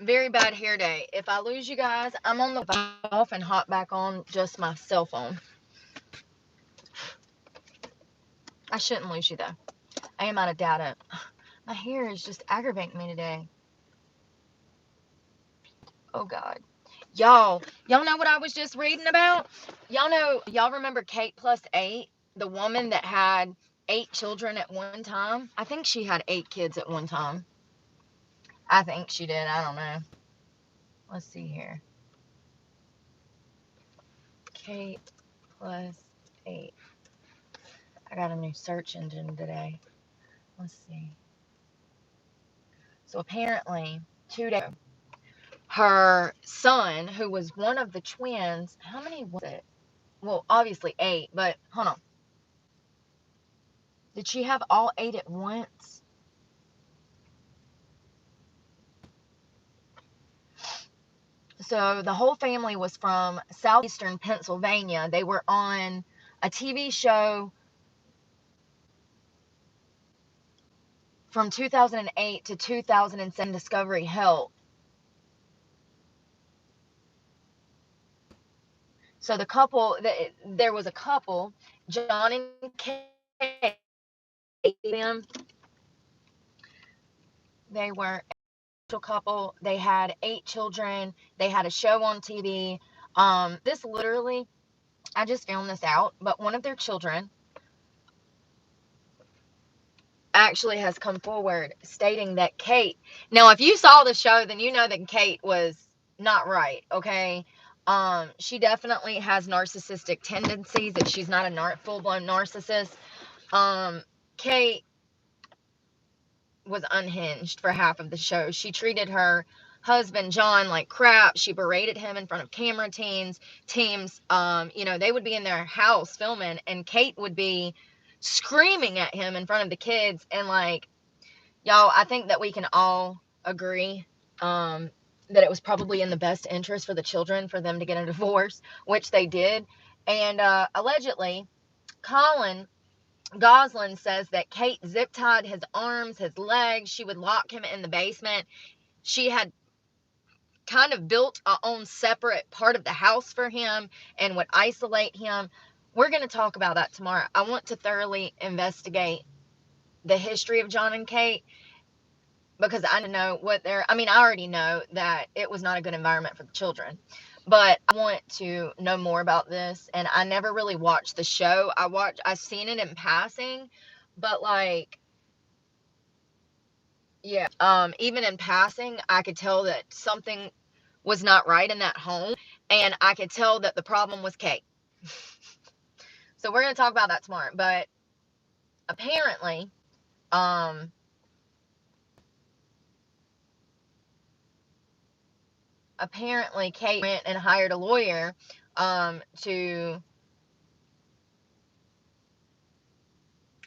very bad hair day. If I lose you guys, I'm on the off and hop back on just my cell phone. I shouldn't lose you though. I am out of data. My hair is just aggravating me today. Oh God. Y'all know what I was just reading about? Y'all remember Kate Plus 8? The woman that had 8 children at one time? I think she had 8 kids at one time. I think she did. I don't know. Let's see here. Kate Plus 8. I got a new search engine today. Let's see. So apparently, 2 days ago, her son, who was one of the twins, how many was it? Well, obviously 8, but hold on. Did she have all 8 at once? So the whole family was from southeastern Pennsylvania. They were on a TV show from 2008 to 2007, Discovery Health. So there was a couple, Jon and Kate, them. They were a couple. They had 8 children. They had a show on TV. This literally, I just found this out, but one of their children actually has come forward stating that Kate, now if you saw the show, then you know that Kate was not right, okay? She definitely has narcissistic tendencies, that she's not a full-blown narcissist. Kate was unhinged for half of the show. She treated her husband Jon like crap. She berated him in front of camera teams. They would be in their house filming, and Kate would be screaming at him in front of the kids. And like, y'all, I think that we can all agree that it was probably in the best interest for the children for them to get a divorce, which they did. And allegedly, Colin Goslin says that Kate zip tied his arms, his legs. She would lock him in the basement. She had kind of built a own separate part of the house for him and would isolate him. We're going to talk about that tomorrow. I want to thoroughly investigate the history of Jon and Kate, because I know I already know that it was not a good environment for the children, but I want to know more about this. And I never really watched the show. I've seen it in passing, but like, yeah, even in passing, I could tell that something was not right in that home, and I could tell that the problem was Kate. So we're going to talk about that tomorrow. But apparently, Kate went and hired a lawyer to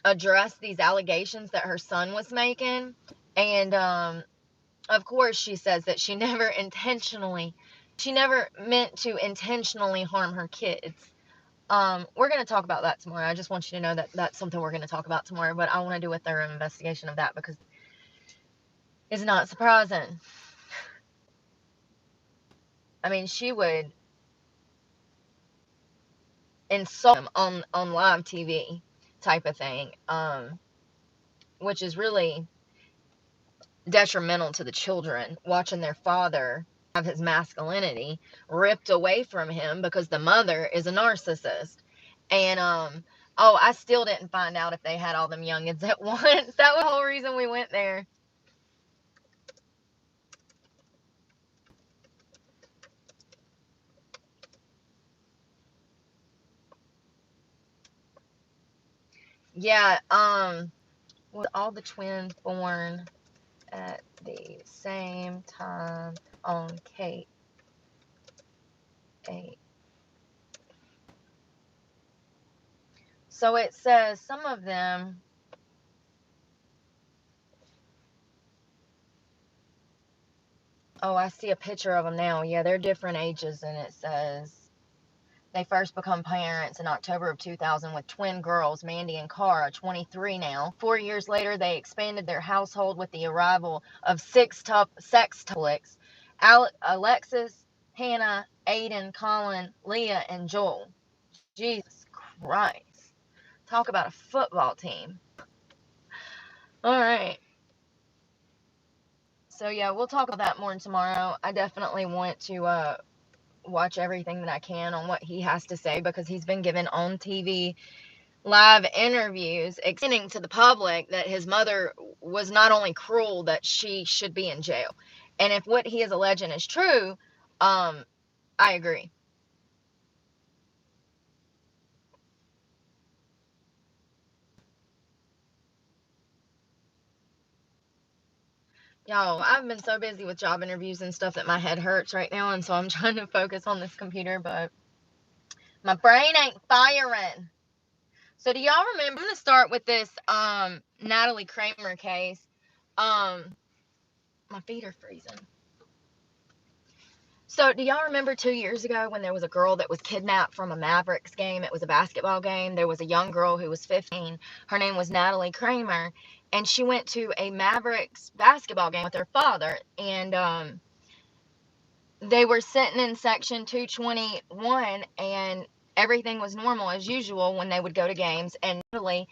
address these allegations that her son was making. And of course, she says that she never meant to intentionally harm her kids. We're going to talk about that tomorrow. I just want you to know that that's something we're going to talk about tomorrow, but I want to do a thorough investigation of that, because it's not surprising. I mean, she would insult him on live TV type of thing, which is really detrimental to the children, watching their father have his masculinity ripped away from him because the mother is a narcissist. And I still didn't find out if they had all them youngins at once. That was the whole reason we went there. Yeah, with all the twins born at the same time on Kate 8. So it says some of them, oh, I see a picture of them now. Yeah, they're different ages, and it says they first become parents in October of 2000 with twin girls, Mandy and Cara, 23 now. 4 years later, they expanded their household with the arrival of 6 sextuplets. Alexis, Hannah, Aiden, Colin, Leah, and Joel. Jesus Christ. Talk about a football team. All right. So, yeah, we'll talk about that more tomorrow. I definitely want to watch everything that I can on what he has to say, because he's been given on TV live interviews explaining to the public that his mother was not only cruel, that she should be in jail. And if what he is alleging is true, I agree. Y'all, I've been so busy with job interviews and stuff that my head hurts right now, and so I'm trying to focus on this computer, but my brain ain't firing. So do y'all remember? I'm gonna start with this Natalie Kramer case. My feet are freezing. So do y'all remember 2 years ago when there was a girl that was kidnapped from a Mavericks game? It was a basketball game. There was a young girl who was 15. Her name was Natalie Kramer, and she went to a Mavericks basketball game with her father, and they were sitting in section 221, and everything was normal as usual when they would go to games, and Natalie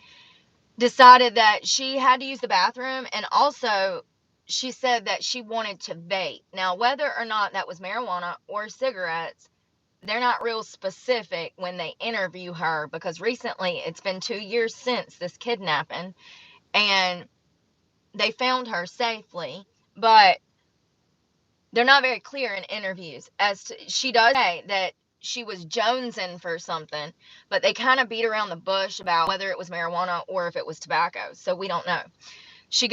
decided that she had to use the bathroom, and also she said that she wanted to vape. Now, whether or not that was marijuana or cigarettes, they're not real specific when they interview her, because recently it's been 2 years since this kidnapping, and they found her safely, but they're not very clear in interviews as to, she does say that she was jonesing for something, but they kind of beat around the bush about whether it was marijuana or if it was tobacco, so we don't know. She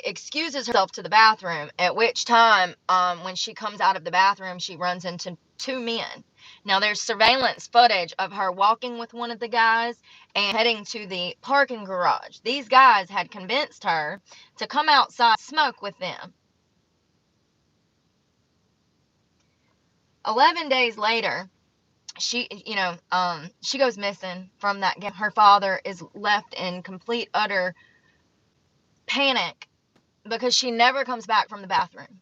excuses herself to the bathroom, at which time, when she comes out of the bathroom, she runs into two men. Now, there's surveillance footage of her walking with one of the guys and heading to the parking garage. These guys had convinced her to come outside and smoke with them. 11 days later, she goes missing from that game. Her father is left in complete, utter panic because she never comes back from the bathroom.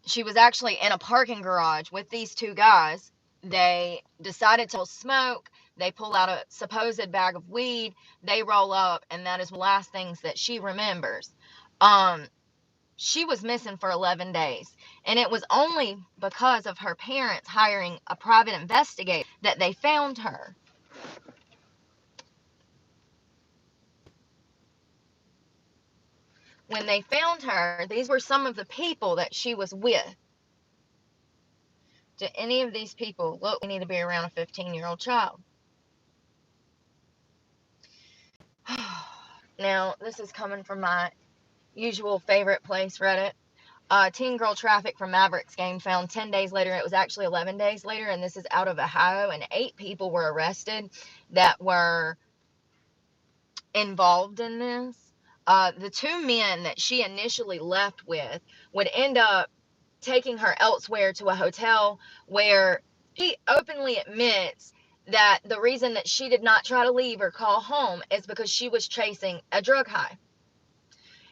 She was actually in a parking garage with these two guys. They decided to smoke. They pull out a supposed bag of weed. They roll up, and that is the last things that she remembers. She was missing for 11 days, and it was only because of her parents hiring a private investigator that they found her. When they found her, these were some of the people that she was with. Do any of these people look we need to be around a 15-year-old child? Now, this is coming from my usual favorite place, Reddit. Teen girl trafficked from Mavericks game found 10 days later. It was actually 11 days later, and this is out of Ohio, and 8 people were arrested that were involved in this. The 2 men that she initially left with would end up taking her elsewhere to a hotel, where she openly admits that the reason that she did not try to leave or call home is because she was chasing a drug high.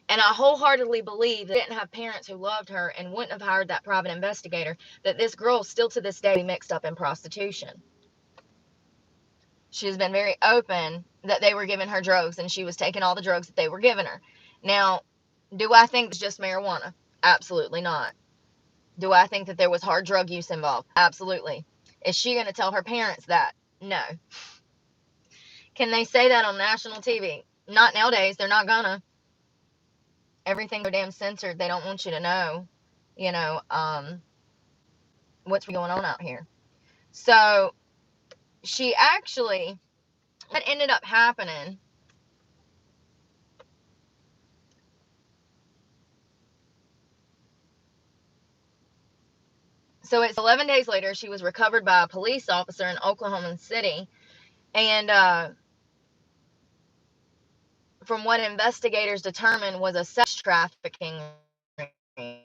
And I wholeheartedly believe that didn't have parents who loved her and wouldn't have hired that private investigator, that this girl still to this day mixed up in prostitution. She's been very open that they were giving her drugs, and she was taking all the drugs that they were giving her. Now, do I think it's just marijuana? Absolutely not. Do I think that there was hard drug use involved? Absolutely. Is she going to tell her parents that? No. Can they say that on national TV? Not nowadays. They're not gonna. Everything's so damn censored. They don't want you to know, you know, what's going on out here. So she actually, what ended up happening, so it's 11 days later, she was recovered by a police officer in Oklahoma City, and from what investigators determined was a sex trafficking ring.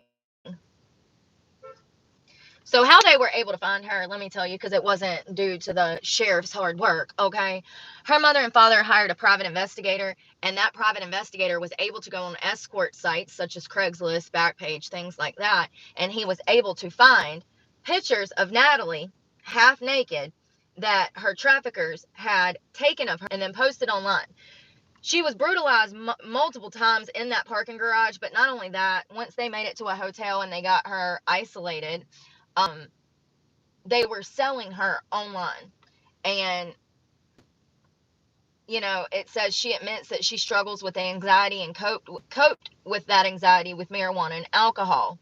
So how they were able to find her, let me tell you, because it wasn't due to the sheriff's hard work, okay? Her mother and father hired a private investigator, and that private investigator was able to go on escort sites such as Craigslist, Backpage, things like that, and he was able to find pictures of Natalie half naked that her traffickers had taken of her and then posted online. She was brutalized multiple times in that parking garage, but not only that, once they made it to a hotel and they got her isolated, um, they were selling her online. And, you know, it says she admits that she struggles with anxiety and coped with that anxiety with marijuana and alcohol.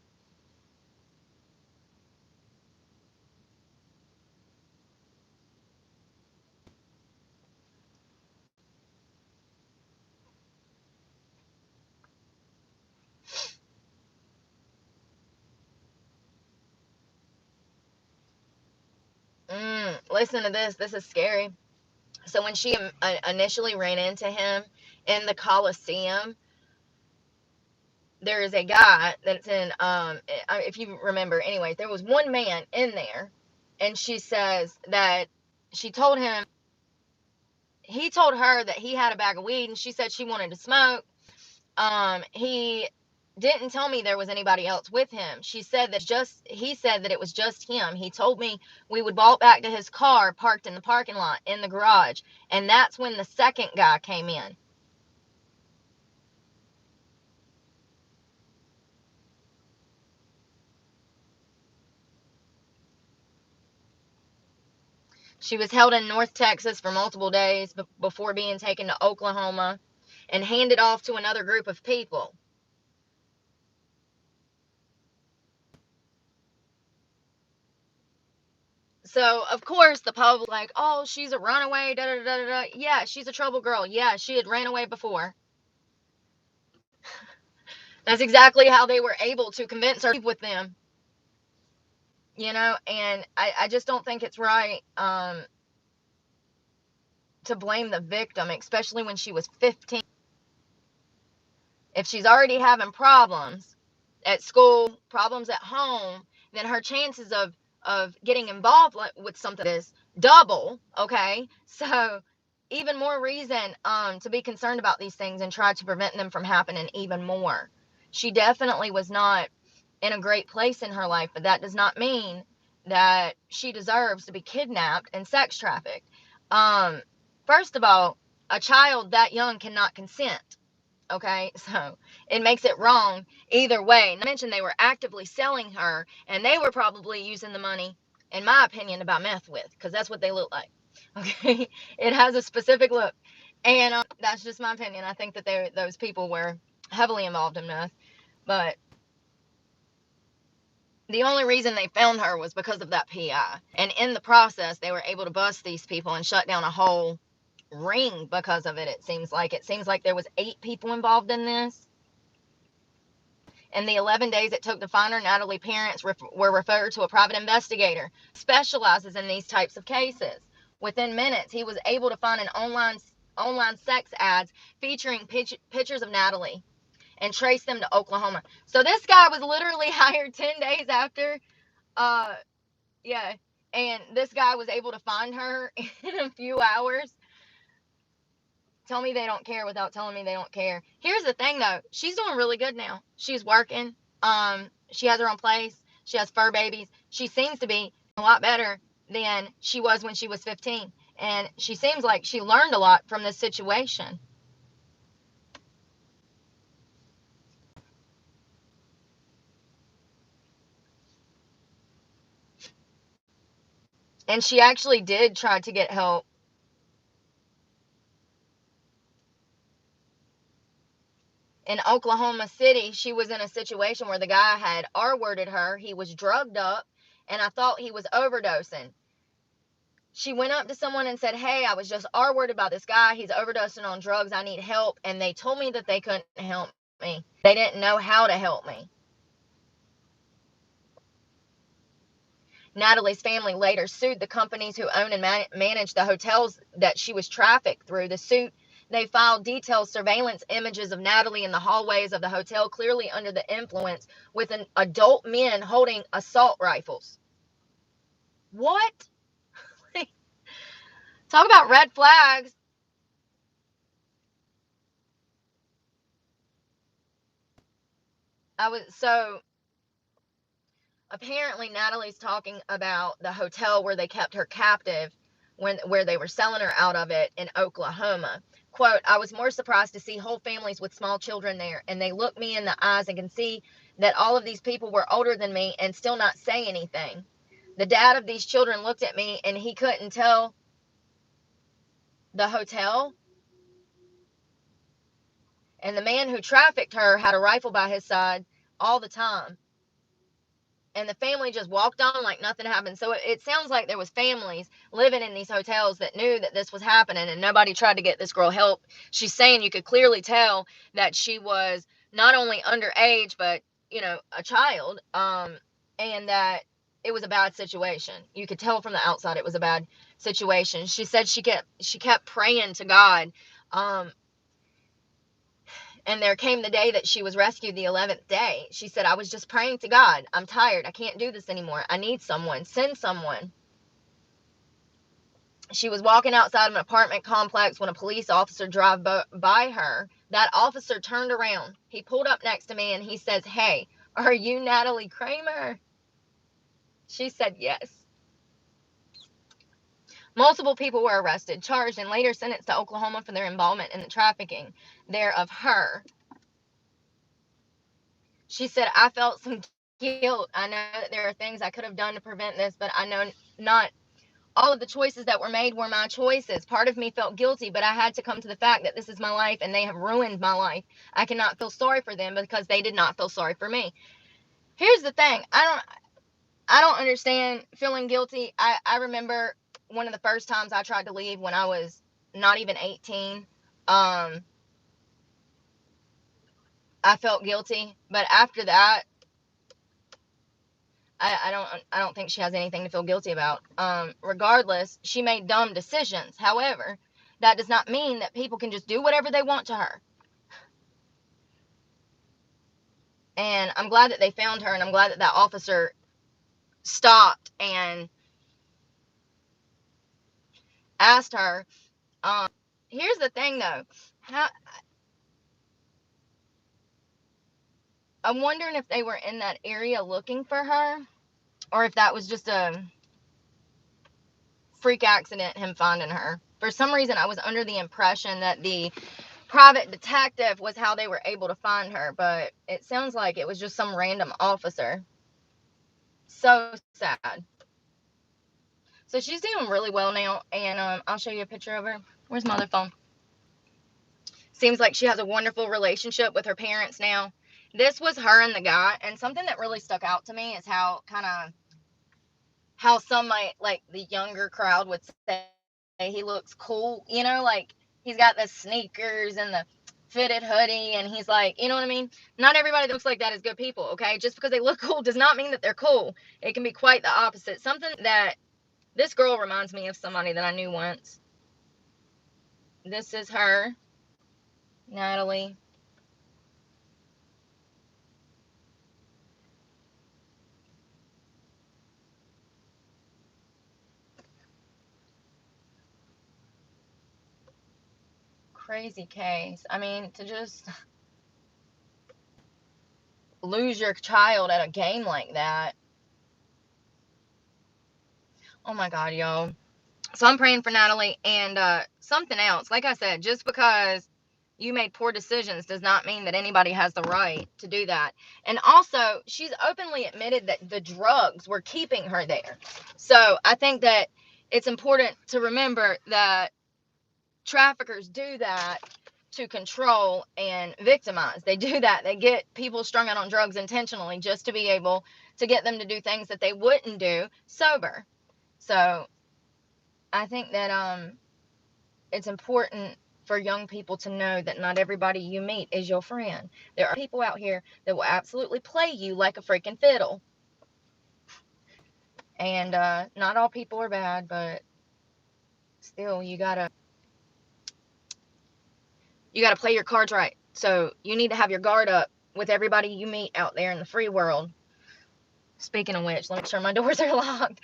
Listen to this. This is scary. So when she initially ran into him in the Coliseum, there is a guy that's in, if you remember, anyways, there was one man in there, and she says that she told him, he told her that he had a bag of weed, and she said she wanted to smoke. He didn't tell me there was anybody else with him. He said that it was just him. He told me we would walk back to his car parked in the parking lot in the garage, and that's when the second guy came in. She was held in North Texas for multiple days before being taken to Oklahoma and handed off to another group of people. So, of course, the public like, oh, she's a runaway, da da da da da. Yeah, she's a trouble girl. Yeah, she had ran away before. That's exactly how they were able to convince her to leave with them. You know, and I just don't think it's right to blame the victim, especially when she was 15. If she's already having problems at school, problems at home, then her chances of getting involved with something is double. Okay, so even more reason to be concerned about these things and try to prevent them from happening even more. She definitely was not in a great place in her life, but that does not mean that she deserves to be kidnapped and sex trafficked. um First of all, a child that young cannot consent. Okay, so it makes it wrong either way. Not to mention they were actively selling her, and they were probably using the money, in my opinion, to buy meth with, because that's what they look like. Okay, it has a specific look, and that's just my opinion. I think that those people were heavily involved in meth, but the only reason they found her was because of that PI, and in the process, they were able to bust these people and shut down a whole ring because of it. It seems like there was 8 people involved in this. In the 11 days it took to find her, Natalie parents were referred to a private investigator who specializes in these types of cases. Within minutes, he was able to find an online sex ads featuring pictures of Natalie and trace them to Oklahoma. So this guy was literally hired 10 days after. Uh, yeah. And this guy was able to find her in a few hours. Tell me they don't care without telling me they don't care. Here's the thing though, she's doing really good now. She's working. She has her own place. She has fur babies. She seems to be a lot better than she was when she was 15. And she seems like she learned a lot from this situation. And she actually did try to get help. In Oklahoma City, she was in a situation where the guy had R-worded her. He was drugged up, and I thought he was overdosing. She went up to someone and said, hey, I was just R-worded about this guy. He's overdosing on drugs. I need help. And they told me that they couldn't help me. They didn't know how to help me. Natalie's family later sued the companies who own and manage the hotels that she was trafficked through. The suit, they filed detailed surveillance images of Natalie in the hallways of the hotel, clearly under the influence, with an adult men holding assault rifles. What? Talk about red flags. So apparently Natalie's talking about the hotel where they kept her captive where they were selling her out of it in Oklahoma. Quote, I was more surprised to see whole families with small children there, and they look me in the eyes and can see that all of these people were older than me and still not say anything. The dad of these children looked at me and he couldn't tell the hotel, and the man who trafficked her had a rifle by his side all the time. And the family just walked on like nothing happened. So it sounds like there was families living in these hotels that knew that this was happening, and nobody tried to get this girl help. She's saying you could clearly tell that she was not only underage, but, a child, and that it was a bad situation. You could tell from the outside it was a bad situation. She said she kept praying to God, and there came the day that she was rescued, the 11th day. She said, I was just praying to God. I'm tired. I can't do this anymore. I need someone. Send someone. She was walking outside of an apartment complex when a police officer drove by her. That officer turned around. He pulled up next to me and he says, hey, are you Natalie Kramer? She said yes. Multiple people were arrested, charged, and later sentenced to Oklahoma for their involvement in the trafficking there of her. She said, I felt some guilt. I know that there are things I could have done to prevent this, but I know not all of the choices that were made were my choices. Part of me felt guilty, but I had to come to the fact that this is my life and they have ruined my life. I cannot feel sorry for them because they did not feel sorry for me. Here's the thing. I don't understand feeling guilty. I remember one of the first times I tried to leave when I was not even 18. I felt guilty, but after that, I don't think she has anything to feel guilty about. Regardless, she made dumb decisions. However, that does not mean that people can just do whatever they want to her. And I'm glad that they found her, and I'm glad that that officer stopped and asked her. Here's the thing, though. I'm wondering if they were in that area looking for her, or if that was just a freak accident, him finding her. For some reason, I was under the impression that the private detective was how they were able to find her, but it sounds like it was just some random officer. So sad. So she's doing really well now, and I'll show you a picture of her. Where's my other phone? Seems like she has a wonderful relationship with her parents now. This was her and the guy, and something that really stuck out to me is how some might, like the younger crowd would say he looks cool, like he's got the sneakers and the fitted hoodie, and he's like, you know what I mean? Not everybody that looks like that is good people, okay? Just because they look cool does not mean that they're cool. It can be quite the opposite. Something that this girl reminds me of somebody that I knew once. This is her, Natalie. Crazy case. I mean, to just lose your child at a game like that. Oh my God, yo. So I'm praying for Natalie, and something else. Like I said, just because you made poor decisions does not mean that anybody has the right to do that. And also, she's openly admitted that the drugs were keeping her there. So I think that it's important to remember that traffickers do that to control and victimize. They do that. They get people strung out on drugs intentionally just to be able to get them to do things that they wouldn't do sober. So I think that it's important for young people to know that not everybody you meet is your friend. There are people out here that will absolutely play you like a freaking fiddle. And not all people are bad, but still you gotta play your cards right. So you need to have your guard up with everybody you meet out there in the free world. Speaking of which, let me make sure my doors are locked.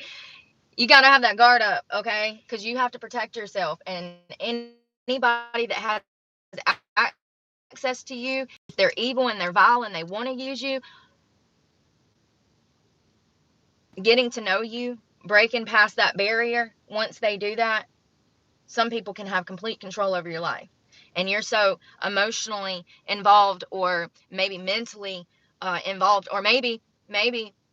You got to have that guard up, okay? Because you have to protect yourself. And anybody that has access to you, if they're evil and they're vile and they want to use you, getting to know you, breaking past that barrier, once they do that, some people can have complete control over your life. And you're so emotionally involved, or maybe mentally involved, or maybe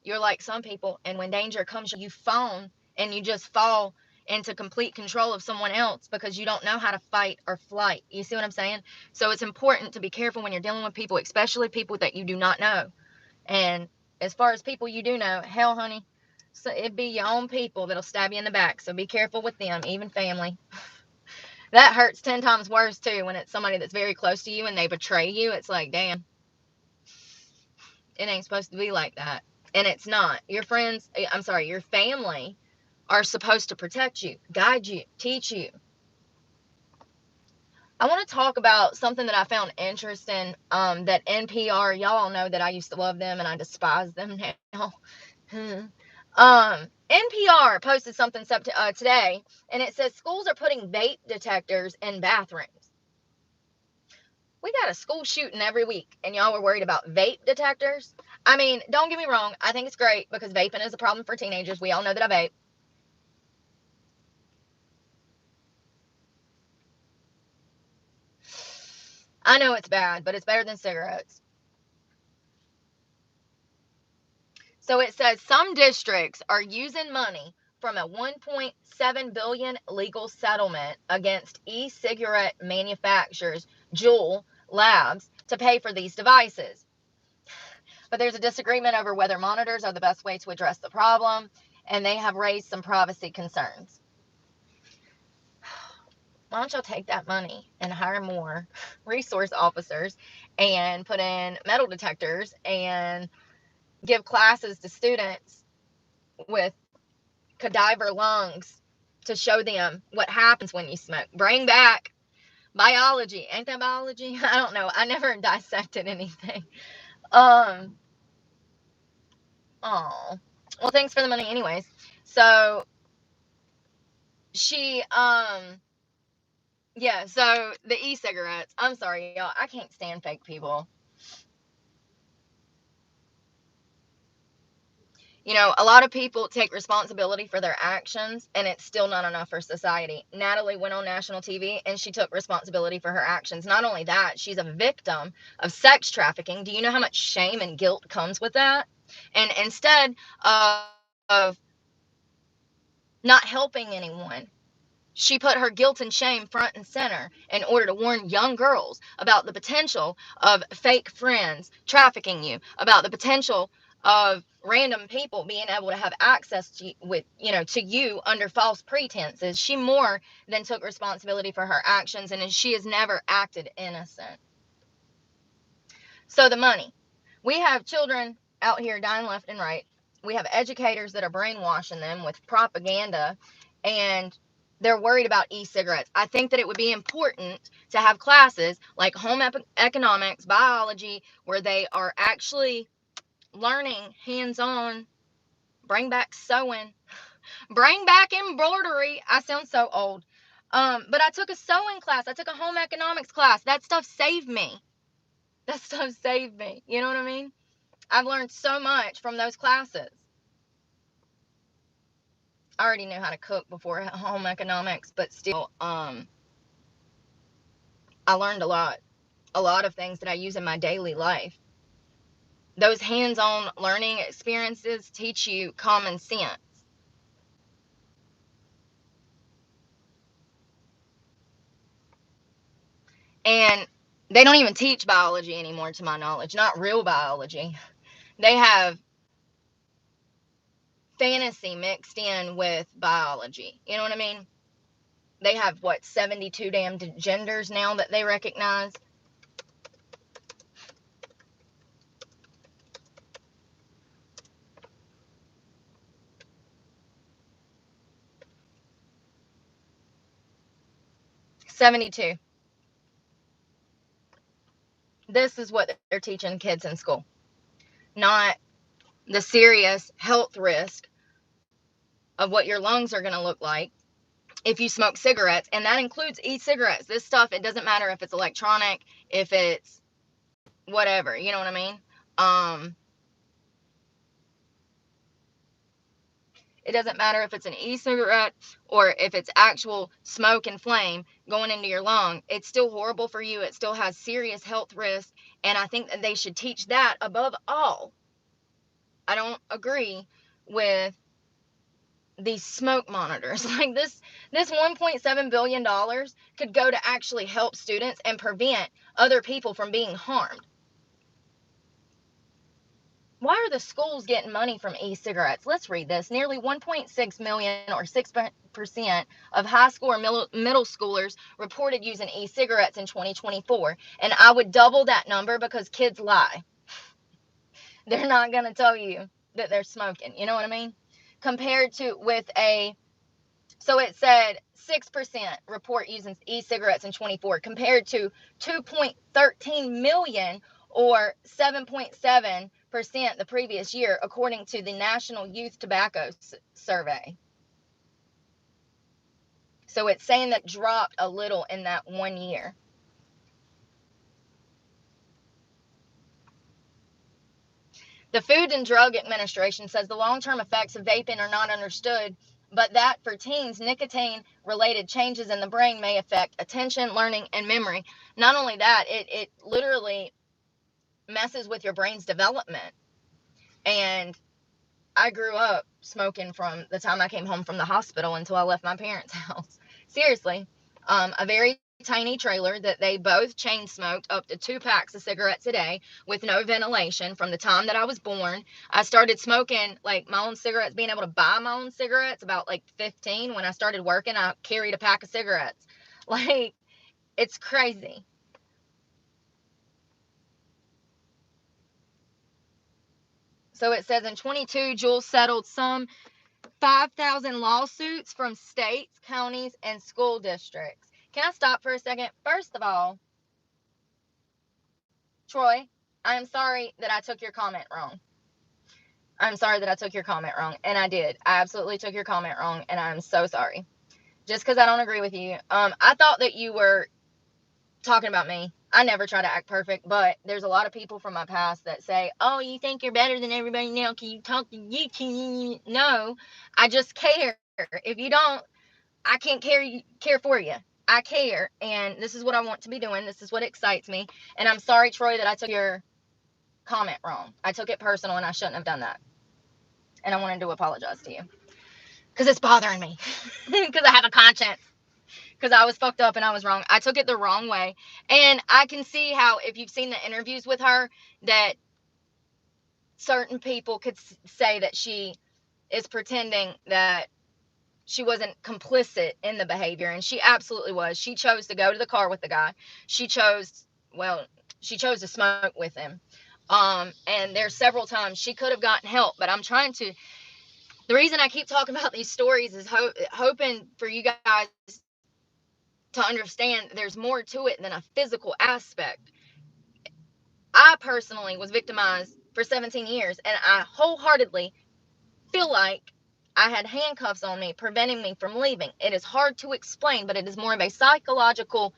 you're like some people, and when danger comes, you phone and you just fall into complete control of someone else because you don't know how to fight or flight. You see what I'm saying? So it's important to be careful when you're dealing with people, especially people that you do not know. And as far as people you do know, hell, honey, so it'd be your own people that'll stab you in the back. So be careful with them, even family. That hurts 10 times worse, too, when it's somebody that's very close to you and they betray you. It's like, damn, it ain't supposed to be like that. And it's not. Your friends, I'm sorry, your family are supposed to protect you, guide you, teach you. I want to talk about something that I found interesting, that NPR, y'all all know that I used to love them and I despise them now. NPR posted something today, and it says schools are putting vape detectors in bathrooms. We got a school shooting every week, and y'all were worried about vape detectors. I mean, don't get me wrong. I think it's great because vaping is a problem for teenagers. We all know that I vape. I know it's bad, but it's better than cigarettes. So it says some districts are using money from a $1.7 billion legal settlement against e-cigarette manufacturers, Juul Labs, to pay for these devices. But there's a disagreement over whether monitors are the best way to address the problem, and they have raised some privacy concerns. Why don't y'all take that money and hire more resource officers and put in metal detectors and give classes to students with cadaver lungs to show them what happens when you smoke? Bring back biology. Ain't that biology? I don't know. I never dissected anything. Oh, well, thanks for the money anyways. So she yeah, so the e-cigarettes, I'm sorry y'all, I can't stand fake people. You know, a lot of people take responsibility for their actions, and it's still not enough for society. Natalie went on national TV and she took responsibility for her actions. Not only that, she's a victim of sex trafficking. Do you know how much shame and guilt comes with that? And instead of not helping anyone, she put her guilt and shame front and center in order to warn young girls about the potential of fake friends trafficking you, about the potential of random people being able to have access to you under false pretenses. She more than took responsibility for her actions, and she has never acted innocent. So the money. We have children out here dying left and right. We have educators that are brainwashing them with propaganda, and they're worried about e-cigarettes. I think that it would be important to have classes like home economics, biology, where they are actually learning hands-on. Bring back sewing. Bring back embroidery. I sound so old. But I took a sewing class. I took a home economics class. That stuff saved me. That stuff saved me. You know what I mean? I've learned so much from those classes. I already knew how to cook before home economics, but still, I learned a lot of things that I use in my daily life. Those hands-on learning experiences teach you common sense. And they don't even teach biology anymore, to my knowledge, not real biology. They have fantasy mixed in with biology. You know what I mean? They have, 72 damn genders now that they recognize. '72. This is what they're teaching kids in school, not the serious health risk of what your lungs are going to look like if you smoke cigarettes, and that includes e-cigarettes. This stuff, it doesn't matter if it's electronic, if it's whatever, you know what I mean? It doesn't matter if it's an e-cigarette or if it's actual smoke and flame going into your lung. It's still horrible for you. It still has serious health risks, and I think that they should teach that above all. I don't agree with these smoke monitors. Like this $1.7 billion could go to actually help students and prevent other people from being harmed. Why are the schools getting money from e-cigarettes? Let's read this. Nearly 1.6 million, or 6% of high school or middle schoolers reported using e-cigarettes in 2024. And I would double that number because kids lie. They're not going to tell you that they're smoking. You know what I mean? Compared to so it said 6% report using e-cigarettes in 24 compared to 2.13 million, or 7.7% the previous year, according to the National Youth Tobacco Survey. So it's saying that dropped a little in that 1 year. The Food and Drug Administration says the long-term effects of vaping are not understood, but that for teens, nicotine-related changes in the brain may affect attention, learning, and memory. Not only that, it literally messes with your brain's development. And I grew up smoking from the time I came home from the hospital until I left my parents' house. Seriously. A very tiny trailer that they both chain smoked up to 2 packs of cigarettes a day with no ventilation from the time that I was born. I started smoking like my own cigarettes, being able to buy my own cigarettes about like 15. When I started working, I carried a pack of cigarettes. Like, it's crazy. So it says in 22, Juul settled some 5,000 lawsuits from states, counties, and school districts. Can I stop for a second? First of all, Troy, I am sorry that I took your comment wrong. I'm sorry that I took your comment wrong. And I did. I absolutely took your comment wrong. And I'm so sorry. Just because I don't agree with you. I thought that you were talking about me. I never try to act perfect, but there's a lot of people from my past that say, oh, you think you're better than everybody now? Can you talk to you? No, I just care. If you don't, I can't care for you. I care, and this is what I want to be doing. This is what excites me. And I'm sorry, Troy, that I took your comment wrong. I took it personal, and I shouldn't have done that. And I wanted to apologize to you because it's bothering me because I have a conscience. Because I was fucked up and I was wrong. I took it the wrong way. And I can see how, if you've seen the interviews with her, that certain people could say that she is pretending that she wasn't complicit in the behavior. And she absolutely was. She chose to go to the car with the guy. She chose to smoke with him. And there's several times she could have gotten help. But I'm trying to, the reason I keep talking about these stories is hoping for you guys to understand there's more to it than a physical aspect. I personally was victimized for 17 years, and I wholeheartedly feel like I had handcuffs on me, preventing me from leaving. It is hard to explain, but it is more of a psychological,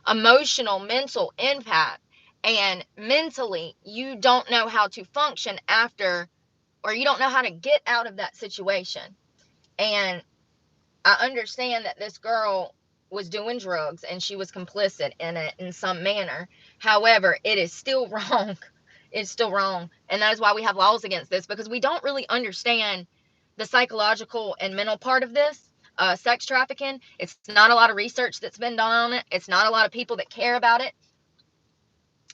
emotional, mental impact. And mentally, you don't know how to function after, or you don't know how to get out of that situation. And I understand that this girl was doing drugs and she was complicit in it in some manner. However, it is still wrong. It's still wrong. And that is why we have laws against this, because we don't really understand the psychological and mental part of this. Sex trafficking, it's not a lot of research that's been done on it. It's not a lot of people that care about it.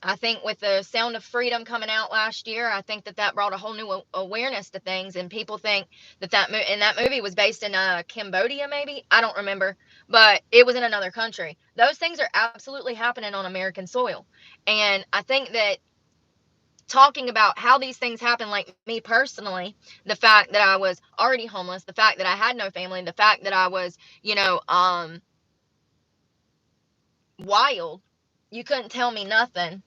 I think with the Sound of Freedom coming out last year, I think that brought a whole new awareness to things, and people think that movie was based in Cambodia, maybe, I don't remember, but it was in another country. Those things are absolutely happening on American soil, and I think that talking about how these things happen, like me personally, the fact that I was already homeless, the fact that I had no family, the fact that I was, wild, you couldn't tell me nothing.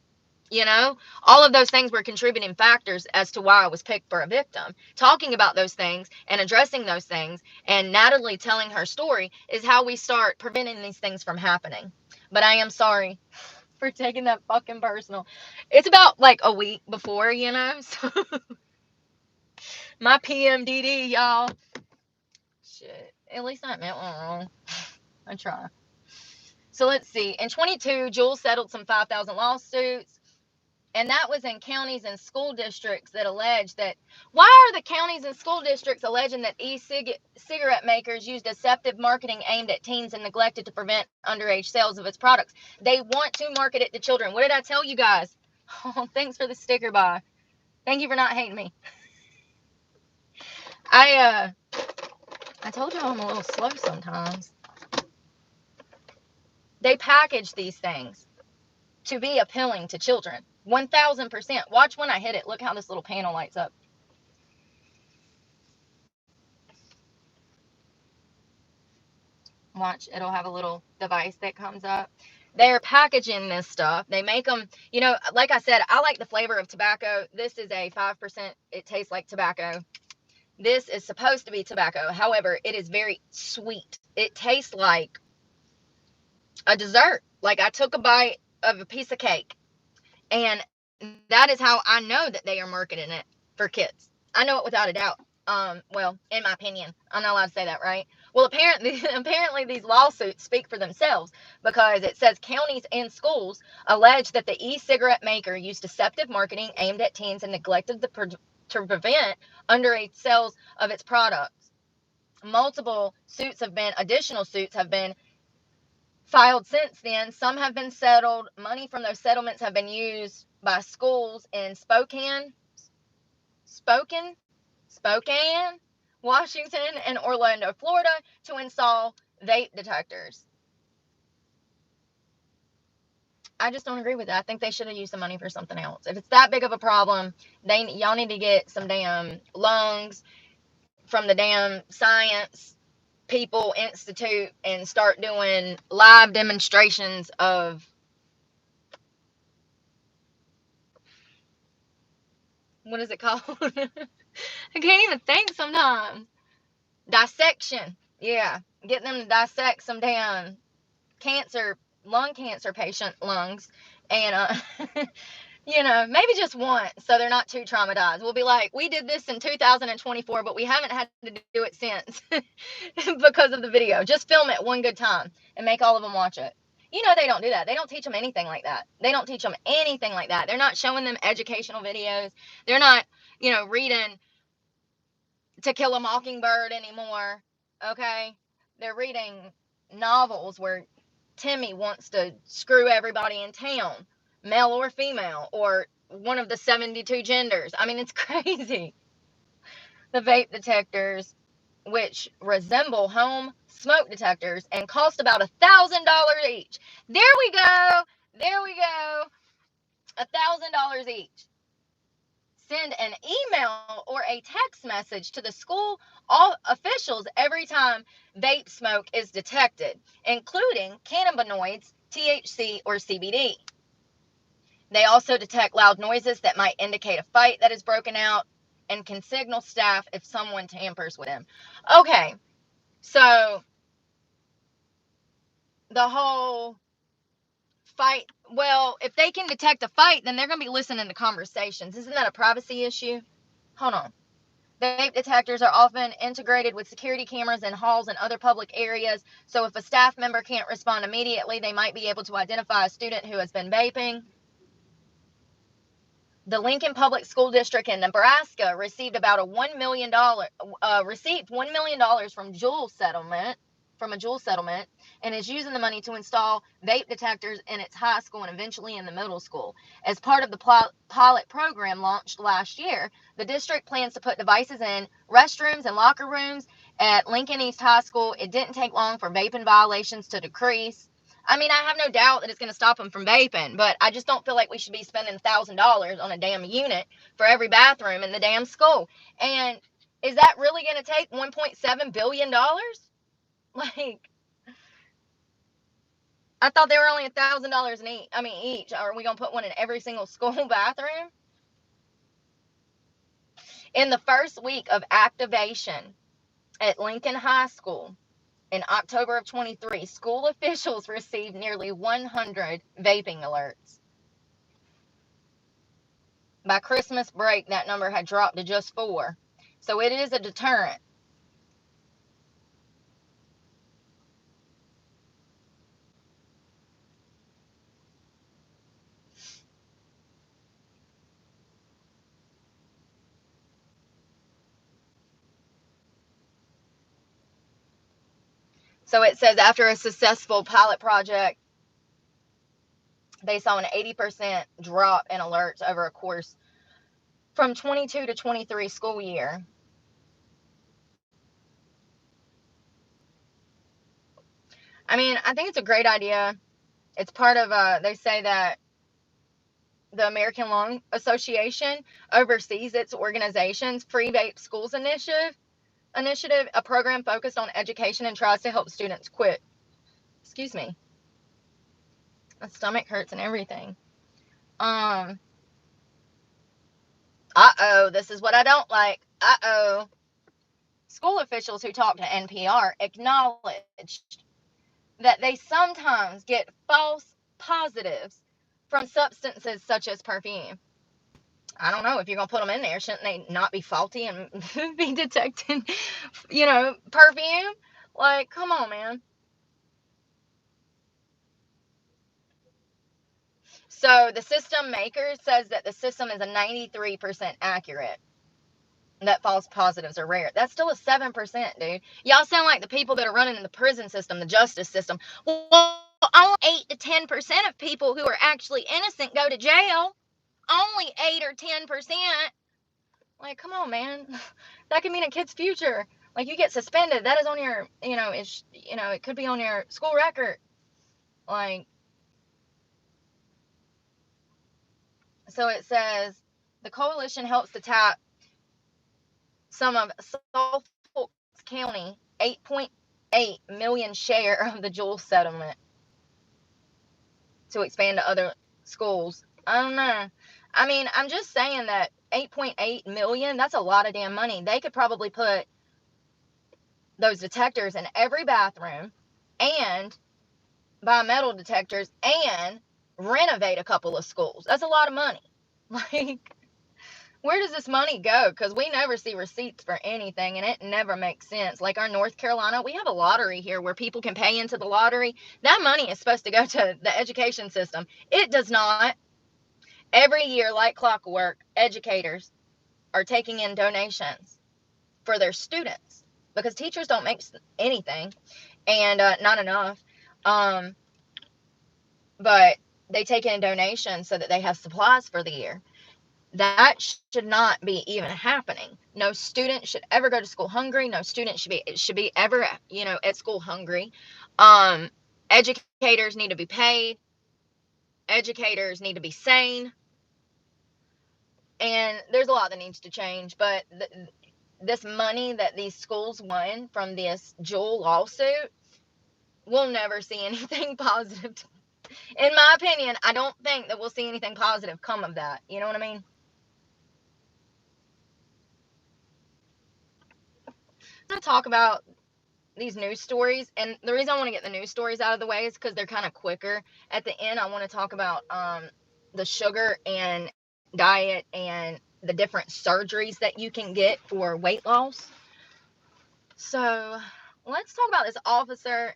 You know, all of those things were contributing factors as to why I was picked for a victim. Talking about those things and addressing those things and Natalie telling her story is how we start preventing these things from happening. But I am sorry for taking that fucking personal. It's about like a week before, you know, so my PMDD, y'all. Shit. At least I meant one wrong. I try. So let's see. In 22, Jules settled some 5,000 lawsuits. And that was in counties and school districts that alleged that. Why are the counties and school districts alleging that e-cigarette makers use deceptive marketing aimed at teens and neglected to prevent underage sales of its products? They want to market it to children. What did I tell you guys? Oh, thanks for the sticker, bye. Thank you for not hating me. I told y'all I'm a little slow sometimes. They package these things to be appealing to children. 1,000%. Watch when I hit it. Look how this little panel lights up. Watch, it'll have a little device that comes up. They're packaging this stuff. They make them, you know, like I said, I like the flavor of tobacco. This is a 5%. It tastes like tobacco. This is supposed to be tobacco. However, it is very sweet. It tastes like a dessert. Like I took a bite of a piece of cake. And that is how I know that they are marketing it for kids. I know it without a doubt. Well, in my opinion, I'm not allowed to say that, right? Well, apparently these lawsuits speak for themselves because it says counties and schools allege that the e-cigarette maker used deceptive marketing aimed at teens and neglected to prevent underage sales of its products. Additional suits have been filed since then. Some have been settled. Money from those settlements have been used by schools in Spokane, Washington, and Orlando, Florida, to install vape detectors. I just don't agree with that. I think they should have used the money for something else. If it's that big of a problem, y'all need to get some damn lungs from the damn science people institute and start doing live demonstrations of, what is it called? I can't even think sometimes. Dissection. Yeah. Get them to dissect some damn lung cancer patient lungs. And, you know, maybe just once so they're not too traumatized. We'll be like, we did this in 2024, but we haven't had to do it since because of the video. Just film it one good time and make all of them watch it. You know, they don't do that. They don't teach them anything like that. They don't teach them anything like that. They're not showing them educational videos. They're not, you know, reading To Kill a Mockingbird anymore. Okay? They're reading novels where Timmy wants to screw everybody in town, male or female, or one of the 72 genders. I mean, it's crazy. The vape detectors, which resemble home smoke detectors and cost about $1,000 each. There we go. There we go. $1,000 each. Send an email or a text message to the school officials every time vape smoke is detected, including cannabinoids, THC, or CBD. They also detect loud noises that might indicate a fight that has broken out and can signal staff if someone tampers with them. Okay, so the whole fight, well, if they can detect a fight, then they're going to be listening to conversations. Isn't that a privacy issue? Hold on. Vape detectors are often integrated with security cameras in halls and other public areas, so if a staff member can't respond immediately, they might be able to identify a student who has been vaping. The Lincoln Public School District in Nebraska received about $1 million from a Juul settlement, and is using the money to install vape detectors in its high school and eventually in the middle school. As part of the pilot program launched last year, the district plans to put devices in restrooms and locker rooms at Lincoln East High School. It didn't take long for vaping violations to decrease. I mean, I have no doubt that it's going to stop them from vaping, but I just don't feel like we should be spending $1,000 on a damn unit for every bathroom in the damn school. And is that really going to take $1.7 billion? Like, I thought they were only $1,000 in each. Are we gonna put one in every single school bathroom? In the first week of activation at Lincoln High School in October of 23, school officials received nearly 100 vaping alerts. By Christmas break, that number had dropped to just 4. So it is a deterrent. So it says after a successful pilot project, they saw an 80% drop in alerts over a course from 22 to 23 school year. I mean, I think it's a great idea. It's part of, they say that the American Lung Association oversees its organization's Free Vape Schools initiative, a program focused on education and tries to help students quit. Excuse me. My stomach hurts and everything. This is what I don't like. School officials who talked to NPR acknowledged that they sometimes get false positives from substances such as perfume. I don't know, if you're going to put them in there, shouldn't they not be faulty and be detecting, perfume? Like, come on, man. So the system maker says that the system is a 93% accurate, that false positives are rare. That's still a 7%, dude. Y'all sound like the people that are running the prison system, the justice system. Well, only 8 to 10% of people who are actually innocent go to jail. Only 8 or 10%. Like, come on, man. That could mean a kid's future. Like, you get suspended. That is on your, it could be on your school record. Like, so it says the coalition helps to tap some of Suffolk County 8.8 million share of the Juul settlement to expand to other schools. I don't know. I mean, I'm just saying that 8.8 million, that's a lot of damn money. They could probably put those detectors in every bathroom and buy metal detectors and renovate a couple of schools. That's a lot of money. Like, where does this money go? Because we never see receipts for anything, and it never makes sense. Like our North Carolina, we have a lottery here where people can pay into the lottery. That money is supposed to go to the education system. It does not. Every year, like clockwork, educators are taking in donations for their students because teachers don't make anything, and not enough. But they take in donations so that they have supplies for the year. That should not be even happening. No student should ever go to school hungry. No student should be ever, at school hungry. Educators need to be paid. Educators need to be sane. And there's a lot that needs to change. But this money that these schools won from this Juul lawsuit, we'll never see anything positive. In my opinion, I don't think that we'll see anything positive come of that. You know what I mean? I'm going to talk about these news stories, and the reason I want to get the news stories out of the way is because they're kind of quicker. At the end, I want to talk about the sugar and diet and the different surgeries that you can get for weight loss. So let's talk about this officer,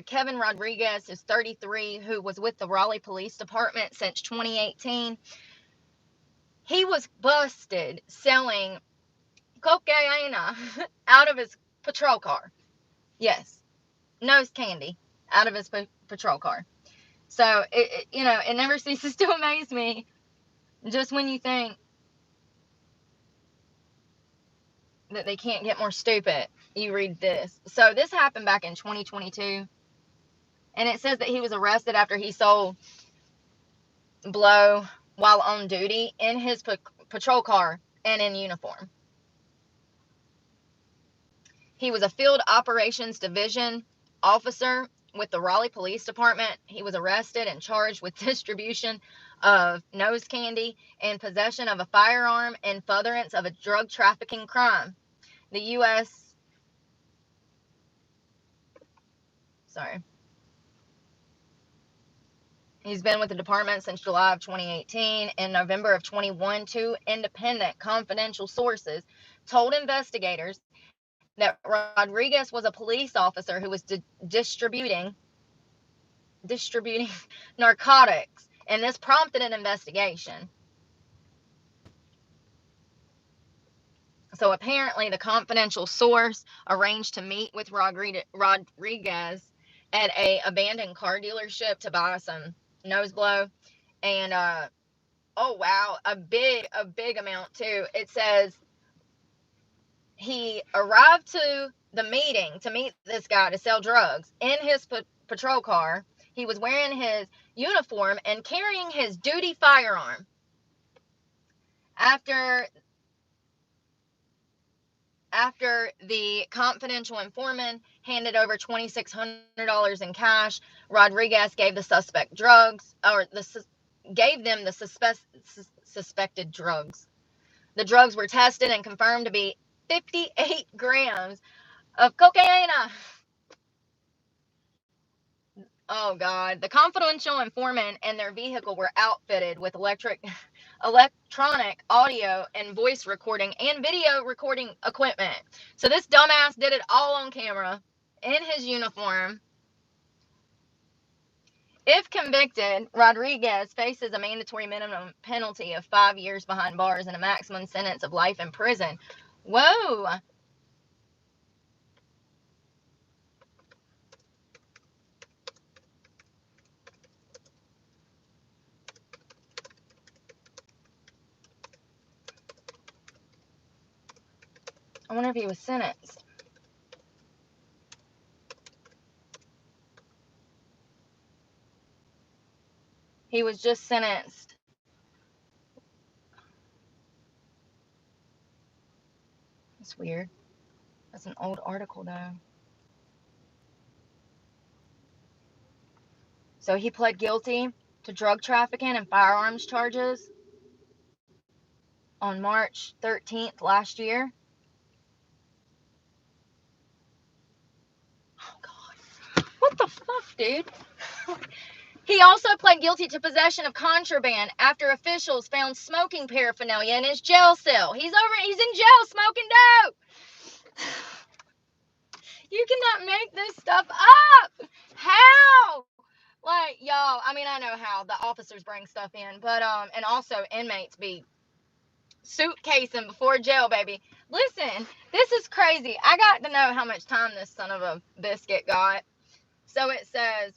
Kevin Rodriguez, is 33, who was with the Raleigh Police Department since 2018. He was busted selling cocaine out of his patrol car. Yes, nose candy out of his patrol car. So it never ceases to amaze me just when you think that they can't get more stupid. You read this. So this happened back in 2022, and it says that he was arrested after he sold blow while on duty in his patrol car and in uniform. He was a field operations division officer with the Raleigh Police Department. He was arrested and charged with distribution of nose candy and possession of a firearm and furtherance of a drug trafficking crime. The U.S. Sorry. He's been with the department since July of 2018. In November of 21, two independent confidential sources told investigators that Rodriguez was a police officer who was distributing narcotics, and this prompted an investigation. So apparently the confidential source arranged to meet with Rodriguez at a abandoned car dealership to buy some nose blow. And oh wow, a big amount too. It says he arrived to the meeting to meet this guy to sell drugs in his patrol car. He was wearing his uniform and carrying his duty firearm. After the confidential informant handed over $2,600 in cash, Rodriguez gave the suspect drugs, or gave them the suspected drugs. The drugs were tested and confirmed to be 58 grams of cocaine. Oh God. The confidential informant and their vehicle were outfitted with electronic audio and voice recording and video recording equipment. So this dumbass did it all on camera in his uniform. If convicted, Rodriguez faces a mandatory minimum penalty of 5 years behind bars and a maximum sentence of life in prison. Whoa. I wonder if he was sentenced. He was just sentenced. That's weird. That's an old article, though. So he pled guilty to drug trafficking and firearms charges on March 13th last year. Oh, God. What the fuck, dude? He also pled guilty to possession of contraband after officials found smoking paraphernalia in his jail cell. He's in jail smoking dope. You cannot make this stuff up. How? Like, y'all, I mean, I know how the officers bring stuff in, but, and also inmates be suitcasing before jail, baby. Listen, this is crazy. I got to know how much time this son of a biscuit got. So it says,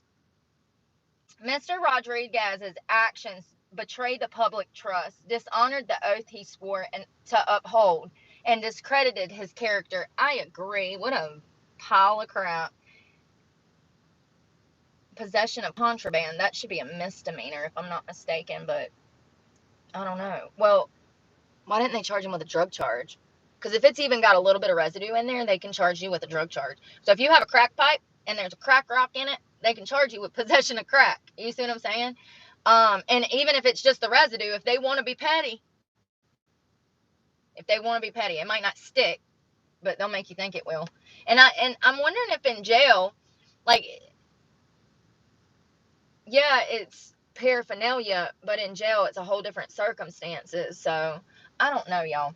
Mr. Rodriguez's actions betrayed the public trust, dishonored the oath he swore to uphold, and discredited his character. I agree. What a pile of crap. Possession of contraband, that should be a misdemeanor if I'm not mistaken, but I don't know. Well, why didn't they charge him with a drug charge? Because if it's even got a little bit of residue in there, they can charge you with a drug charge. So if you have a crack pipe and there's a crack rock in it, they can charge you with possession of crack. You see what I'm saying? And even if it's just the residue, if they want to be petty, it might not stick, but they'll make you think it will. And I'm wondering if in jail, like, yeah, it's paraphernalia, but in jail it's a whole different circumstances. So I don't know, y'all.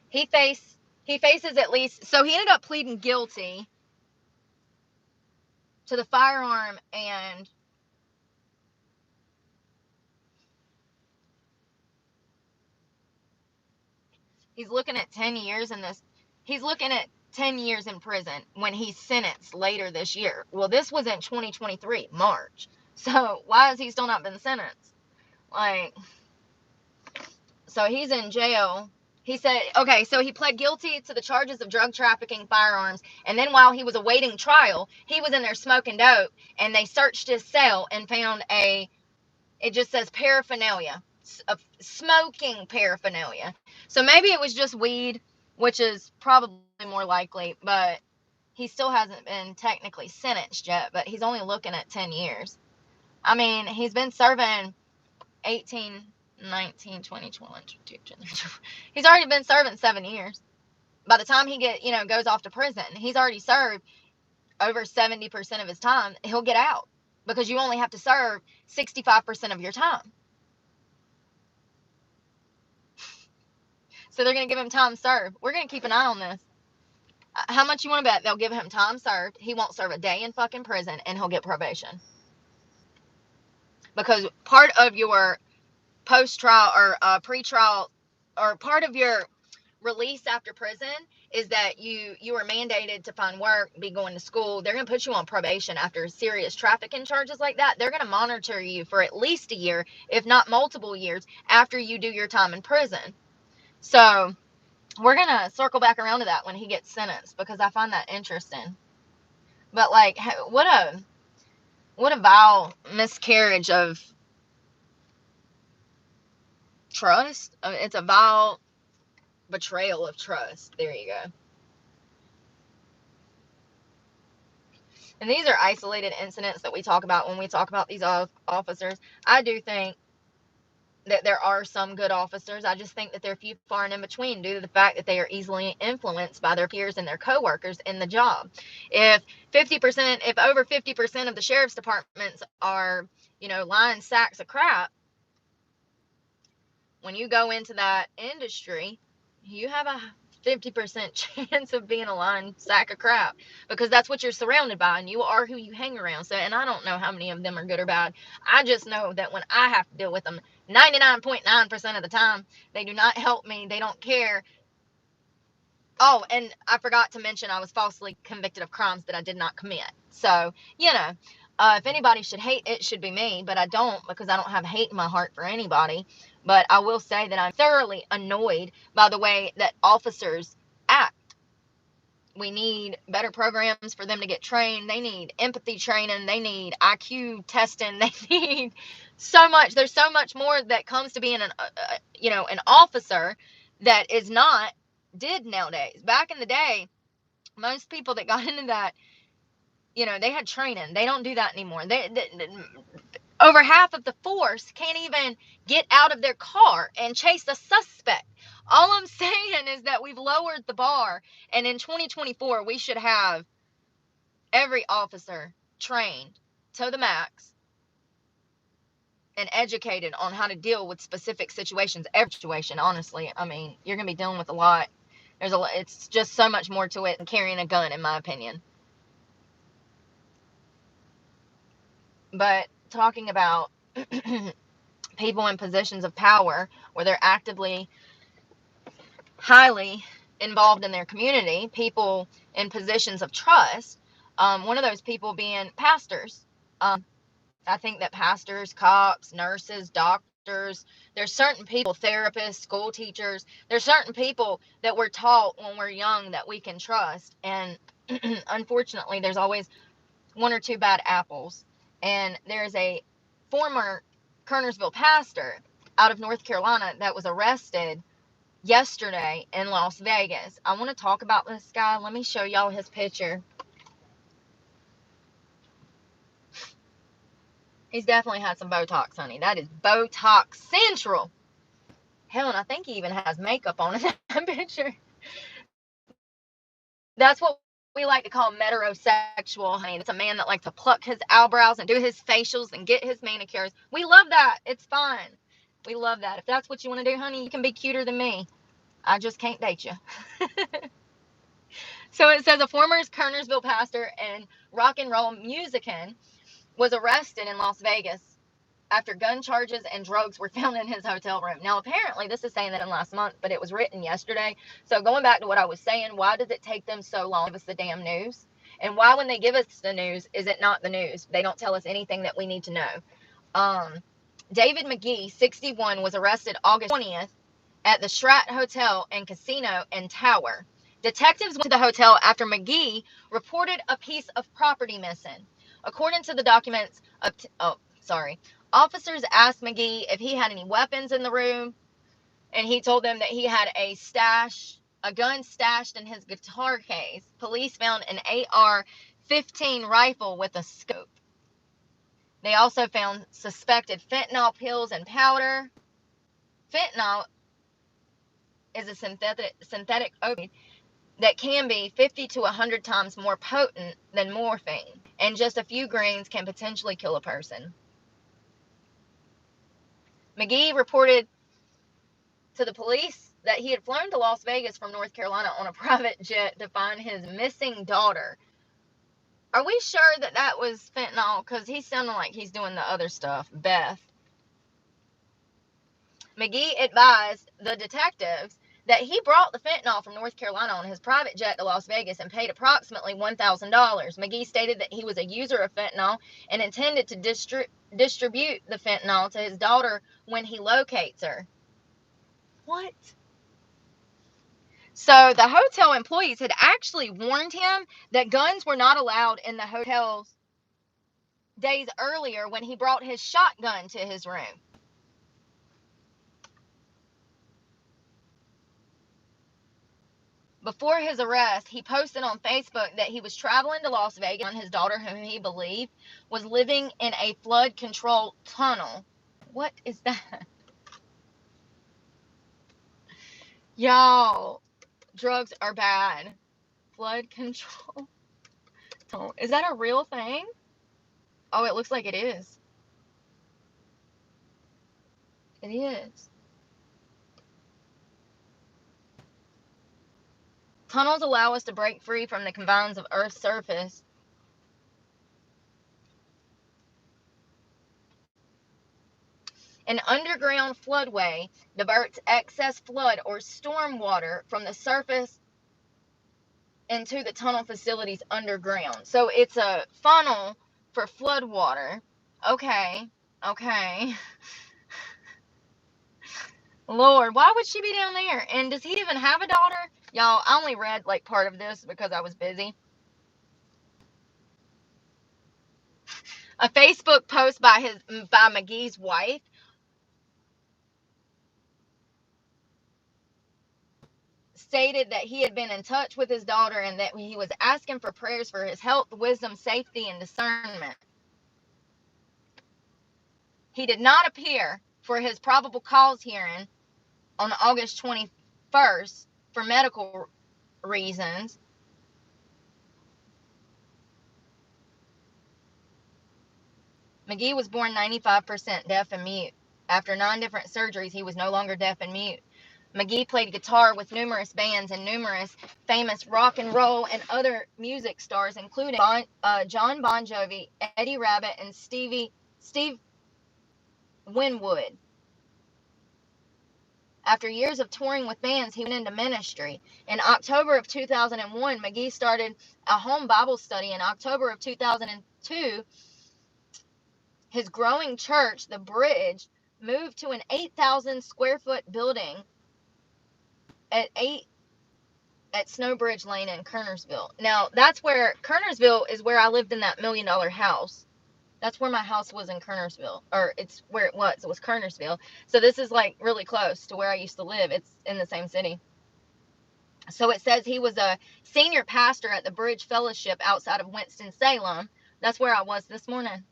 He faces at least, so he ended up pleading guilty to the firearm, and he's looking at 10 years in this. He's looking at 10 years in prison when he's sentenced later this year. Well, this was in 2023, March. So why has he still not been sentenced? Like, so he's in jail. He said, okay, so he pled guilty to the charges of drug trafficking, firearms, and then while he was awaiting trial, he was in there smoking dope, and they searched his cell and found it just says paraphernalia, of smoking paraphernalia. So maybe it was just weed, which is probably more likely, but he still hasn't been technically sentenced yet, but he's only looking at 10 years. I mean, he's been serving 18, 19, 20, 21, 22, 23. He's already been serving 7 years. By the time he goes off to prison, he's already served over 70% of his time. He'll get out because you only have to serve 65% of your time. So they're going to give him time served. We're going to keep an eye on this. How much you want to bet they'll give him time served? He won't serve a day in fucking prison and he'll get probation. Because part of your post-trial or pre-trial, or part of your release after prison is that you are mandated to find work, be going to school. They're going to put you on probation after serious trafficking charges like that. They're going to monitor you for at least a year, if not multiple years, after you do your time in prison. So we're going to circle back around to that when he gets sentenced, because I find that interesting. But like, what a vile miscarriage of trust. I mean, it's a vile betrayal of trust. There you go. And these are isolated incidents that we talk about when we talk about these officers. I do think that there are some good officers. I just think that they're few, far, and in between due to the fact that they are easily influenced by their peers and their coworkers in the job. If over 50% of the sheriff's departments are, lying sacks of crap, when you go into that industry, you have a 50% chance of being a lying sack of crap, because that's what you're surrounded by and you are who you hang around. So, and I don't know how many of them are good or bad. I just know that when I have to deal with them 99.9% of the time, they do not help me. They don't care. Oh, and I forgot to mention I was falsely convicted of crimes that I did not commit. So, if anybody should hate, it should be me, but I don't, because I don't have hate in my heart for anybody. But I will say that I'm thoroughly annoyed by the way that officers act. We need better programs for them to get trained. They need empathy training. They need IQ testing. They need so much. There's so much more that comes to being an officer that is not did nowadays. Back in the day, most people that got into that, they had training. They don't do that anymore. Over half of the force can't even get out of their car and chase a suspect. All I'm saying is that we've lowered the bar, and in 2024, we should have every officer trained to the max and educated on how to deal with specific situations. Every situation, honestly. I mean, you're going to be dealing with a lot. It's just so much more to it than carrying a gun, in my opinion. But talking about people in positions of power where they're actively, highly involved in their community, people in positions of trust, one of those people being pastors. I think that pastors, cops, nurses, doctors, there's certain people, therapists, school teachers, there's certain people that we're taught when we're young that we can trust. And unfortunately, there's always one or two bad apples. And there's a former Kernersville pastor out of North Carolina that was arrested yesterday in Las Vegas. I want to talk about this guy. Let me show y'all his picture. He's definitely had some Botox, honey. That is Botox Central. Hell, and I think he even has makeup on in that picture. That's what we like to call metrosexual, honey. It's a man that likes to pluck his eyebrows and do his facials and get his manicures. We love that. It's fine. We love that. If that's what you want to do, honey, you can be cuter than me. I just can't date you. So it says a former Kernersville pastor and rock and roll musician was arrested in Las Vegas after gun charges and drugs were found in his hotel room. Now, apparently, this is saying that in last month, but it was written yesterday. So going back to what I was saying, why does it take them so long to give us the damn news? And why, when they give us the news, is it not the news? They don't tell us anything that we need to know. David McGee, 61, was arrested August 20th at the Strat Hotel and Casino and Tower. Detectives went to the hotel after McGee reported a piece of property missing. According to the documents, officers asked McGee if he had any weapons in the room, and he told them that he had a stash a gun stashed in his guitar case. Police found an AR-15 rifle with a scope. They also found suspected fentanyl pills and powder. Fentanyl is a synthetic opioid that can be 50 to 100 times more potent than morphine, and just a few grains can potentially kill a person. McGee reported to the police that he had flown to Las Vegas from North Carolina on a private jet to find his missing daughter. Are we sure that that was fentanyl? Because he's sounding like he's doing the other stuff. Beth. McGee advised the detectives that he brought the fentanyl from North Carolina on his private jet to Las Vegas and paid approximately $1,000. McGee stated that he was a user of fentanyl and intended to distribute the fentanyl to his daughter when he locates her. What? So the hotel employees had actually warned him that guns were not allowed in the hotels days earlier when he brought his shotgun to his room. Before his arrest, he posted on Facebook that he was traveling to Las Vegas on his daughter, whom he believed was living in a flood control tunnel. What is that? Y'all, drugs are bad. Flood control tunnel. Is that a real thing? Oh, it looks like it is. It is. Tunnels allow us to break free from the confines of Earth's surface. An underground floodway diverts excess flood or storm water from the surface into the tunnel facilities underground. So it's a funnel for flood water. Okay. Okay. Lord, why would she be down there? And does he even have a daughter? Y'all, I only read like part of this because I was busy. A Facebook post by McGee's wife stated that he had been in touch with his daughter and that he was asking for prayers for his health, wisdom, safety, and discernment. He did not appear for his probable cause hearing on August 21st for medical reasons. McGee was born 95% deaf and mute. After 9 different surgeries, he was no longer deaf and mute. McGee played guitar with numerous bands and numerous famous rock and roll and other music stars, including John Bon Jovi, Eddie Rabbitt, and Steve Winwood. After years of touring with bands, he went into ministry. In October of 2001, McGee started a home Bible study. In October of 2002, his growing church, The Bridge, moved to an 8,000 square foot building at Snowbridge Lane in Kernersville. Now, that's where Kernersville is, where I lived in that $1 million house. That's where my house was in Kernersville, or it's where it was. It was Kernersville. So this is like really close to where I used to live. It's in the same city. So it says he was a senior pastor at the Bridge Fellowship outside of Winston-Salem. That's where I was this morning.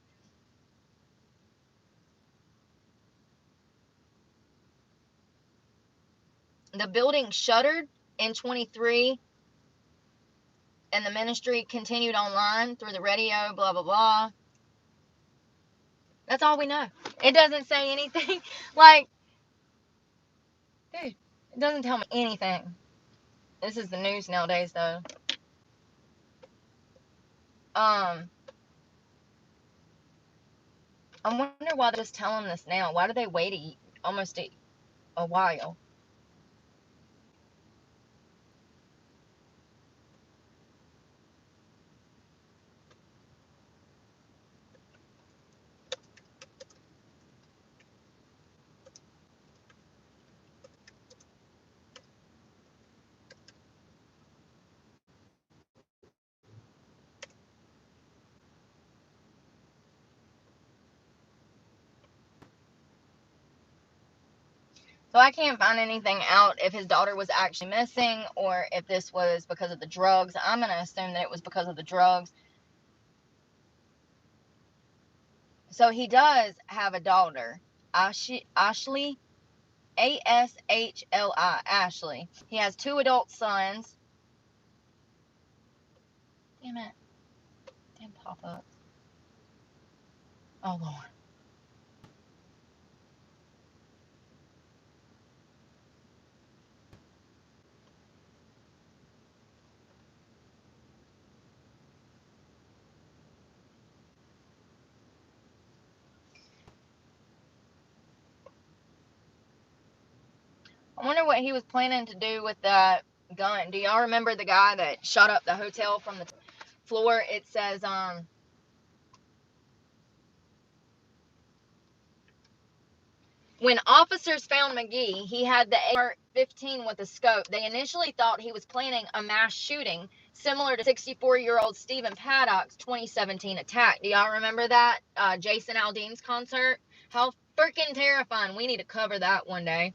The building shuttered in 23, and the ministry continued online through the radio, blah, blah, blah. That's all we know. It doesn't say anything. Like, dude, it doesn't tell me anything. This is the news nowadays, though. I wonder why they're just telling this now. Why do they wait almost a while? So I can't find anything out if his daughter was actually missing or if this was because of the drugs. I'm going to assume that it was because of the drugs. So he does have a daughter, Ashley, Ashli, Ashley. He has 2 adult sons. Damn it. Damn pop-ups. Oh, Lord. I wonder what he was planning to do with that gun. Do y'all remember the guy that shot up the hotel from the floor? It says, when officers found McGee, he had the AR-15 with a scope. They initially thought he was planning a mass shooting similar to 64-year-old Stephen Paddock's 2017 attack. Do y'all remember that? Jason Aldean's concert? How freaking terrifying. We need to cover that one day.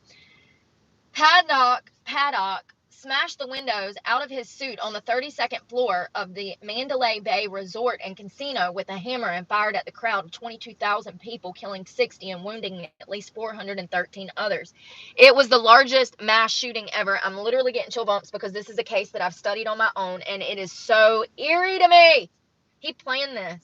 Paddock smashed the windows out of his suit on the 32nd floor of the Mandalay Bay Resort and Casino with a hammer and fired at the crowd of 22,000 people, killing 60 and wounding at least 413 others. It was the largest mass shooting ever. I'm literally getting chill bumps because this is a case that I've studied on my own, and it is so eerie to me. He planned this.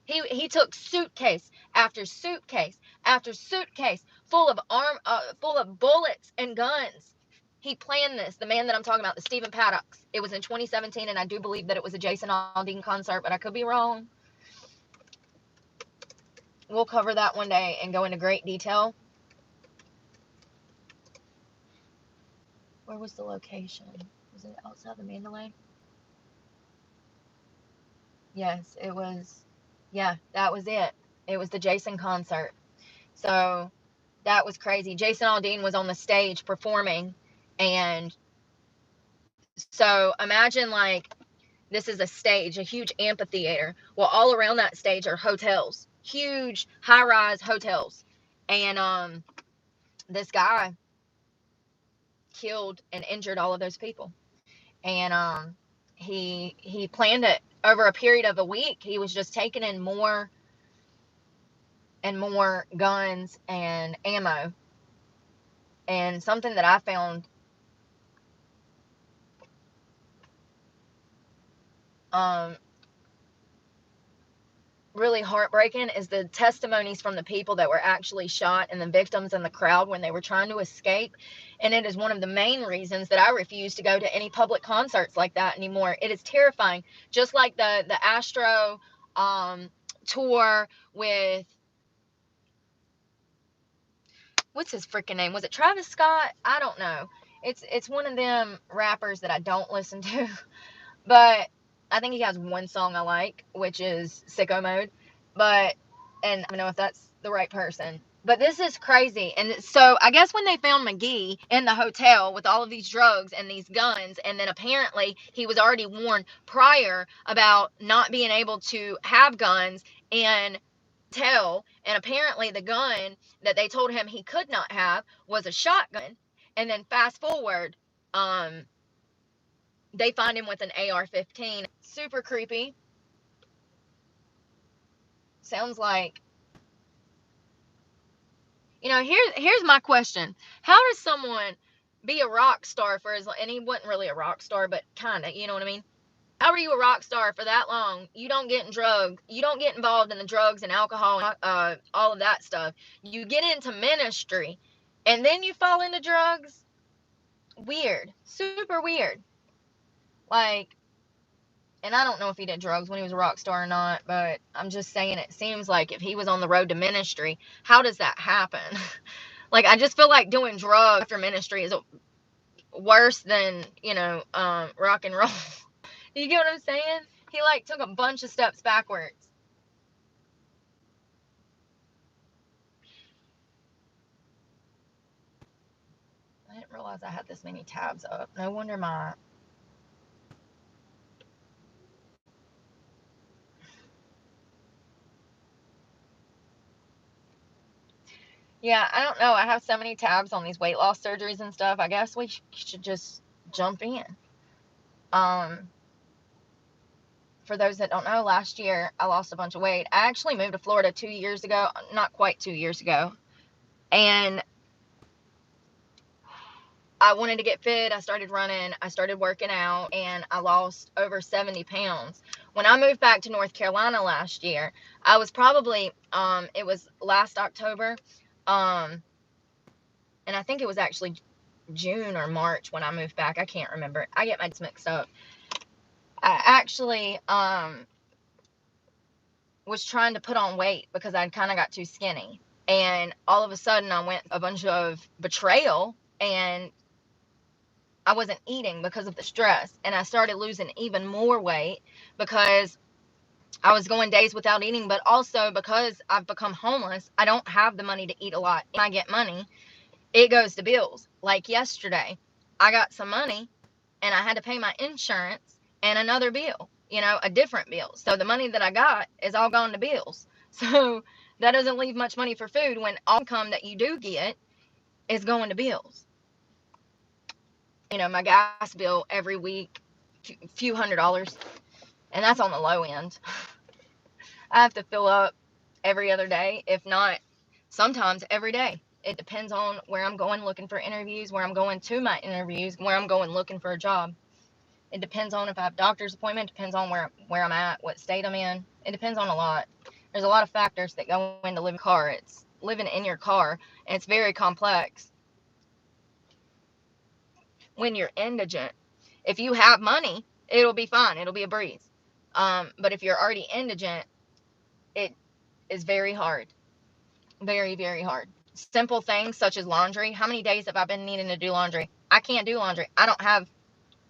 He took suitcase after suitcase after suitcase full of bullets and guns. He planned this. The man that I'm talking about, the Stephen Paddocks. It was in 2017, and I do believe that it was a Jason Aldean concert, but I could be wrong. We'll cover that one day and go into great detail. Where was the location? Was it outside the Mandalay? Yes, it was. Yeah, that was it. It was the Jason concert. So that was crazy. Jason Aldean was on the stage performing, and so imagine like this is a stage, a huge amphitheater. Well, all around that stage are hotels, huge high-rise hotels, and this guy killed and injured all of those people, and he planned it over a period of a week. He was just taking in more and more guns and ammo, and something that I found um really heartbreaking is the testimonies from the people that were actually shot and the victims in the crowd when they were trying to escape. And it is one of the main reasons that I refuse to go to any public concerts like that anymore. It is terrifying. Just like the Astro tour with, what's his freaking name? Was it Travis Scott? I don't know. It's one of them rappers that I don't listen to. But I think he has one song I like, which is Sicko Mode. But, and I don't know if that's the right person. But this is crazy. And so I guess when they found McGee in the hotel with all of these drugs and these guns, and then apparently he was already warned prior about not being able to have guns and tell. And apparently the gun that they told him he could not have was a shotgun. And then fast forward, they find him with an AR-15. Super creepy. Sounds like, here's my question. How does someone be a rock star for as long, and he wasn't really a rock star, but kind of, you know what I mean? How are you a rock star for that long? You don't get in drugs. You don't get involved in the drugs and alcohol and all of that stuff. You get into ministry, and then you fall into drugs? Weird. Super weird. Like, and I don't know if he did drugs when he was a rock star or not, but I'm just saying it seems like if he was on the road to ministry, how does that happen? Like, I just feel like doing drugs after ministry is worse than, rock and roll. You get what I'm saying? He, like, took a bunch of steps backwards. I didn't realize I had this many tabs up. No wonder my... Yeah, I don't know. I have so many tabs on these weight loss surgeries and stuff. I guess we should just jump in. Um, for those that don't know, last year I lost a bunch of weight. I actually moved to Florida 2 years ago, not quite 2 years ago. And I wanted to get fit. I started running. I started working out, and I lost over 70 pounds. When I moved back to North Carolina last year, I was probably, it was last October. And I think it was actually June or March when I moved back. I can't remember. I get my dates mixed up. I actually was trying to put on weight because I'd kind of got too skinny. And all of a sudden, I went a bunch of betrayal, and I wasn't eating because of the stress. And I started losing even more weight because I was going days without eating, but also because I've become homeless, I don't have the money to eat a lot. When I get money, it goes to bills. Like yesterday, I got some money and I had to pay my insurance and another bill, a different bill. So the money that I got is all gone to bills. So that doesn't leave much money for food when all income that you do get is going to bills. My gas bill every week, a few $100s, and that's on the low end. I have to fill up every other day, if not sometimes every day. It depends on where I'm going looking for interviews, where I'm going to my interviews, where I'm going looking for a job. It depends on if I have a doctor's appointment. It depends on where I'm at, what state I'm in. It depends on a lot. There's a lot of factors that go into living in a car. It's living in your car, and it's very complex when you're indigent. If you have money, it'll be fine. It'll be a breeze. But if you're already indigent, it is very hard. Very, very hard. Simple things such as laundry. How many days have I been needing to do laundry? I can't do laundry. I don't have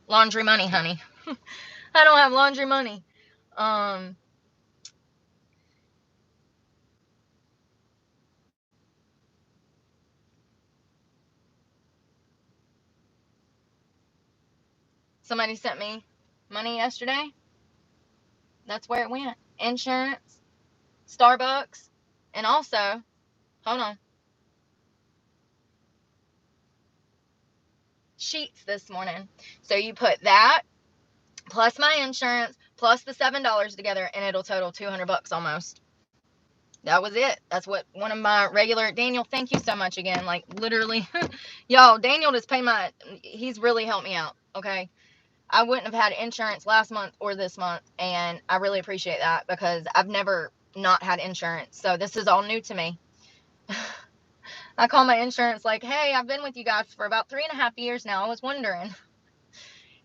laundry money, honey. I don't have laundry money. Um, Somebody sent me money yesterday. That's where it went. Insurance, Starbucks, and also, hold on, sheets this morning. So you put that plus my insurance plus the $7 together, and it'll total $200 almost. That was it. That's what one of my regular Daniel. Thank you so much again. Like literally, y'all. Daniel just paid He's really helped me out. Okay, I wouldn't have had insurance last month or this month, and I really appreciate that because I've never not had insurance. So this is all new to me. I call my insurance like, hey, I've been with you guys for about 3.5 years now. I was wondering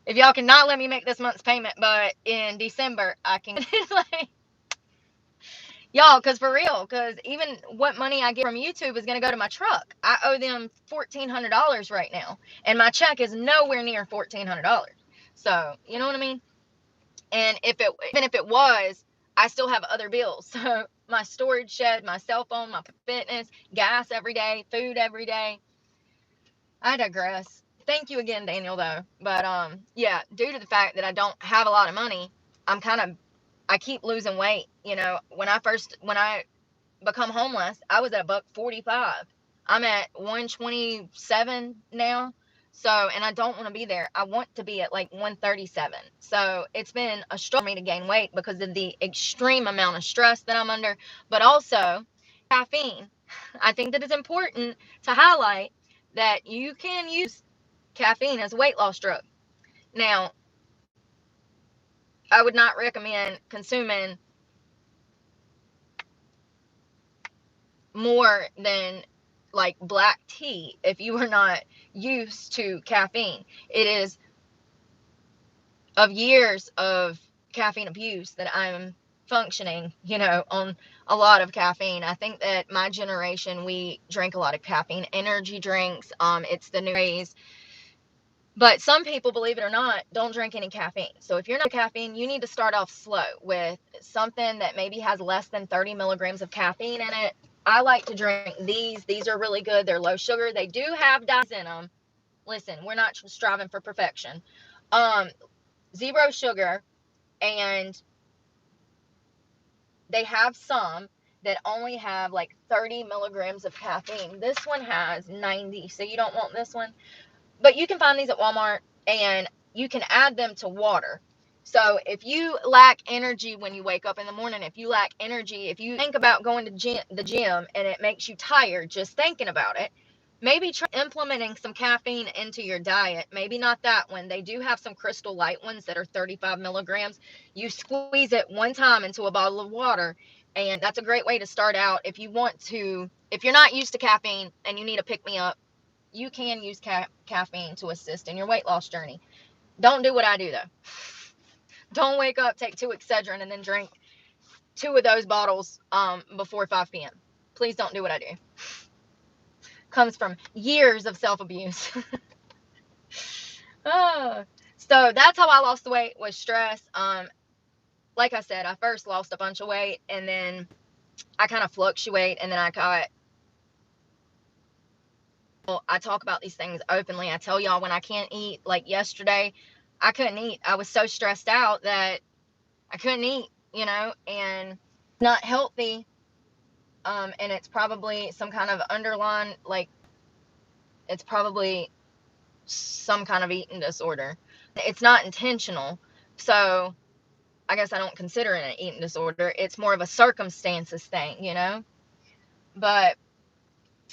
if y'all can not let me make this month's payment, but in December I can. Like, y'all, because for real, because even what money I get from YouTube is going to go to my truck. I owe them $1,400 right now, and my check is nowhere near $1,400. So, you know what I mean? And even if it was, I still have other bills. So my storage shed, my cell phone, my fitness, gas every day, food every day. I digress. Thank you again, Daniel, though. But yeah, due to the fact that I don't have a lot of money, I keep losing weight. When I become homeless, I was at $145. I'm at 127 now. So, and I don't want to be there. I want to be at like 137. So it's been a struggle for me to gain weight because of the extreme amount of stress that I'm under, but also caffeine. I think that it's important to highlight that you can use caffeine as a weight loss drug. Now, I would not recommend consuming more than like black tea if you are not used to caffeine. It is of years of caffeine abuse that I'm functioning, on a lot of caffeine. I think that my generation, we drink a lot of caffeine, energy drinks. It's the new craze. But some people, believe it or not, don't drink any caffeine. So if you're not caffeine, you need to start off slow with something that maybe has less than 30 milligrams of caffeine in it. I like to drink these. These are really good. They're low sugar. They do have dyes in them. Listen, we're not striving for perfection. Zero sugar, and they have some that only have like 30 milligrams of caffeine. This one has 90, so you don't want this one. But you can find these at Walmart, and you can add them to water. So if you lack energy when you wake up in the morning, if you lack energy, if you think about going to the gym and it makes you tired just thinking about it, maybe try implementing some caffeine into your diet. Maybe not that one. They do have some Crystal Light ones that are 35 milligrams. You squeeze it one time into a bottle of water, and that's a great way to start out. If you want to, if you're not used to caffeine and you need a pick-me-up, you can use caffeine to assist in your weight loss journey. Don't do what I do, though. Don't wake up, take 2 Excedrin, and then drink 2 of those bottles before 5 p.m. Please don't do what I do. Comes from years of self-abuse. So that's how I lost the weight, was stress. Like I said, I first lost a bunch of weight, and then I kind of fluctuate, and then I talk about these things openly. I tell y'all when I can't eat. Like yesterday, I couldn't eat. I was so stressed out that I couldn't eat, and not healthy. And it's probably some kind of underlying, like, it's probably some kind of eating disorder. It's not intentional. So I guess I don't consider it an eating disorder. It's more of a circumstances thing, But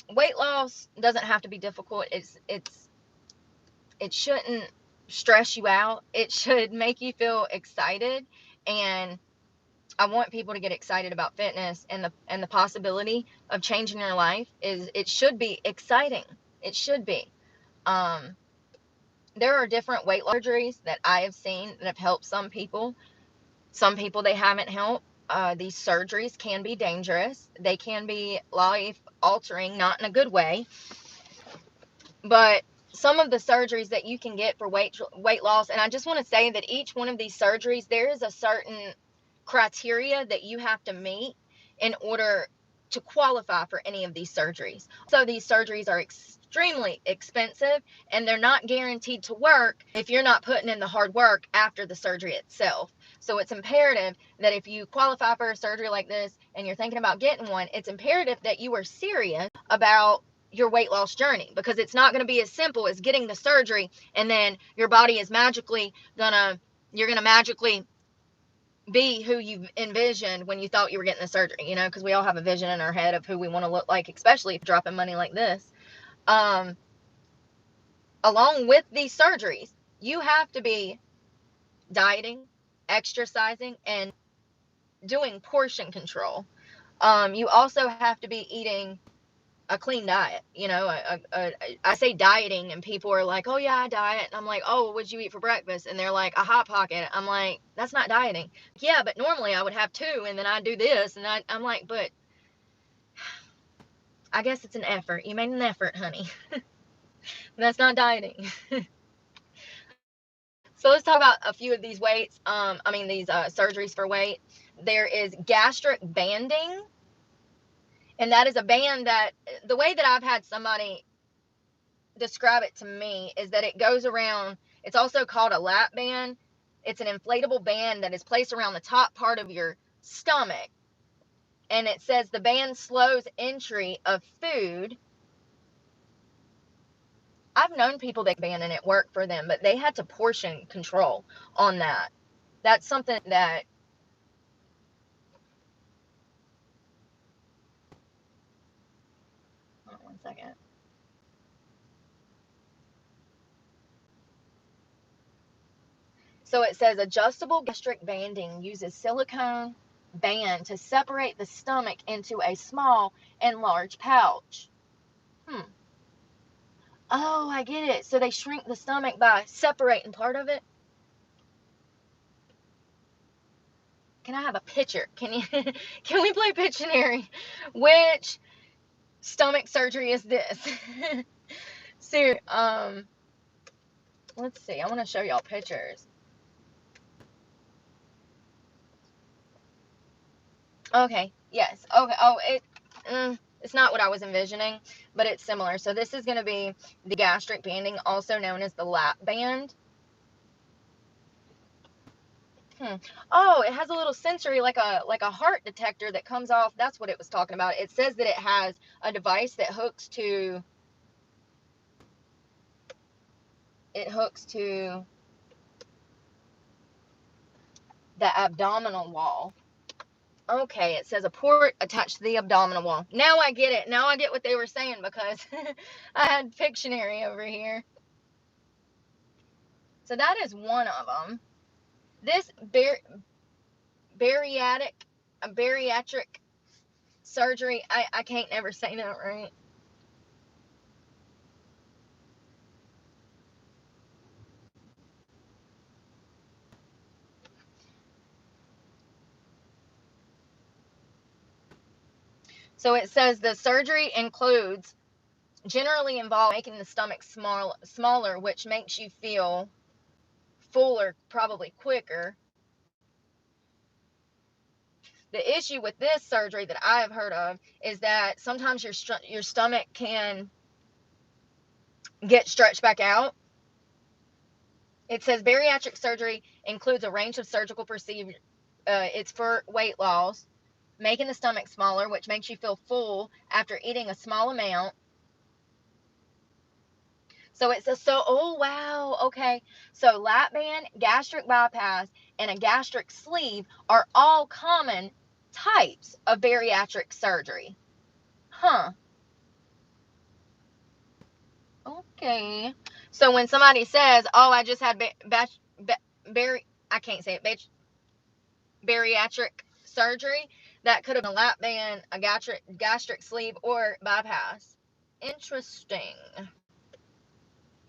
weight loss doesn't have to be difficult. It shouldn't stress you out. It should make you feel excited. And I want people to get excited about fitness, and the possibility of changing your life it should be exciting. It should be. There are different weight loss surgeries that I have seen that have helped some people. Some people they haven't helped. These surgeries can be dangerous. They can be life altering, not in a good way. But some of the surgeries that you can get for weight loss, and I just want to say that each one of these surgeries, there is a certain criteria that you have to meet in order to qualify for any of these surgeries. So these surgeries are extremely expensive, and they're not guaranteed to work if you're not putting in the hard work after the surgery itself. So it's imperative that if you qualify for a surgery like this and you're thinking about getting one, it's imperative that you are serious about your weight loss journey, because it's not going to be as simple as getting the surgery and then your body is you're gonna magically be who you envisioned when you thought you were getting the surgery, because we all have a vision in our head of who we want to look like, especially if you're dropping money like this. Along with these surgeries, you have to be dieting, exercising, and doing portion control. You also have to be eating a clean diet. I say dieting, and people are like, oh yeah, I diet. And I'm like, oh, what'd you eat for breakfast? And they're like, a Hot Pocket. I'm like, that's not dieting. Yeah, but normally I would have 2, and then I do this, and I'm like, but I guess it's an effort. You made an effort, honey. That's not dieting. So let's talk about a few of these these surgeries for weight. There is gastric banding, and that is a band that, the way that I've had somebody describe it to me, is that it goes around. It's also called a lap band. It's an inflatable band that is placed around the top part of your stomach, and it says the band slows entry of food. I've known people that band and it worked for them, but they had to portion control on that. That's something that, hold on one second. So it says adjustable gastric banding uses silicone band to separate the stomach into a small and large pouch. Oh, I get it. So they shrink the stomach by separating part of it. Can I have a picture? Can we play Pictionary? Which stomach surgery is this? So, let's see. I want to show y'all pictures. Okay. Yes. Okay. Oh, it's not what I was envisioning, but it's similar. So this is going to be the gastric banding, also known as the lap band. Oh, it has a little sensory, like a heart detector that comes off. That's what it was talking about. It says that it has a device that hooks to the abdominal wall. Okay, it says a port attached to the abdominal wall. Now I get it. Now I get what they were saying, because I had Pictionary over here. So that is one of them. This bariatric surgery, I can't never say that right. So it says the surgery generally involves making the stomach smaller, which makes you feel fuller probably quicker. The issue with this surgery that I have heard of is that sometimes your stomach can get stretched back out. It says bariatric surgery includes a range of surgical procedures. It's for weight loss, making the stomach smaller, which makes you feel full after eating a small amount. So it says, oh wow, okay. So lap band, gastric bypass, and a gastric sleeve are all common types of bariatric surgery. Huh. Okay. So when somebody says, "Oh, I just had I can't say it, bariatric surgery," that could have been a lap band, a gastric sleeve, or bypass. Interesting.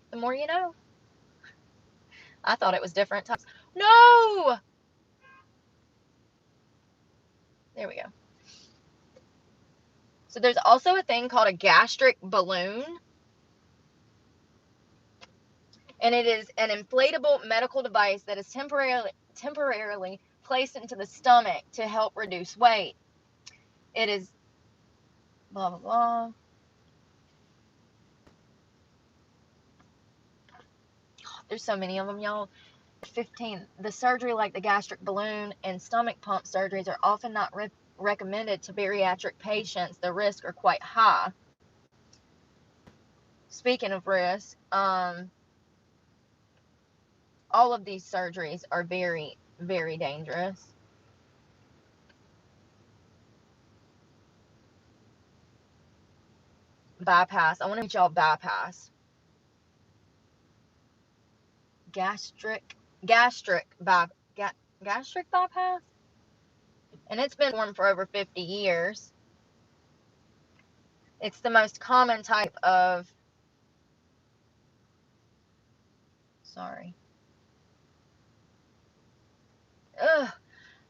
The more you know. I thought it was different types. No! There we go. So there's also a thing called a gastric balloon, and it is an inflatable medical device that is temporarily placed into the stomach to help reduce weight. It is blah blah blah. There's so many of them, y'all. 15. The surgery like the gastric balloon and stomach pump surgeries are often not recommended to bariatric patients. The risks are quite high. Speaking of risk, all of these surgeries are very, very dangerous. Bypass. I want to meet y'all bypass. Gastric bypass, and it's been formed for over 50 years. It's the most common type of, sorry. Ugh.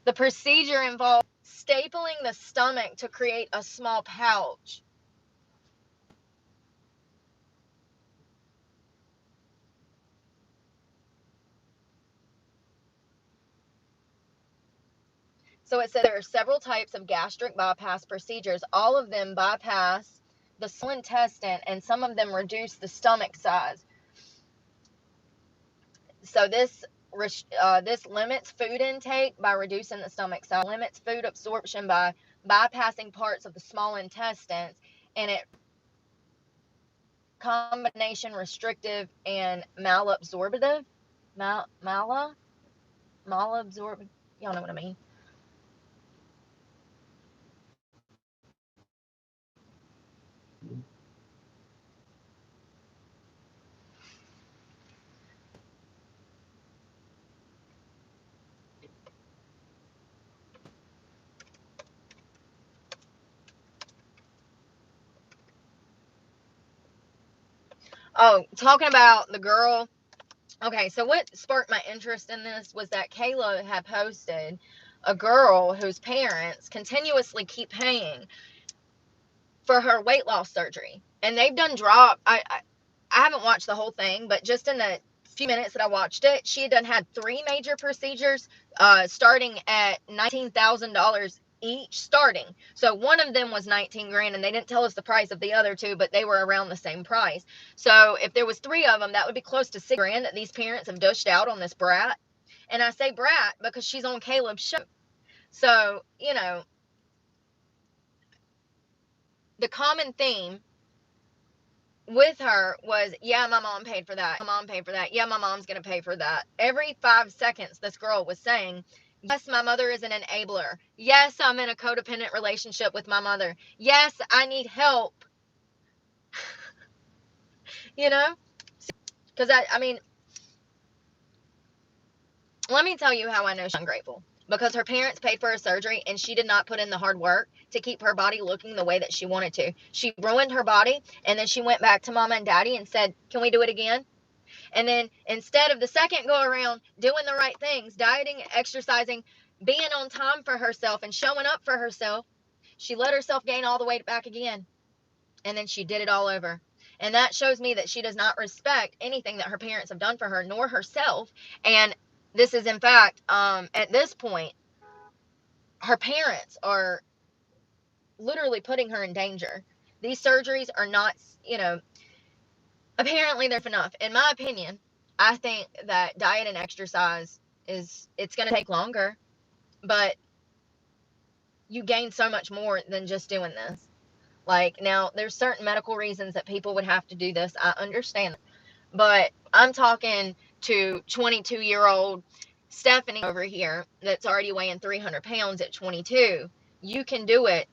The procedure involves stapling the stomach to create a small pouch. So it said there are several types of gastric bypass procedures. All of them bypass the small intestine, and some of them reduce the stomach size. So this limits food intake by reducing the stomach size, limits food absorption by bypassing parts of the small intestines, and it combination restrictive and malabsorptive. Malabsorptive. Y'all know what I mean. Oh, talking about the girl. Okay, so what sparked my interest in this was that Kayla had posted a girl whose parents continuously keep paying for her weight loss surgery. And they've done I haven't watched the whole thing, but just in the few minutes that I watched it, she had had 3 major procedures, starting at $19,000 each starting. So one of them was 19 grand, and they didn't tell us the price of the other two, but they were around the same price. So if there was 3 of them, that would be close to 6 grand that these parents have dished out on this brat. And I say brat because she's on Caleb's show. So, you know, the common theme with her was, yeah, my mom paid for that. My mom paid for that. Yeah, my mom's going to pay for that. Every 5 seconds, this girl was saying, yes, my mother is an enabler. Yes, I'm in a codependent relationship with my mother. Yes, I need help. You know? Because, I mean, let me tell you how I know she's ungrateful. Because her parents paid for her surgery and she did not put in the hard work to keep her body looking the way that she wanted to. She ruined her body, and then she went back to mama and daddy and said, can we do it again? And then instead of the second go around doing the right things, dieting, exercising, being on time for herself and showing up for herself, she let herself gain all the weight back again. And then she did it all over. And that shows me that she does not respect anything that her parents have done for her, nor herself. And this is, in fact, at this point, her parents are literally putting her in danger. These surgeries are not, you know, apparently they're enough. In my opinion, I think that diet and exercise it's going to take longer, but you gain so much more than just doing this. Like, now, there's certain medical reasons that people would have to do this. I understand. But I'm talking to 22-year-old Stephanie over here that's already weighing 300 pounds at 22. You can do it.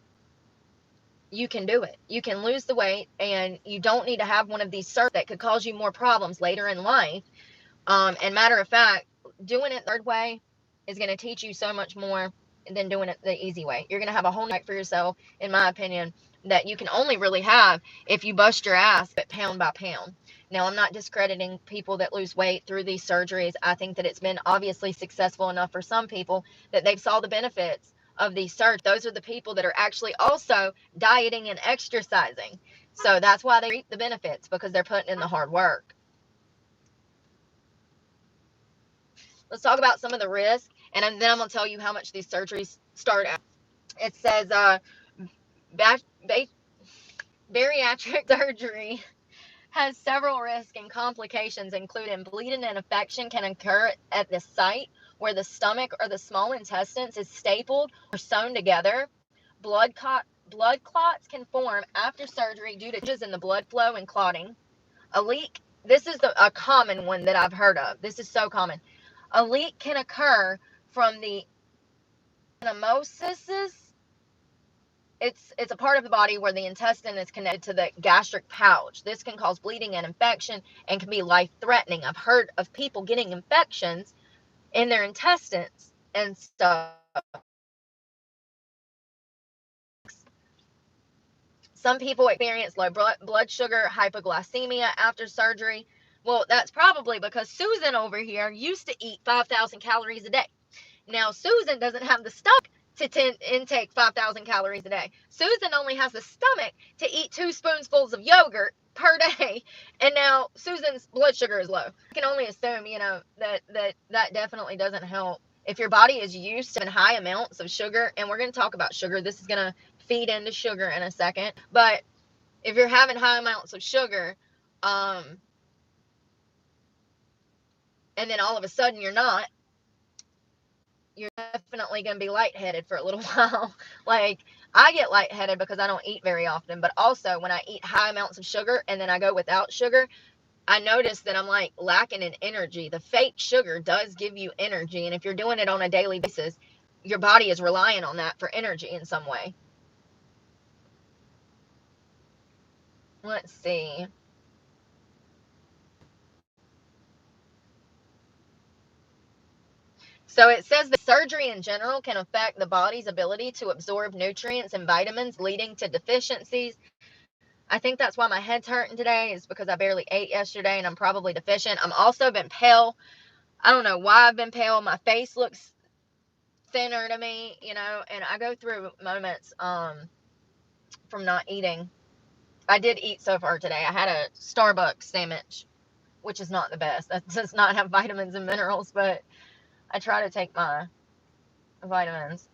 You can do it. You can lose the weight, and you don't need to have one of these surgeries that could cause you more problems later in life. And matter of fact, doing it the third way is going to teach you so much more than doing it the easy way. You're going to have a whole night for yourself, in my opinion, that you can only really have if you bust your ass, but pound by pound. Now, I'm not discrediting people that lose weight through these surgeries. I think that it's been obviously successful enough for some people that they've saw the benefits of these surgeries. Those are the people that are actually also dieting and exercising. So that's why they reap the benefits, because they're putting in the hard work. Let's talk about some of the risks, and then I'm going to tell you how much these surgeries start at. It says bariatric surgery has several risks and complications, including bleeding and infection can occur at the site where the stomach or the small intestines is stapled or sewn together. Blood clots can form after surgery due to changes in the blood flow and clotting. A leak, this is a common one that I've heard of. This is so common. A leak can occur from the anastomosis. It's a part of the body where the intestine is connected to the gastric pouch. This can cause bleeding and infection and can be life-threatening. I've heard of people getting infections in their intestines and stuff. Some people experience low blood sugar, hypoglycemia after surgery. Well, that's probably because Susan over here used to eat 5,000 calories a day. Now, Susan doesn't have the stomach to intake 5,000 calories a day. Susan only has the stomach to eat 2 spoonfuls of yogurt per day. And now Susan's blood sugar is low. I can only assume, you know, that definitely doesn't help. If your body is used to high amounts of sugar, and we're going to talk about sugar, this is going to feed into sugar in a second. But if you're having high amounts of sugar, and then all of a sudden you're not, you're definitely going to be lightheaded for a little while. Like, I get lightheaded because I don't eat very often, but also when I eat high amounts of sugar and then I go without sugar, I notice that I'm like lacking in energy. The fake sugar does give you energy, and if you're doing it on a daily basis, your body is relying on that for energy in some way. Let's see. So it says that surgery in general can affect the body's ability to absorb nutrients and vitamins, leading to deficiencies. I think that's why my head's hurting today, is because I barely ate yesterday and I'm probably deficient. I'm also been pale. I don't know why I've been pale. My face looks thinner to me, you know, and I go through moments from not eating. I did eat so far today. I had a Starbucks sandwich, which is not the best. That does not have vitamins and minerals, but I try to take my vitamins.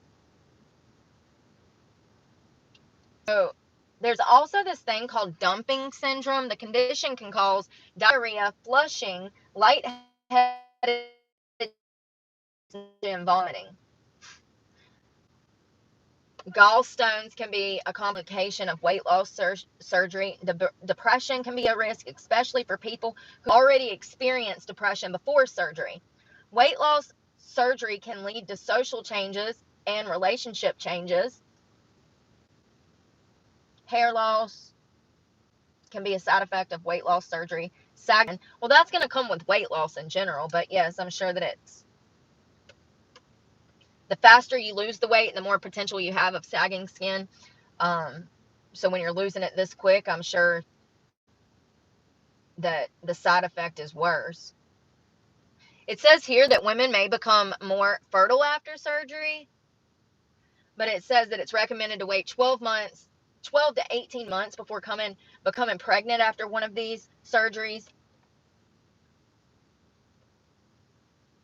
So there's also this thing called dumping syndrome. The condition can cause diarrhea, flushing, lightheaded, and vomiting. Gallstones can be a complication of weight loss surgery. Depression can be a risk, especially for people who already experienced depression before surgery. Weight loss surgery can lead to social changes and relationship changes. Hair loss can be a side effect of weight loss surgery. Sagging, well, that's going to come with weight loss in general, but yes, I'm sure that it's the faster you lose the weight, the more potential you have of sagging skin. So when you're losing it this quick, I'm sure that the side effect is worse. It says here that women may become more fertile after surgery, but it says that it's recommended to wait 12 to 18 months before becoming pregnant after one of these surgeries.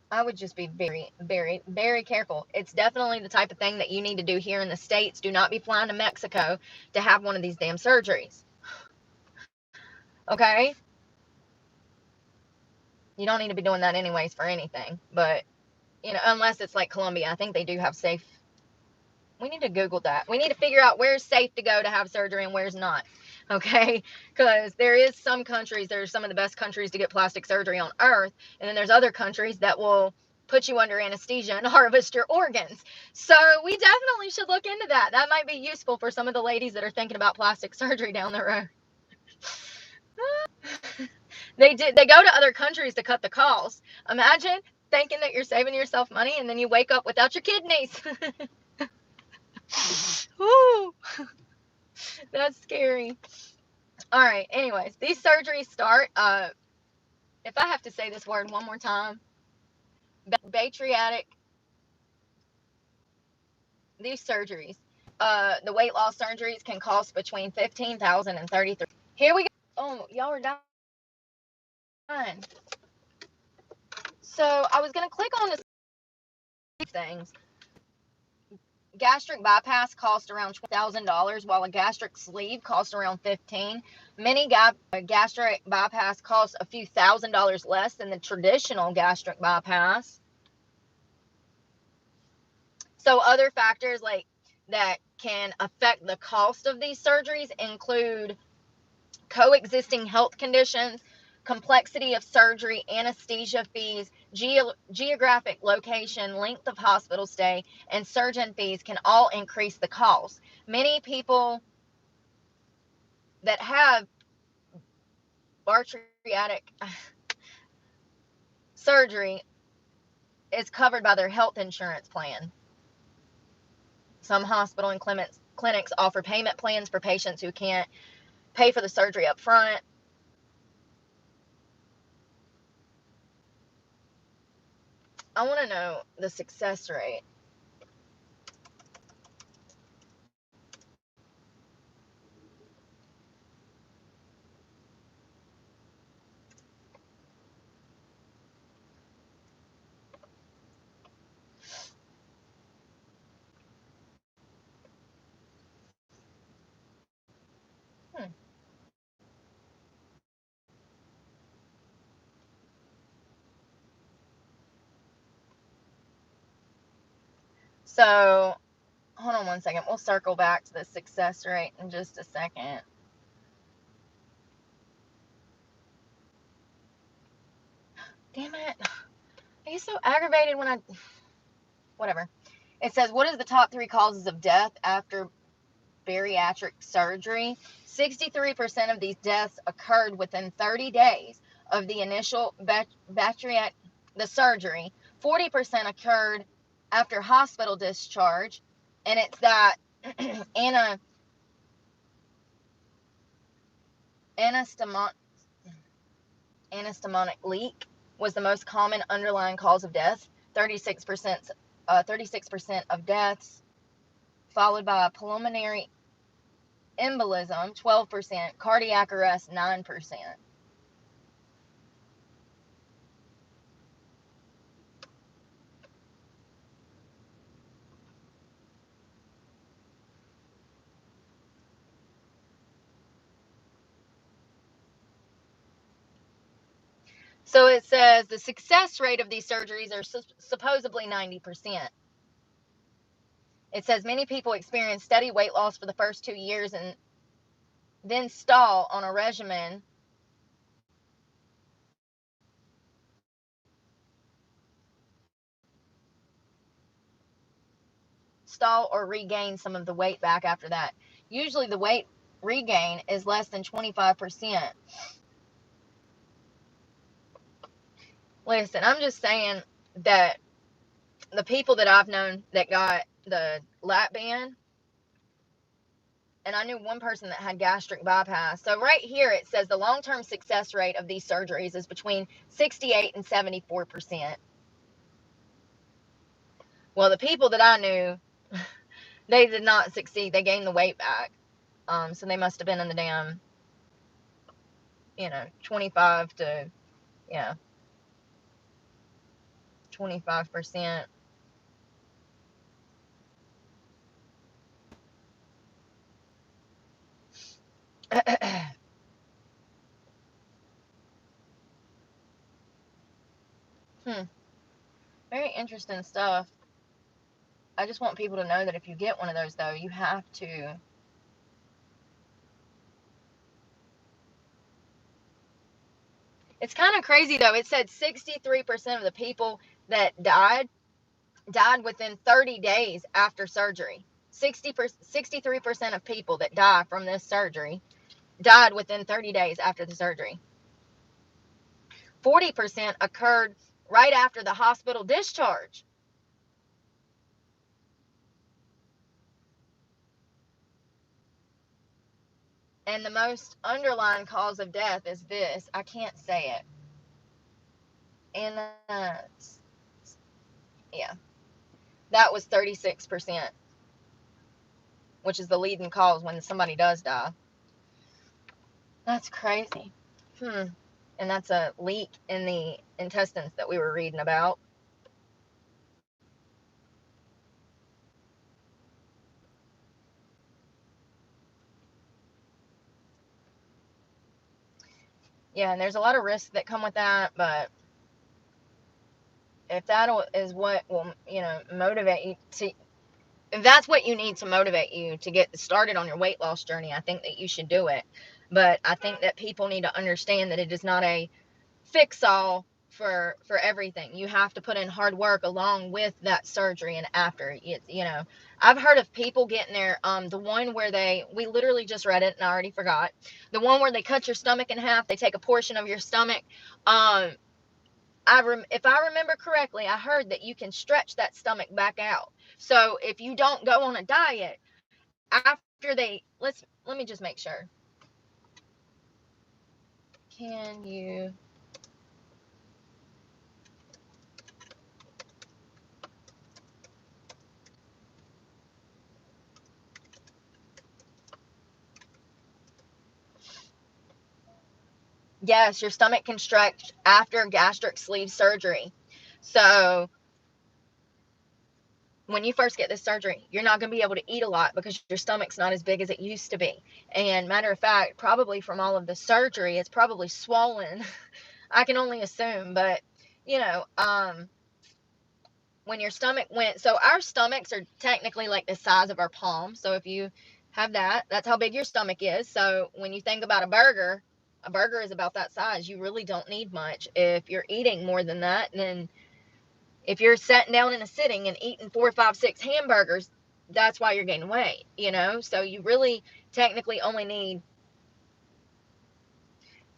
I would just be very, very, very careful. It's definitely the type of thing that you need to do here in the States. Do not be flying to Mexico to have one of these damn surgeries. Okay? You don't need to be doing that anyways for anything. But, unless it's like Colombia, I think they do have safe. We need to Google that. We need to figure out where's safe to go to have surgery and where's not. Okay? Because there is some countries, there's some of the best countries to get plastic surgery on earth. And then there's other countries that will put you under anesthesia and harvest your organs. So we definitely should look into that. That might be useful for some of the ladies that are thinking about plastic surgery down the road. They go to other countries to cut the cost. Imagine thinking that you're saving yourself money and then you wake up without your kidneys. Woo, that's scary. All right, anyways, these surgeries start, if I have to say this word one more time, bariatric, these surgeries, the weight loss surgeries can cost between $15,000 and $33,000. Here we go. Oh, y'all are dying. So I was going to click on this things. Gastric bypass cost around $12,000, while a gastric sleeve costs around $15,000. Many gastric bypass costs a few $1,000s less than the traditional gastric bypass. So other factors like that can affect the cost of these surgeries include coexisting health conditions, complexity of surgery, anesthesia fees, geographic location, length of hospital stay, and surgeon fees can all increase the cost. Many people that have bariatric surgery is covered by their health insurance plan. Some hospital and clinics offer payment plans for patients who can't pay for the surgery up front. I want to know the success rate. Hmm. So, hold on one second. We'll circle back to the success rate in just a second. Damn it. I get so aggravated when whatever. It says, what is the top 3 causes of death after bariatric surgery? 63% of these deaths occurred within 30 days of the initial the surgery. 40% occurred after hospital discharge, and it's that anastomonic leak was the most common underlying cause of death. 36% of deaths, followed by a pulmonary embolism, 12%, cardiac arrest, 9%. So it says the success rate of these surgeries are supposedly 90%. It says many people experience steady weight loss for the first 2 years and then stall on a regimen or regain some of the weight back after that. Usually the weight regain is less than 25%. Listen, I'm just saying that the people that I've known that got the lap band, and I knew one person that had gastric bypass. So right here it says the long-term success rate of these surgeries is between 68 and 74%. Well, the people that I knew, they did not succeed. They gained the weight back. So they must have been in the damn, 25 to, yeah, 25%. Very interesting stuff. I just want people to know that if you get one of those, though, you have to. It's kind of crazy, though. It said 63% of the people that died within 30 days after surgery. 63% of people that die from this surgery died within 30 days after the surgery. 40% occurred right after the hospital discharge. And the most underlying cause of death is this. I can't say it. And yeah, that was 36%, which is the leading cause when somebody does die. That's crazy. And that's a leak in the intestines that we were reading about. Yeah, and there's a lot of risks that come with that, but if that is what will, motivate you to, if that's what you need to motivate you to get started on your weight loss journey, I think that you should do it. But I think that people need to understand that it is not a fix all for everything. You have to put in hard work along with that surgery and after. I've heard of people getting there, the one where we literally just read it and I already forgot. The one where they cut your stomach in half, they take a portion of your stomach. If I remember correctly, I heard that you can stretch that stomach back out. So if you don't go on a diet after let me just make sure. Can you Yes, your stomach can stretch after gastric sleeve surgery. So when you first get this surgery, you're not going to be able to eat a lot because your stomach's not as big as it used to be. And matter of fact, probably from all of the surgery, it's probably swollen. I can only assume, but you know, um, when your stomach went, so our stomachs are technically like the size of our palm. So if you have that, that's how big your stomach is. So when you think about a burger is about that size. You really don't need much. If you're eating more than that, then if you're sitting down in a sitting and eating 4, 5, 6 hamburgers, that's why you're gaining weight. So you really technically only need,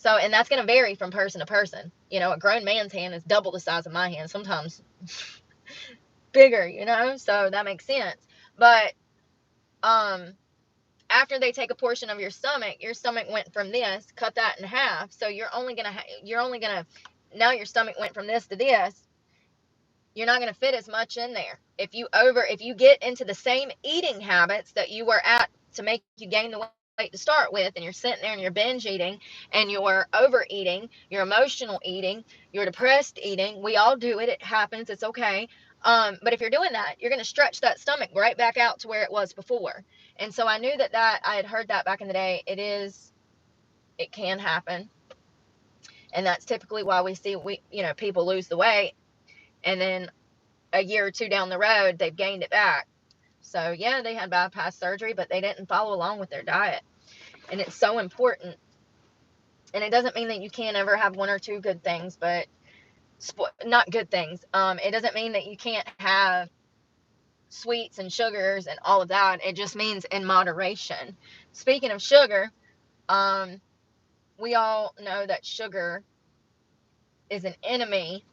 and that's going to vary from person to person. A grown man's hand is double the size of my hand, sometimes bigger. So that makes sense. But after they take a portion of your stomach went from this, cut that in half. So now your stomach went from this to this. You're not going to fit as much in there. If you get into the same eating habits that you were at to make you gain the weight to start with, and you're sitting there and you're binge eating and you're overeating, you're emotional eating, you're depressed eating, we all do it. It happens. It's okay. But if you're doing that, you're going to stretch that stomach right back out to where it was before. And so I knew that I had heard that back in the day. It can happen. And that's typically why we see people lose the weight, and then a year or two down the road they've gained it back. So yeah, they had bypass surgery, but they didn't follow along with their diet. And it's so important. And it doesn't mean that you can't ever have one or two good things, but not good things. It doesn't mean that you can't have sweets and sugars and all of that. It just means in moderation. Speaking of sugar, we all know that sugar is an enemy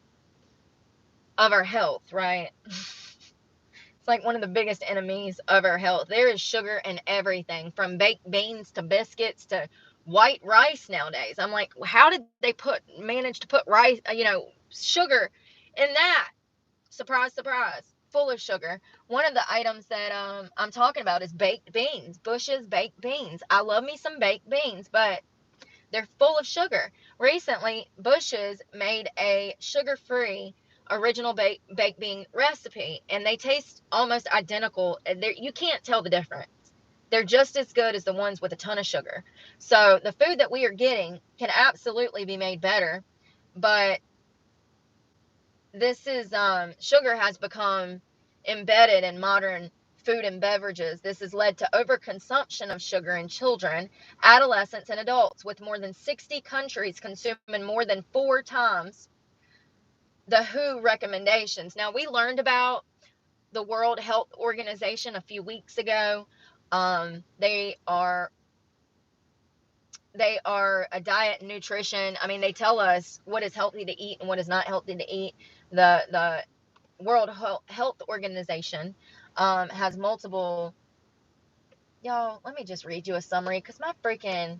of our health, right? It's like one of the biggest enemies of our health. There is sugar in everything, from baked beans to biscuits to white rice nowadays. I'm like, how did they manage to put rice, sugar in that? Surprise, surprise, full of sugar. One of the items that I'm talking about is baked beans. Bush's baked beans. I love me some baked beans, but they're full of sugar. Recently, Bush's made a sugar-free original baked bean recipe, and they taste almost identical. You can't tell the difference. They're just as good as the ones with a ton of sugar. So the food that we are getting can absolutely be made better, but this is sugar has become embedded in modern food and beverages. This has led to overconsumption of sugar in children, adolescents, and adults, with more than 60 countries consuming more than 4 times the WHO recommendations. Now, we learned about the World Health Organization a few weeks ago. They are a diet and nutrition. I mean, they tell us what is healthy to eat and what is not healthy to eat. The World Health Organization has multiple. Y'all, let me just read you a summary, because my freaking.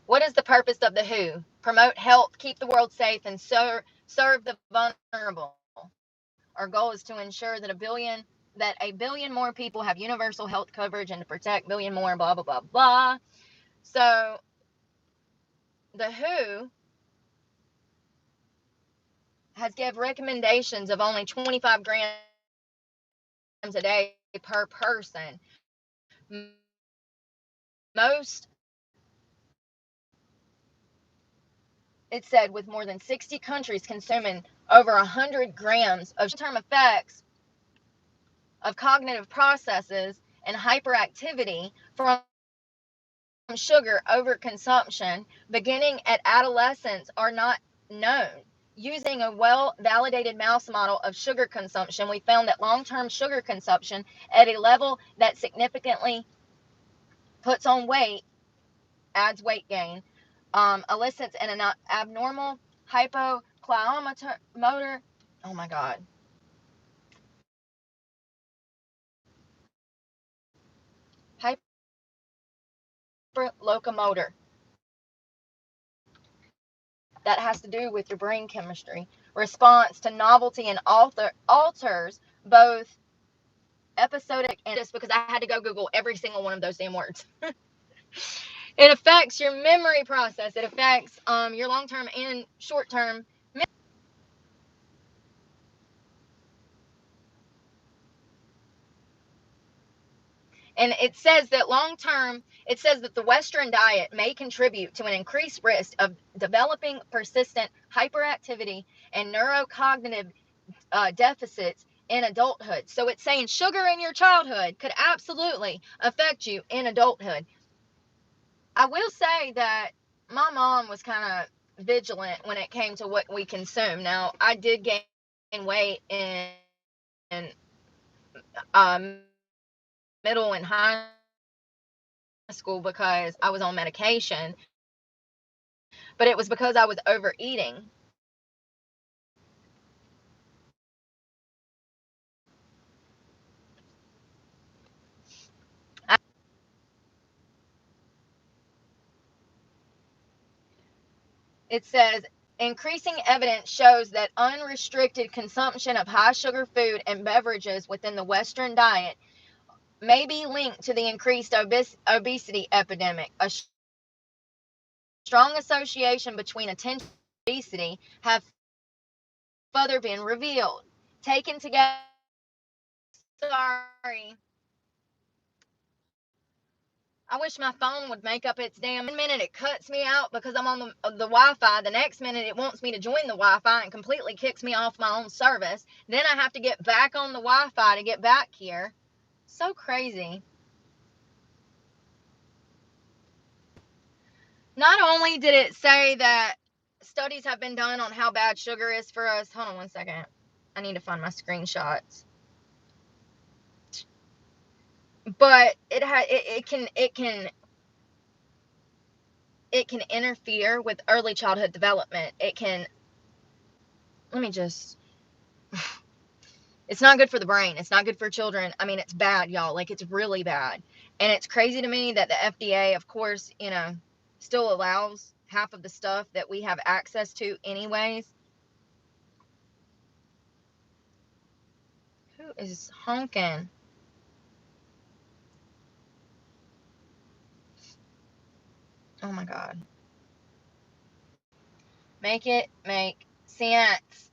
What is the purpose of the WHO? Promote health, keep the world safe, and serve the vulnerable. Our goal is to ensure that a billion more people have universal health coverage, and to protect a billion more, blah, blah, blah, blah. So the WHO has given recommendations of only 25 grams a day per person. Most, it said, with more than 60 countries consuming over 100 grams of term effects of cognitive processes and hyperactivity from sugar overconsumption beginning at adolescence are not known. Using a well-validated mouse model of sugar consumption, we found that long-term sugar consumption at a level that significantly puts on weight, adds weight gain, elicits an abnormal hypochliomotor. Oh my God. Hyperlocomotor. That has to do with your brain chemistry. Response to novelty and alters both episodic and just because I had to go Google every single one of those damn words. It affects your memory process. It affects your long-term and short-term. And it says that the Western diet may contribute to an increased risk of developing persistent hyperactivity and neurocognitive deficits in adulthood. So it's saying sugar in your childhood could absolutely affect you in adulthood. I will say that my mom was kind of vigilant when it came to what we consume. Now, I did gain weight in um, middle and high school because I was on medication, but it was because I was overeating. It says increasing evidence shows that unrestricted consumption of high sugar food and beverages within the Western diet may be linked to the increased obesity epidemic. A strong association between attention and obesity have further been revealed. taken together. Sorry. I wish my phone would make up its damn. One minute it cuts me out because I'm on the Wi-Fi. The next minute it wants me to join the Wi-Fi and completely kicks me off my own service. Then I have to get back on the Wi-Fi to get back here. So crazy. Not only did it say that studies have been done on how bad sugar is for us. Hold on one second. I need to find my screenshots. But it can interfere with early childhood development. It can, let me just, it's not good for the brain. It's not good for children. I mean, it's bad, y'all. Like, it's really bad. And it's crazy to me that the FDA, of course, still allows half of the stuff that we have access to anyways. Who is honking? Oh my God. Make it make sense.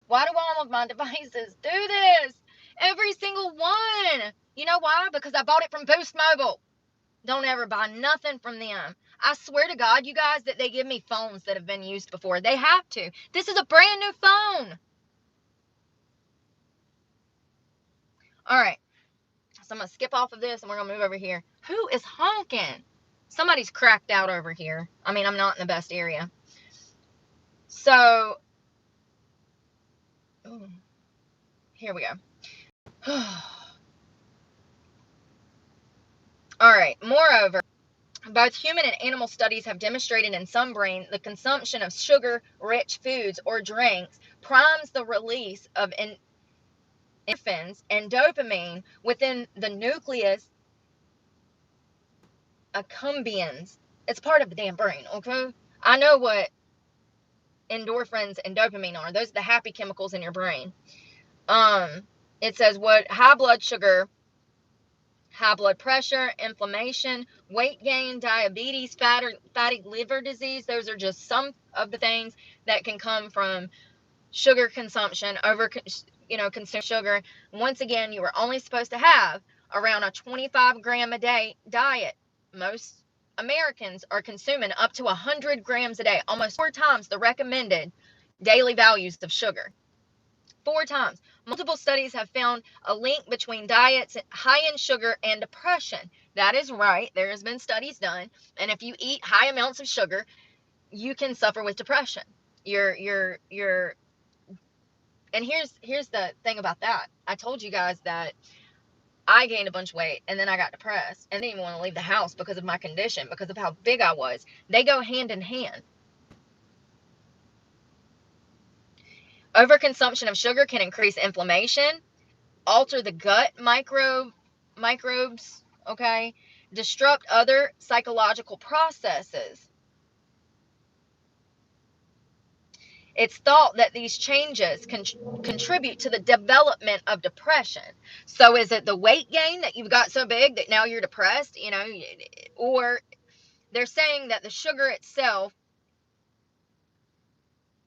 Why do all of my devices do this? Every single one. You know why? Because I bought it from Boost Mobile. Don't ever buy nothing from them. I swear to God, you guys, that they give me phones that have been used before. They have to. This is a brand new phone. All right. So I'm going to skip off of this and we're going to move over here. Who is honking? Somebody's cracked out over here. I mean, I'm not in the best area. So, here we go. All right. Moreover, both human and animal studies have demonstrated in some brain the consumption of sugar-rich foods or drinks primes the release of endorphins and dopamine within the nucleus accumbens. It's part of the damn brain, okay? I know what endorphins and dopamine are. Those are the happy chemicals in your brain. It says what high blood sugar, high blood pressure, inflammation, weight gain, diabetes, fatty liver disease. Those are just some of the things that can come from sugar consumption, consume sugar. Once again, you are only supposed to have around a 25 gram a day diet. Most Americans are consuming up to 100 grams a day, almost 4 times the recommended daily values of sugar. 4 times. Multiple studies have found a link between diets high in sugar and depression. That is right. There has been studies done, and if you eat high amounts of sugar, you can suffer with depression. And here's the thing about that. I told you guys that I gained a bunch of weight and then I got depressed and didn't even want to leave the house because of my condition, because of how big I was. They go hand in hand. Overconsumption of sugar can increase inflammation, alter the gut microbes, okay, disrupt other psychological processes. It's thought that these changes contribute to the development of depression. So is it the weight gain that you've got so big that now you're depressed, or they're saying that the sugar itself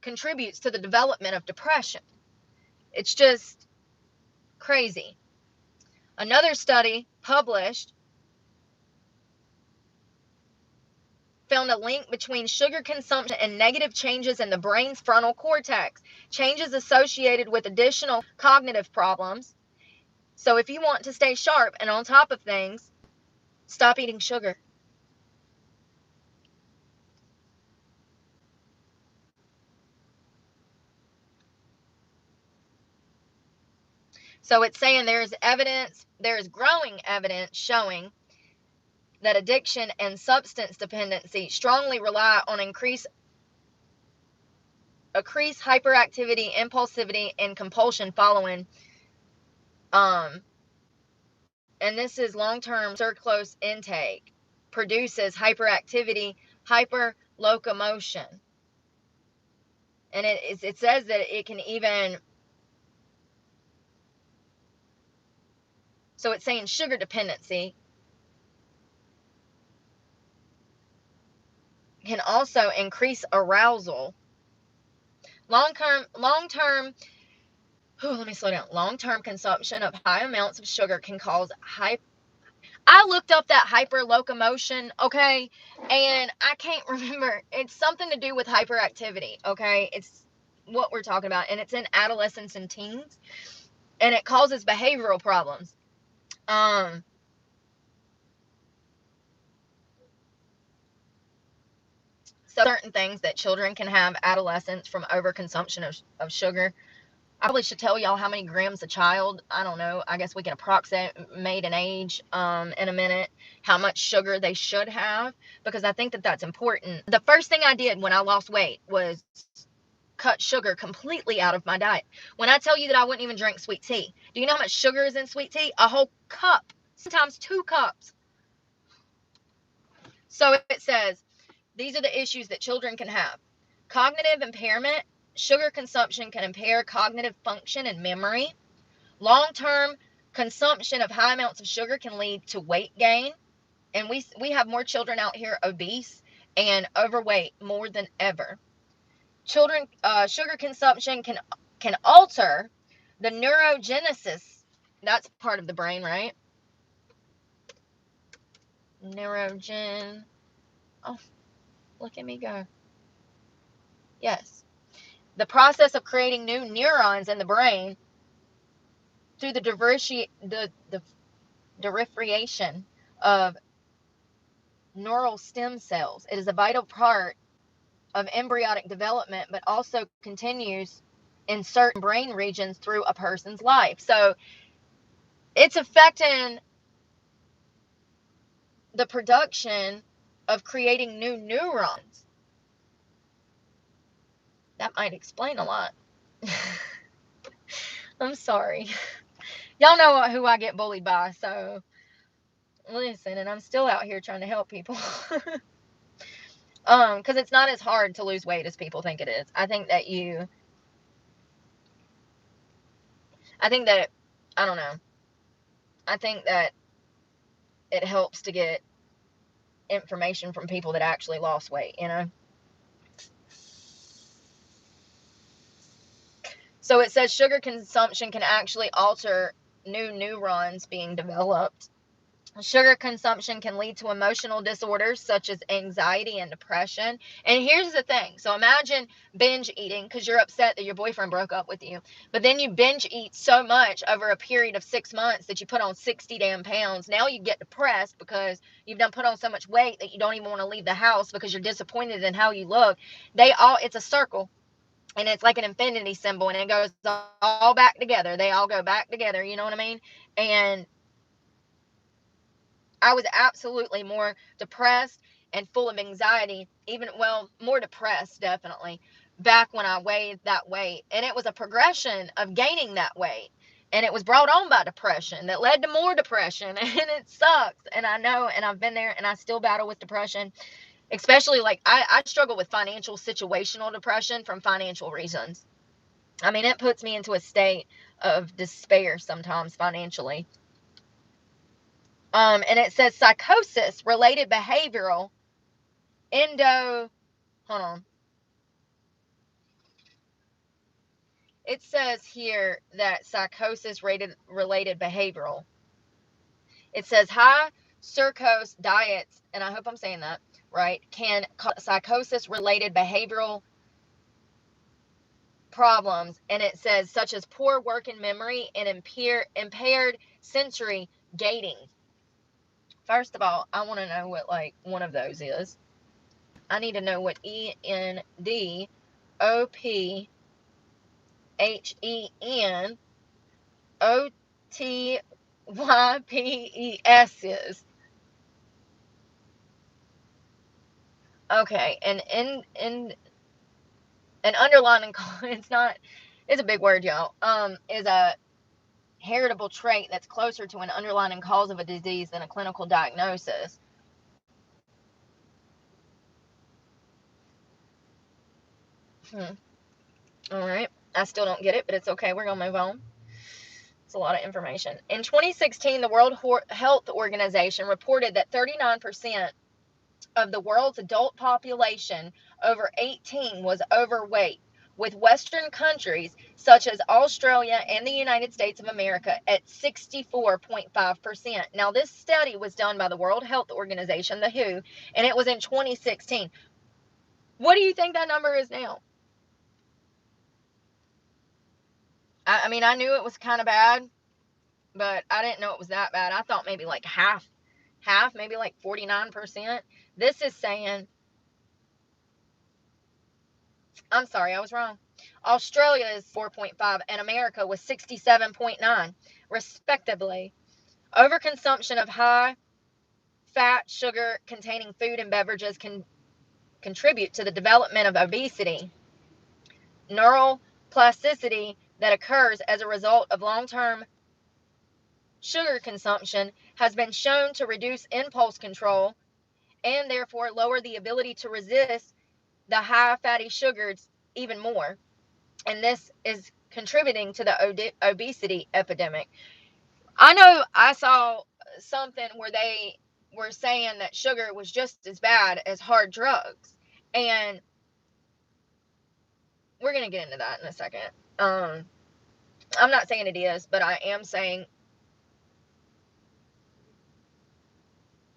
contributes to the development of depression? It's just crazy. Another study published found a link between sugar consumption and negative changes in the brain's frontal cortex, changes associated with additional cognitive problems. So if you want to stay sharp and on top of things, stop eating sugar. So it's saying there's growing evidence showing that addiction and substance dependency strongly rely on increased hyperactivity, impulsivity, and compulsion following. And this is long-term sucrose intake produces hyperactivity, hyperlocomotion. And it says that it can even, so it's saying sugar dependency can also increase arousal. Long-term let me slow down. Long-term consumption of high amounts of sugar can cause I looked up that hyperlocomotion, okay, and I can't remember. It's something to do with hyperactivity, okay? It's what we're talking about, and it's in adolescents and teens, and it causes behavioral problems. Um, so certain things that children can have adolescents from overconsumption of sugar. I probably should tell y'all how many grams a child, I don't know, I guess we can approximate an age in a minute, how much sugar they should have, because I think that that's important. The first thing I did when I lost weight was cut sugar completely out of my diet. When I tell you that I wouldn't even drink sweet tea, do you know how much sugar is in sweet tea? A whole cup, sometimes 2 cups. So it says, these are the issues that children can have. Cognitive impairment. Sugar consumption can impair cognitive function and memory. Long-term consumption of high amounts of sugar can lead to weight gain. And we have more children out here obese and overweight more than ever. Children, sugar consumption can alter the neurogenesis. That's part of the brain, right? Neurogen. Oh, look at me go. Yes. The process of creating new neurons in the brain through the differentiation of neural stem cells. It is a vital part of embryonic development, but also continues in certain brain regions through a person's life. So it's affecting the production of creating new neurons. That might explain a lot. I'm sorry. Y'all know who I get bullied by, so listen, and I'm still out here trying to help people. Because it's not as hard to lose weight as people think it is. I think that I don't know. I think that it helps to get information from people that actually lost weight, you know? So it says sugar consumption can actually alter new neurons being developed. Sugar consumption can lead to emotional disorders such as anxiety and depression. And here's the thing. So imagine binge eating because you're upset that your boyfriend broke up with you. But then you binge eat so much over a period of 6 months that you put on 60 damn pounds. Now you get depressed because you've done put on so much weight that you don't even want to leave the house because you're disappointed in how you look. It's a circle. And it's like an infinity symbol, and it goes all back together. They all go back together. You know what I mean? And I was absolutely more depressed and full of anxiety, more depressed, definitely, back when I weighed that weight. And it was a progression of gaining that weight. And it was brought on by depression that led to more depression. And it sucks. And I know, and I've been there, and I still battle with depression, especially like I struggle with financial situational depression from financial reasons. I mean, it puts me into a state of despair sometimes financially. And it says psychosis related behavioral hold on. It says here that psychosis related behavioral. It says high sucrose diets, and I hope I'm saying that right, can cause psychosis related behavioral problems. And it says such as poor working memory and impaired sensory gating. First of all, I want to know what like one of those is. I need to know what ENDOPHENOTYPES is. Okay, and in an underlying it's a big word, y'all. Is a heritable trait that's closer to an underlying cause of a disease than a clinical diagnosis. All right. I still don't get it, but it's okay. We're going to move on. It's a lot of information. In 2016, the World Health Organization reported that 39% of the world's adult population over 18 was overweight, with Western countries such as Australia and the United States of America at 64.5%. Now, this study was done by the World Health Organization, the WHO, and it was in 2016. What do you think that number is now? I mean, I knew it was kind of bad, but I didn't know it was that bad. I thought maybe like half, maybe like 49%. This is saying, I'm sorry, I was wrong. Australia is 4.5 and America was 67.9, respectively. Overconsumption of high fat, sugar containing food and beverages can contribute to the development of obesity. Neural plasticity that occurs as a result of long-term sugar consumption has been shown to reduce impulse control and therefore lower the ability to resist the high fatty sugars even more. And this is contributing to the obesity epidemic. I know I saw something where they were saying that sugar was just as bad as hard drugs. And we're going to get into that in a second. I'm not saying it is, but I am saying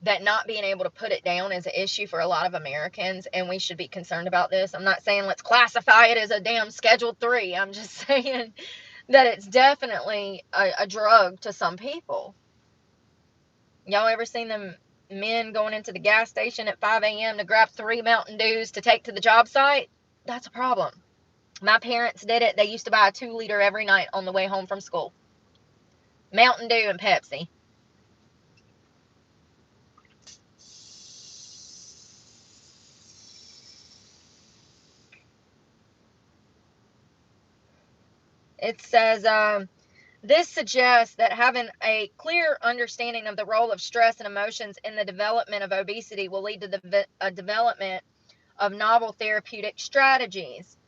that not being able to put it down is an issue for a lot of Americans, and we should be concerned about this. I'm not saying let's classify it as a damn Schedule 3. I'm just saying that it's definitely a drug to some people. Y'all ever seen them men going into the gas station at 5 a.m. to grab 3 Mountain Dews to take to the job site? That's a problem. My parents did it. They used to buy a 2-liter every night on the way home from school. Mountain Dew and Pepsi. It says, this suggests that having a clear understanding of the role of stress and emotions in the development of obesity will lead to the development of novel therapeutic strategies.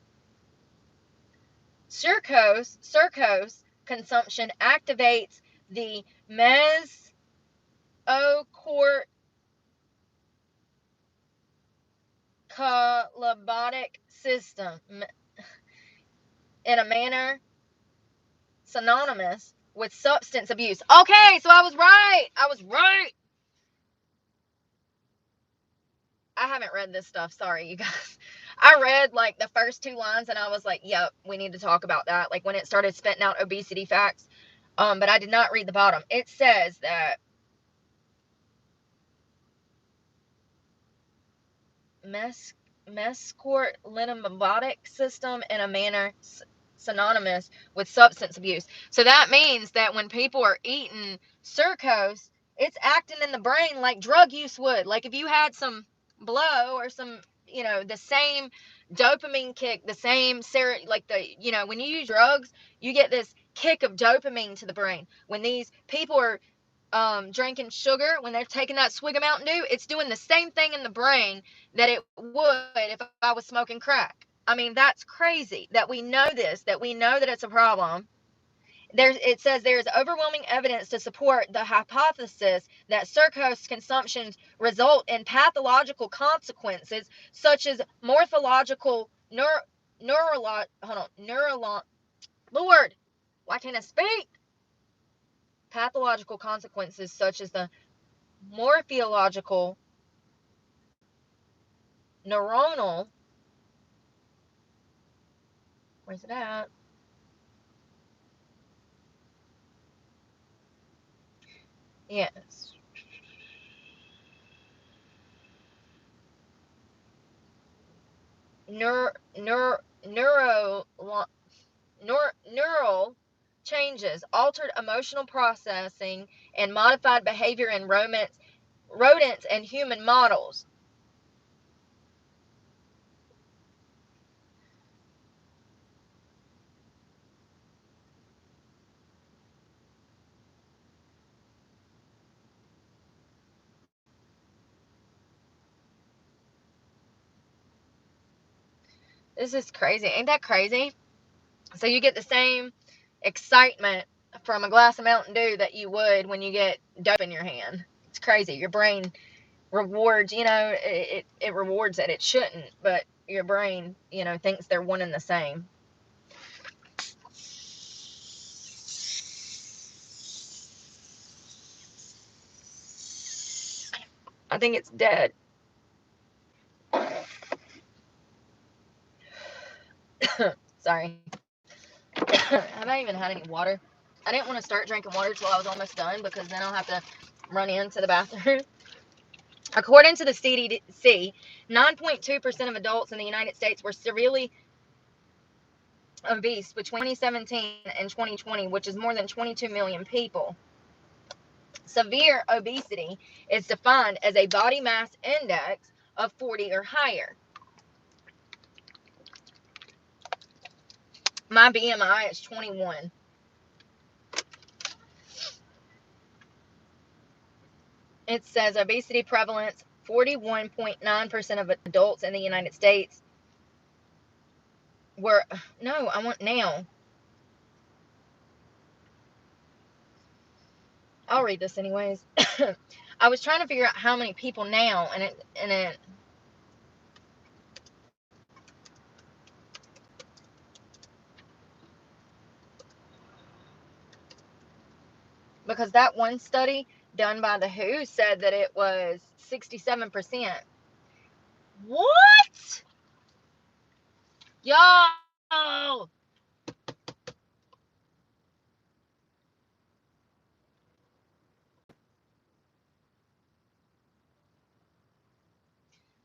Sucrose consumption activates the mesocorticolytic system in a manner synonymous with substance abuse. Okay, so I was right. I haven't read this stuff. Sorry, you guys. I read like the first 2 lines and I was like, yep, we need to talk about that. Like when it started spitting out obesity facts. But I did not read the bottom. It says that mescourt-lymphatic system in a manner synonymous with substance abuse. So that means that when people are eating sucrose, it's acting in the brain like drug use would. Like if you had some blow or some, the same dopamine kick, the same like when you use drugs, you get this kick of dopamine to the brain. When these people are drinking sugar, when they're taking that swig of Mountain Dew, it's doing the same thing in the brain that it would if I was smoking crack. I mean, that's crazy that we know this, that we know that it's a problem. It says there is overwhelming evidence to support the hypothesis that sucrose consumption result in pathological consequences such as morphological, Lord, why can't I speak? Pathological consequences such as the morphological, neuronal, where's it at? Yes. Neural changes, altered emotional processing, and modified behavior in rodents and human models. This is crazy. Ain't that crazy? So you get the same excitement from a glass of Mountain Dew that you would when you get dope in your hand. It's crazy. Your brain rewards, it rewards it. It shouldn't, but your brain, you know, thinks they're one and the same. I think it's dead. Sorry. Have I even had any water? I didn't want to start drinking water till I was almost done because then I'll have to run into the bathroom. According to the CDC, 9.2% of adults in the United States were severely obese between 2017 and 2020, which is more than 22 million people. Severe obesity is defined as a body mass index of 40 or higher. My BMI is 21. It says obesity prevalence, 41.9% of adults in the United States were, no, I want now. I'll read this anyways. I was trying to figure out how many people now, and it because that one study done by the WHO said that it was 67%. What? Yo!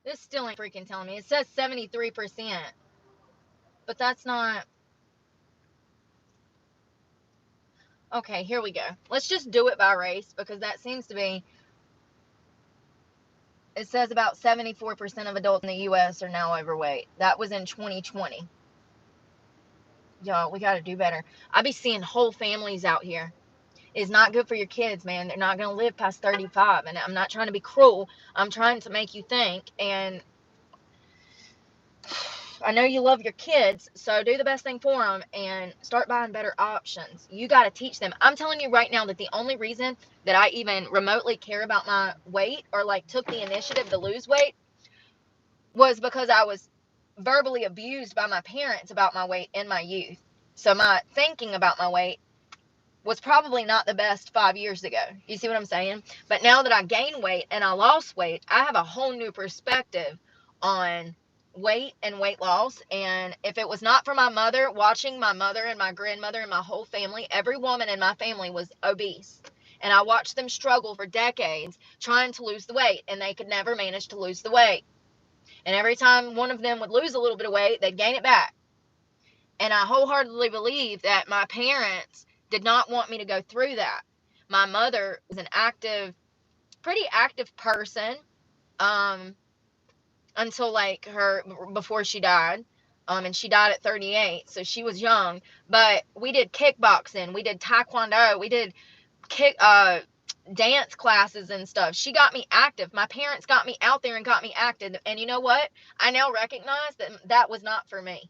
This still ain't freaking telling me. It says 73%. But that's not. Okay, here we go. Let's just do it by race because that seems to be. It says about 74% of adults in the U.S. are now overweight. That was in 2020. Y'all, we got to do better. I be seeing whole families out here. It's not good for your kids, man. They're not going to live past 35. And I'm not trying to be cruel. I'm trying to make you think. And I know you love your kids, so do the best thing for them and start buying better options. You got to teach them. I'm telling you right now that the only reason that I even remotely care about my weight or like took the initiative to lose weight was because I was verbally abused by my parents about my weight in my youth. So my thinking about my weight was probably not the best 5 years ago. You see what I'm saying? But now that I gained weight and I lost weight, I have a whole new perspective on weight and weight loss. And if it was not for my mother, watching my mother and my grandmother and my whole family, every woman in my family was obese. And I watched them struggle for decades trying to lose the weight, and they could never manage to lose the weight. And every time one of them would lose a little bit of weight, they'd gain it back. And I wholeheartedly believe that my parents did not want me to go through that. My mother was an active, pretty active person until like before she died. And she died at 38, so she was young. But we did kickboxing, we did taekwondo, we did dance classes and stuff. She got me active. My parents got me out there and got me active. And you know what? I now recognize that that was not for me.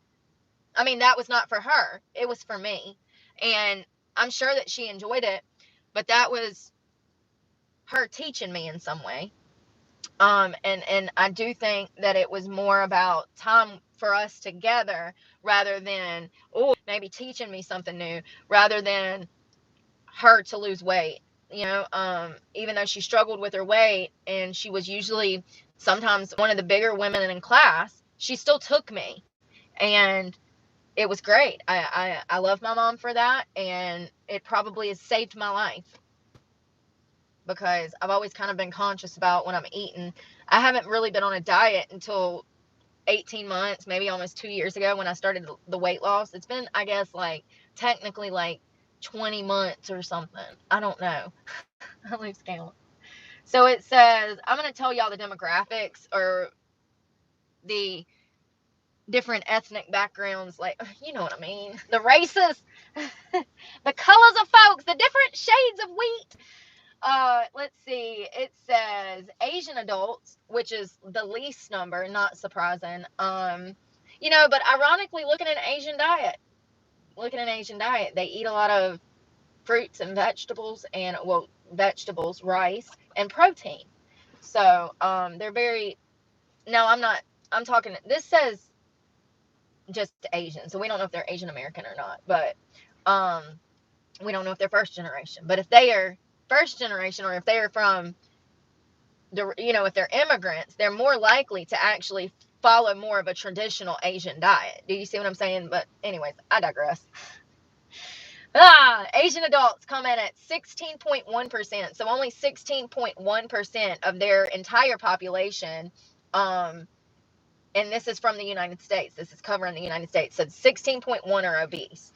I mean, that was not for her. It was for me. And I'm sure that she enjoyed it, but that was her teaching me in some way. And I do think that it was more about time for us together rather than, oh, maybe teaching me something new rather than her to lose weight. You know, even though she struggled with her weight and she was usually sometimes one of the bigger women in class, she still took me. And it was great. I love my mom for that, and it probably has saved my life because I've always kind of been conscious about when I'm eating. I haven't really been on a diet until 18 months, maybe almost 2 years ago when I started the weight loss. It's been, I guess, like technically like 20 months or something. I don't know. I lose count. So it says, I'm going to tell y'all the demographics or the different ethnic backgrounds, like, you know what I mean, the races, the colors of folks, the different shades of wheat. Let's see, it says Asian adults, which is the least number, not surprising. But ironically, looking at an Asian diet, they eat a lot of fruits and vegetables and, well, vegetables, rice, and protein. So they're very, no, I'm not I'm talking, this says just Asian, so we don't know if they're Asian American or not, but we don't know if they're first generation. But if they are first generation, or if they are from the, if they're immigrants, they're more likely to actually follow more of a traditional Asian diet. Do you see what I'm saying? But anyways, I digress. Asian adults come in at 16.1%. So only 16.1% of their entire population, and this is from the United States. This is covering the United States. So 16.1 are obese.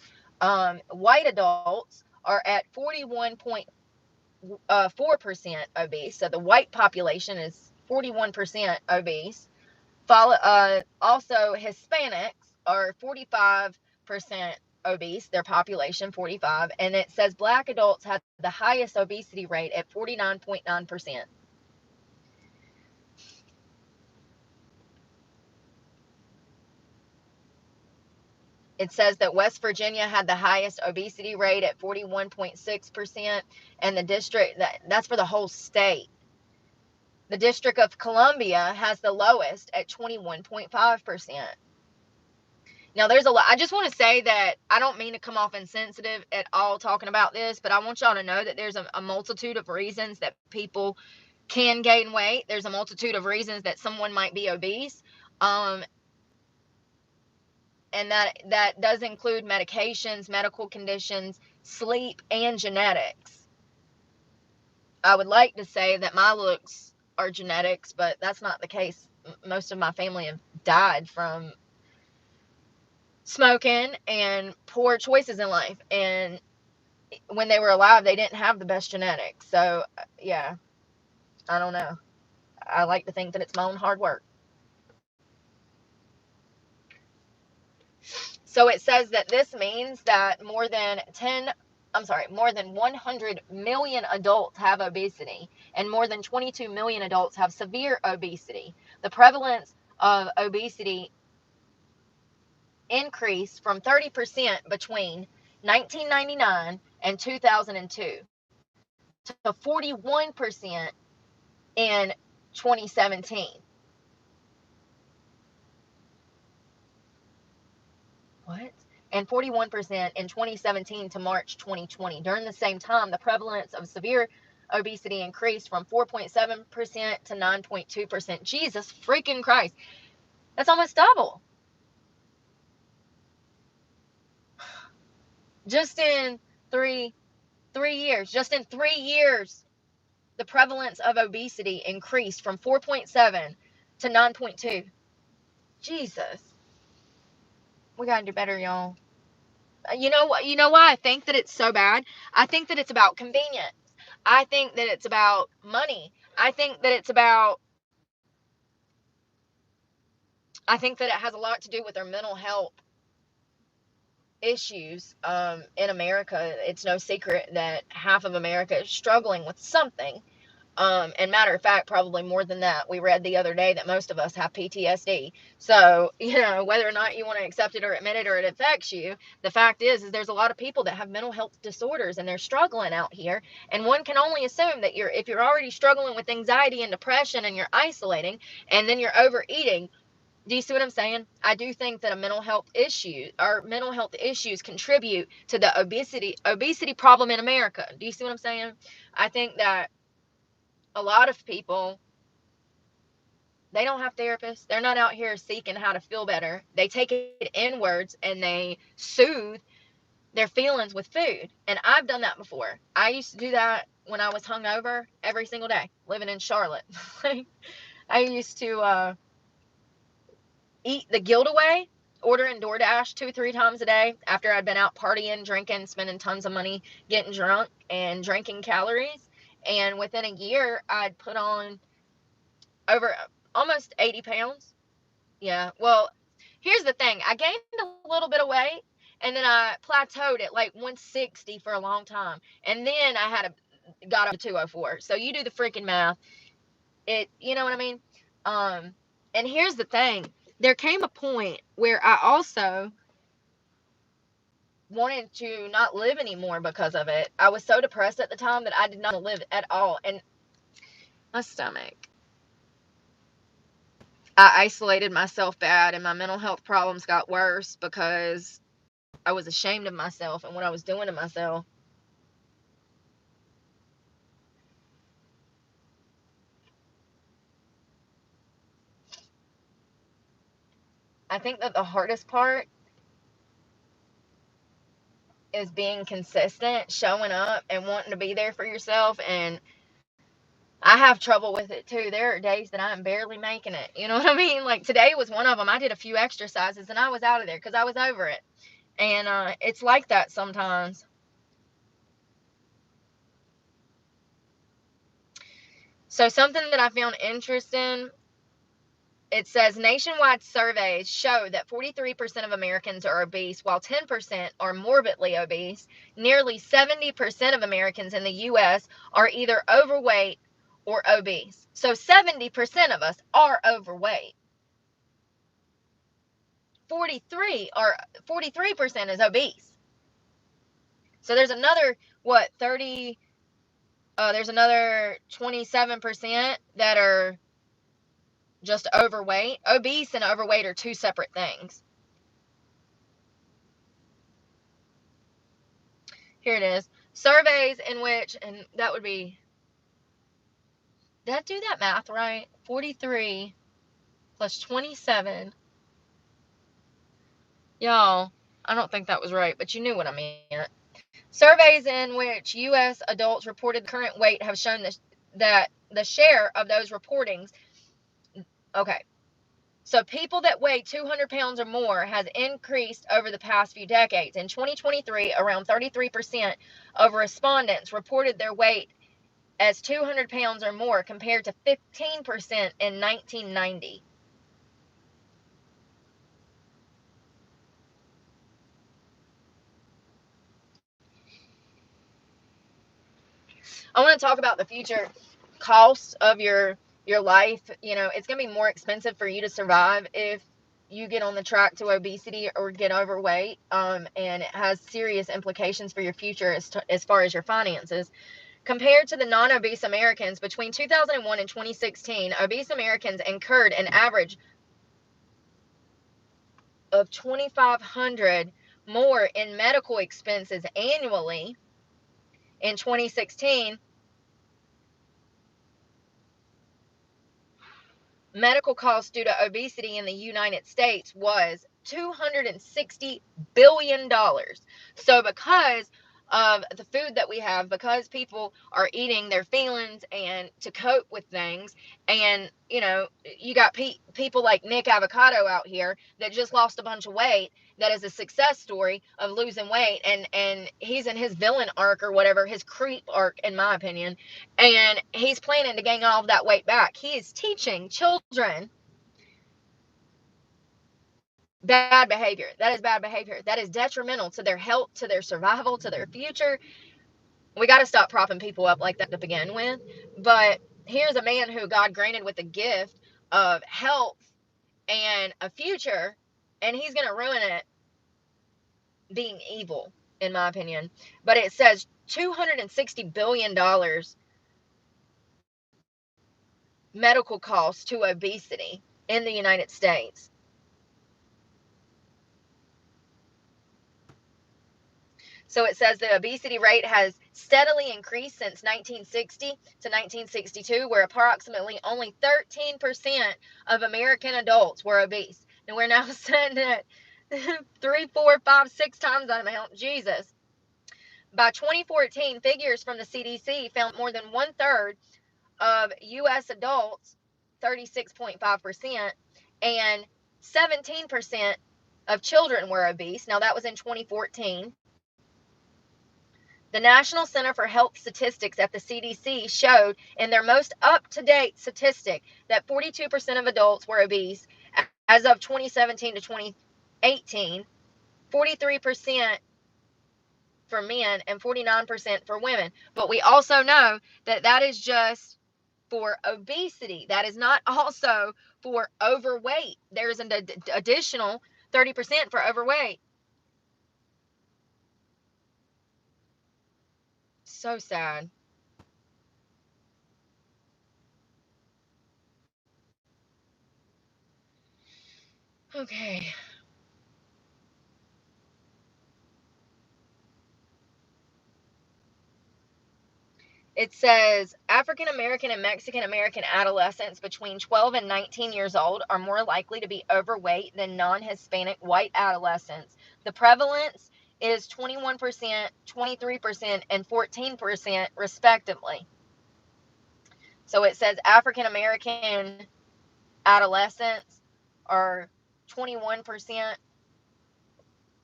White adults are at 41.4% obese. So the white population is 41% obese. Also, Hispanics are 45% obese, their population 45, and it says black adults have the highest obesity rate at 49.9%. It says that West Virginia had the highest obesity rate at 41.6%, and the district, that's for the whole state. The District of Columbia has the lowest at 21.5%. Now, there's a lot. I just want to say that I don't mean to come off insensitive at all talking about this, but I want y'all to know that there's a multitude of reasons that people can gain weight. There's a multitude of reasons that someone might be obese. And that does include medications, medical conditions, sleep, and genetics. I would like to say that my looks are genetics, but that's not the case. Most of my family have died from smoking and poor choices in life, and when they were alive they didn't have the best genetics. So yeah, I don't know. I like to think that it's my own hard work. So it says that this means that more than 100 million adults have obesity, and more than 22 million adults have severe obesity. The prevalence of obesity increased from 30% between 1999 and 2002 to 41% in 2017. What? And 41% in 2017 to March 2020. During the same time, the prevalence of severe obesity increased from 4.7% to 9.2%. Jesus freaking Christ. That's almost double. Just in three years. Just in 3 years, the prevalence of obesity increased from 4.7 to 9.2. Jesus. We gotta do better, y'all. You know why I think that it's so bad? I think that it's about convenience. I think that it's about money. I think that it has a lot to do with our mental health issues in America. It's no secret that half of America is struggling with something. And matter of fact, probably more than that. We read the other day that most of us have PTSD. So, whether or not you want to accept it or admit it or it affects you, the fact is there's a lot of people that have mental health disorders and they're struggling out here. And one can only assume that if you're already struggling with anxiety and depression and you're isolating and then you're overeating. Do you see what I'm saying? I do think that mental health issues contribute to the obesity problem in America. Do you see what I'm saying? I think that a lot of people, they don't have therapists. They're not out here seeking how to feel better. They take it inwards and they soothe their feelings with food. And I've done that before. I used to do that when I was hungover every single day, living in Charlotte. I used to eat the guilt away, ordering DoorDash 2-3 times a day after I'd been out partying, drinking, spending tons of money, getting drunk, and drinking calories. And within a year, I'd put on over almost 80 pounds. Yeah. Well, here's the thing. I gained a little bit of weight and then I plateaued at like 160 for a long time. And then I got up to 204. So you do the freaking math. You know what I mean? And here's the thing. There came a point where I also wanted to not live anymore because of it. I was so depressed at the time that I did not live at all. And my stomach. I isolated myself bad, and my mental health problems got worse because I was ashamed of myself and what I was doing to myself. I think that the hardest part is being consistent, showing up, and wanting to be there for yourself. And I have trouble with it too. There are days that I'm barely making it. You know what I mean? Like today was one of them. I did a few exercises and I was out of there because I was over it. And it's like that sometimes. So, something that I found interesting, it says nationwide surveys show that 43% of Americans are obese, while 10% are morbidly obese. Nearly 70% of Americans in the U.S. are either overweight or obese. So 70% of us are overweight. 43% is obese. So there's another, what, 30, there's another 27% that are just overweight. Obese and overweight are two separate things. Here it is. Surveys in which, and that would be, did I do that math right? 43 plus 27. Y'all, I don't think that was right, but you knew what I meant. Surveys in which U.S. adults reported current weight have shown that the share of those reportings, okay, so people that weigh 200 pounds or more has increased over the past few decades. In 2023, around 33% of respondents reported their weight as 200 pounds or more compared to 15% in 1990. I want to talk about the future costs of your life. You know, it's going to be more expensive for you to survive if you get on the track to obesity or get overweight, and it has serious implications for your future as far as your finances. Compared to the non-obese Americans, between 2001 and 2016, obese Americans incurred an average of 2,500 more in medical expenses annually. In 2016, medical costs due to obesity in the United States was $260 billion. So, because of the food that we have, because people are eating their feelings and to cope with things, and you know, you got people like Nick Avocado out here that just lost a bunch of weight, that is a success story of losing weight, and he's in his villain arc or whatever, his creep arc, in my opinion, and he's planning to gain all of that weight back. He is teaching children bad behavior. That is bad behavior. That is detrimental to their health, to their survival, to their future. We got to stop propping people up like that to begin with. But here's a man who God granted with the gift of health and a future, and he's going to ruin it being evil, in my opinion. But it says $260 billion medical costs to obesity in the United States. So it says the obesity rate has steadily increased since 1960 to 1962, where approximately only 13% of American adults were obese. And we're now sitting at 3, 4, 5, 6 times that amount. Jesus. By 2014, figures from the CDC found more than one third of U.S. adults, 36.5%, and 17% of children were obese. Now, that was in 2014. The National Center for Health Statistics at the CDC showed in their most up-to-date statistic that 42% of adults were obese as of 2017 to 2018, 43% for men and 49% for women. But we also know that that is just for obesity. That is not also for overweight. There's an additional 30% for overweight. So sad. Okay. It says African American and Mexican American adolescents between 12 and 19 years old are more likely to be overweight than non Hispanic white adolescents. The prevalence is 21%, 23%, and 14%, respectively. So it says African American adolescents are 21%,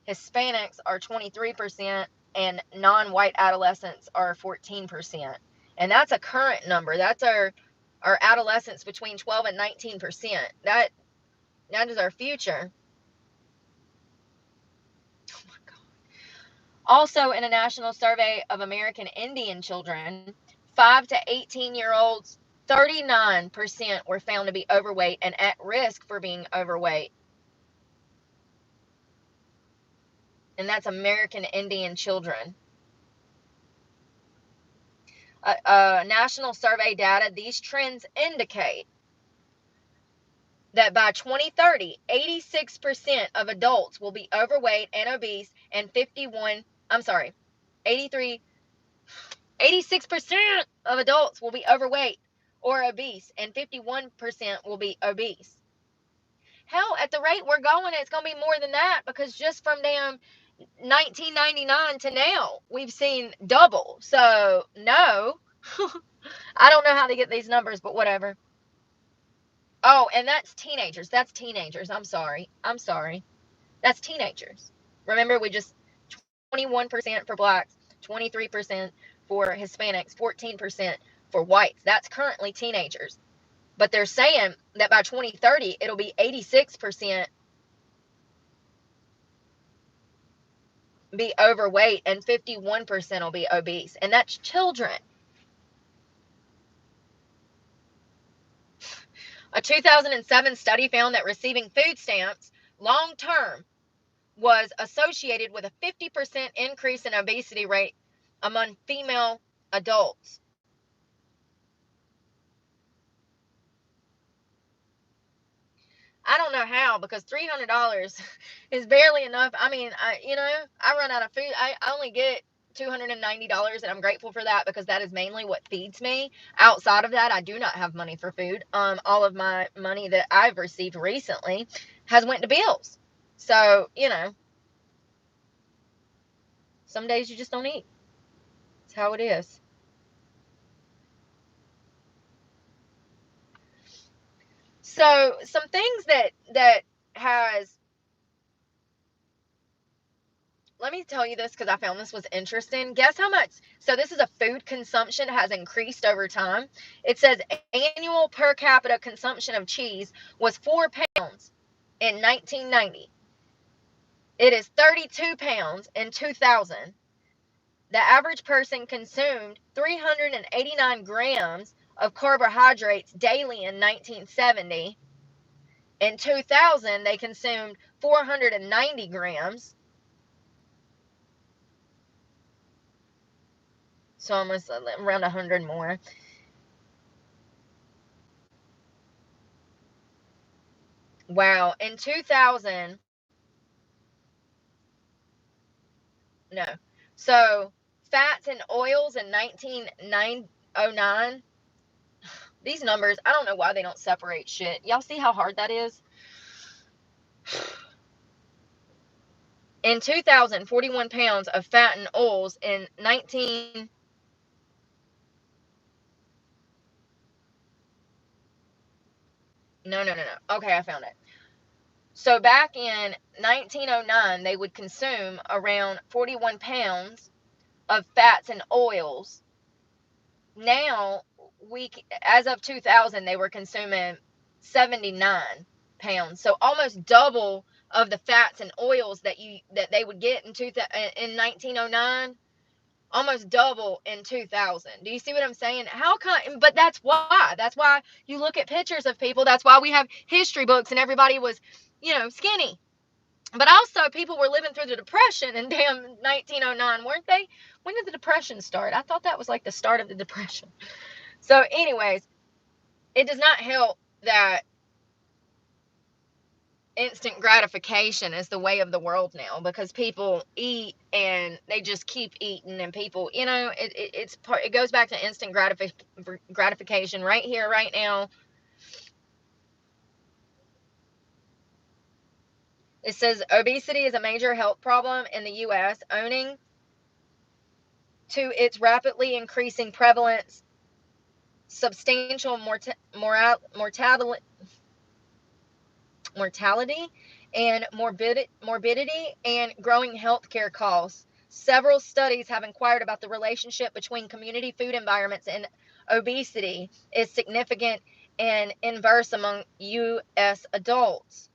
Hispanics are 23%, and non-white adolescents are 14%. And that's a current number. That's our adolescents between 12 and 19%. That is our future. Oh my God. Also, in a national survey of American Indian children, 5 to 18-year-olds, 39% were found to be overweight and at risk for being overweight. And that's American Indian children. National survey data, these trends indicate that by 2030, 86% of adults will be overweight and obese, and 86% of adults will be overweight or obese, and 51% will be obese. Hell, at the rate we're going, it's going to be more than that, because just from damn 1999 to now, we've seen double. So, no. I don't know how to get these numbers, but whatever. Oh, and that's teenagers. That's teenagers. I'm sorry. That's teenagers. Remember, we just 21% for blacks, 23% for Hispanics, 14% for whites. That's currently teenagers. But they're saying that by 2030, it'll be 86% be overweight and 51% will be obese. And that's children. A 2007 study found that receiving food stamps long term was associated with a 50% increase in obesity rate among female adults. I don't know how, because $300 is barely enough. I mean, I run out of food. I only get $290, and I'm grateful for that, because that is mainly what feeds me. Outside of that, I do not have money for food. All of my money that I've received recently has went to bills. So, some days you just don't eat. It's how it is. So, some things that has, let me tell you this, because I found this was interesting. Guess how much? So this is a food consumption has increased over time. It says annual per capita consumption of cheese was 4 pounds in 1990. It is 32 pounds in 2000. The average person consumed 389 grams of carbohydrates daily in 1970. In 2000, they consumed 490 grams. So almost around 100 more. Wow. In 2000, no. So fats and oils in 1909. These numbers, I don't know why they don't separate shit. Y'all see how hard that is? In 2000, 41 pounds of fat and oils. In 19, no. Okay, I found it. So back in 1909, they would consume around 41 pounds of fats and oils. Now, as of 2000, they were consuming 79 pounds. So almost double of the fats and oils that they would get in 1909. Almost double in 2000. Do you see what I'm saying? But that's why you look at pictures of people. That's why we have history books, and everybody was, skinny. But also, people were living through the Depression in damn 1909, weren't they? When did the Depression start? I thought that was like the start of the Depression. So, anyways, it does not help that instant gratification is the way of the world now, because people eat and they just keep eating, and people, it goes back to instant gratification right here, right now. It says obesity is a major health problem in the U.S., owing to its rapidly increasing prevalence, substantial mortality and morbidity, and growing healthcare costs. Several studies have inquired about the relationship between community food environments and obesity is significant and inverse among U.S. adults.